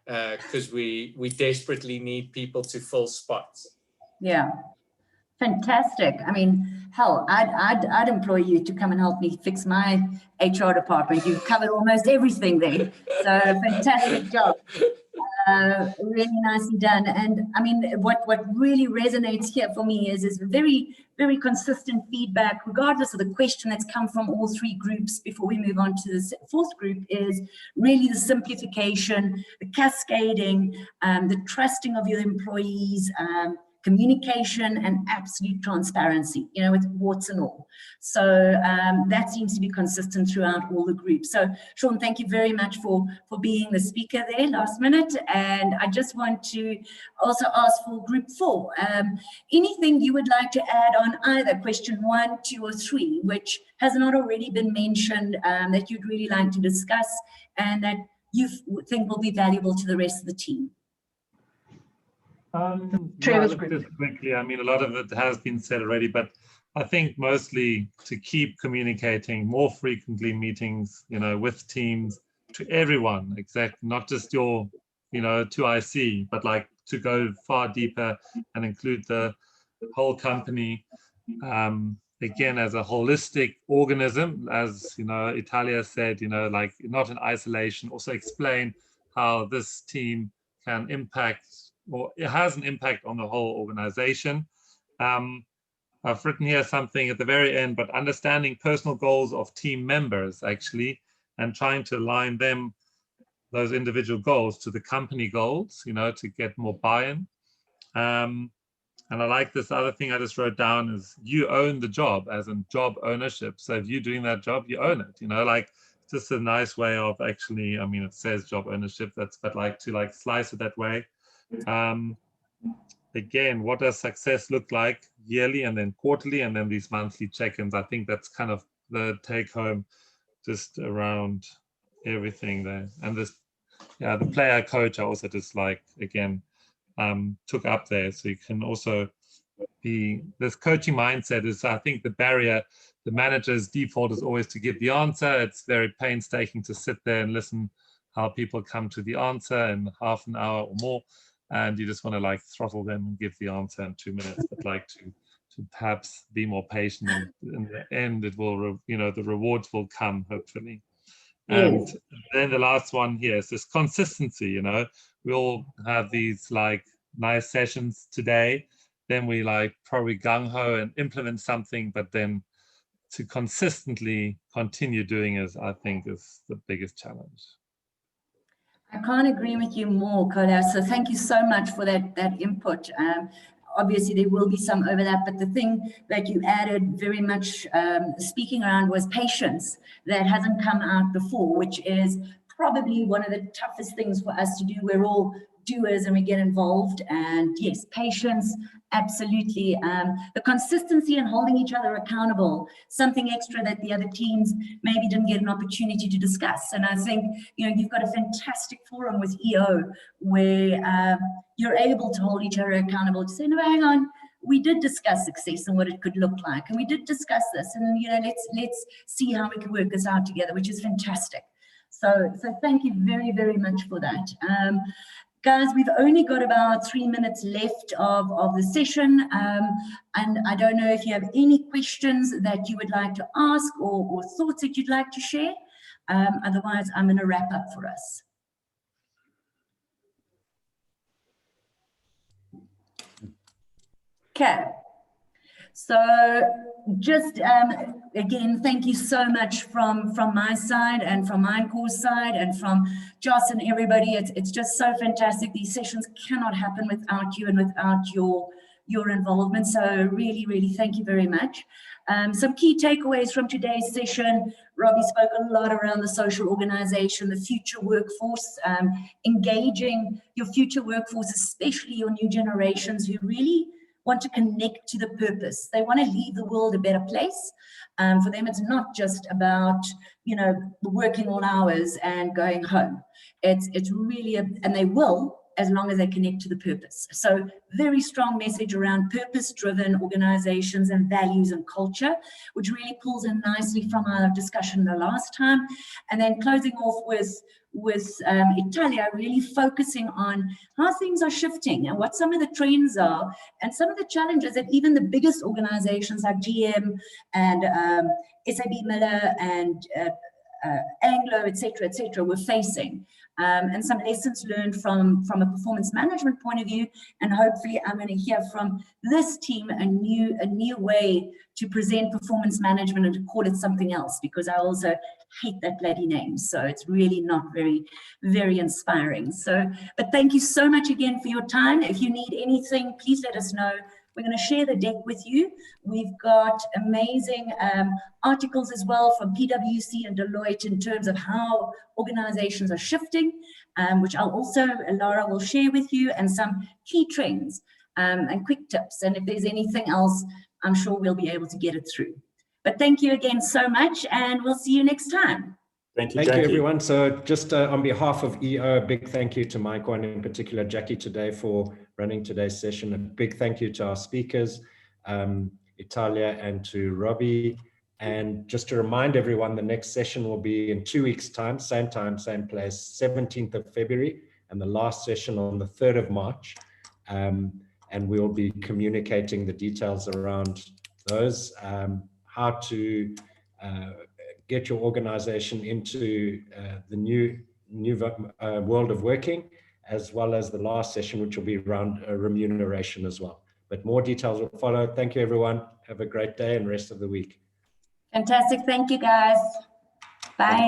because we desperately need people to fill spots. Yeah, fantastic. I mean, hell, I'd employ you to come and help me fix my HR department. You've covered almost everything there. So fantastic job. Really nicely done. And I mean, what really resonates here for me is very, very consistent feedback, regardless of the question that's come from all three groups before we move on to the fourth group, is really the simplification, the cascading, the trusting of your employees, communication, and absolute transparency, you know, with warts and all. So that seems to be consistent throughout all the groups. So Sean, thank you very much for being the speaker there last minute. And I just want to also ask for group 4, anything you would like to add on either question 1, 2, or 3, which has not already been mentioned, that you'd really like to discuss and that you think will be valuable to the rest of the team? Trevor's just quickly, I mean, a lot of it has been said already, but I think mostly to keep communicating more frequently, meetings, you know, with teams, to everyone, exactly, not just your, you know, to IC, but like to go far deeper and include the whole company, again, as a holistic organism, as, you know, Italia said, you know, like not in isolation, also explain how this team can impact, or it has an impact on the whole organization. I've written here something at the very end, but understanding personal goals of team members, actually, and trying to align them, those individual goals, to the company goals, you know, to get more buy-in. And I like this other thing I just wrote down is you own the job, as in job ownership. So if you're doing that job, you own it, you know, like just a nice way of actually, I mean, it says job ownership, but like to like slice it that way. Again, what does success look like yearly and then quarterly and then these monthly check-ins? I think that's kind of the take home just around everything there. And this, yeah, the player coach I also just like, again, took up there. So you can also be, this coaching mindset is, I think the barrier, the manager's default is always to give the answer. It's very painstaking to sit there and listen how people come to the answer in half an hour or more. and you just want to like throttle them and give the answer in 2 minutes, but like to perhaps be more patient, and in the end it will, the rewards will come, hopefully. And then the last one here is this consistency. We all have these like nice sessions today, then we like probably gung-ho and implement something, but then to consistently continue doing it, I think, is the biggest challenge. I can't agree with you more, Kola. So thank you so much for that input. Obviously, there will be some overlap, but the thing that you added very much speaking around was patience that hasn't come out before, which is probably one of the toughest things for us to do. We're all doers and we get involved, and yes, patience, absolutely. The consistency and holding each other accountable, something extra that the other teams maybe didn't get an opportunity to discuss. And I think, you've got a fantastic forum with EO where you're able to hold each other accountable to say, no, hang on, we did discuss success and what it could look like, and we did discuss this, and let's see how we can work this out together, which is fantastic. So thank you very, very much for that. Guys, we've only got about 3 minutes left of the session, and I don't know if you have any questions that you would like to ask or thoughts that you'd like to share. Otherwise, I'm going to wrap up for us. Okay. So just again, thank you so much from my side and from Mindcore's side and from Joss and everybody. It's just so fantastic. These sessions cannot happen without you and without your involvement. So really, really thank you very much. Some key takeaways from today's session. Robbie spoke a lot around the social organization, the future workforce, engaging your future workforce, especially your new generations who really want to connect to the purpose. They want to leave the world a better place. For them, it's not just about, working all hours and going home. It's really, and they will, as long as they connect to the purpose. So very strong message around purpose-driven organizations and values and culture, which really pulls in nicely from our discussion the last time. And then closing off with Italia, really focusing on how things are shifting and what some of the trends are and some of the challenges that even the biggest organizations like GM and SAB Miller and Anglo, et cetera, were facing. And some lessons learned from a performance management point of view, and hopefully I'm going to hear from this team a new way to present performance management and to call it something else, because I also hate that bloody name. So it's really not very, very inspiring. So, but thank you so much again for your time. If you need anything, please let us know. We're going to share the deck with you. We've got amazing articles as well from PwC and Deloitte in terms of how organizations are shifting, which I'll also, Lara will share with you, and some key trends and quick tips. And if there's anything else, I'm sure we'll be able to get it through. But thank you again so much, and we'll see you next time. Thank you, everyone. So just on behalf of EO, a big thank you to Mindcore and in particular Jackie today for running today's session. A big thank you to our speakers, Italia, and to Robbie. And just to remind everyone, the next session will be in 2 weeks' time, same place, 17th of February, and the last session on the 3rd of March. And we'll be communicating the details around those, how to get your organization into the new world of working, as well as the last session, which will be around remuneration as well. But more details will follow. Thank you, everyone. Have a great day and rest of the week. Fantastic. Thank you, guys. Bye.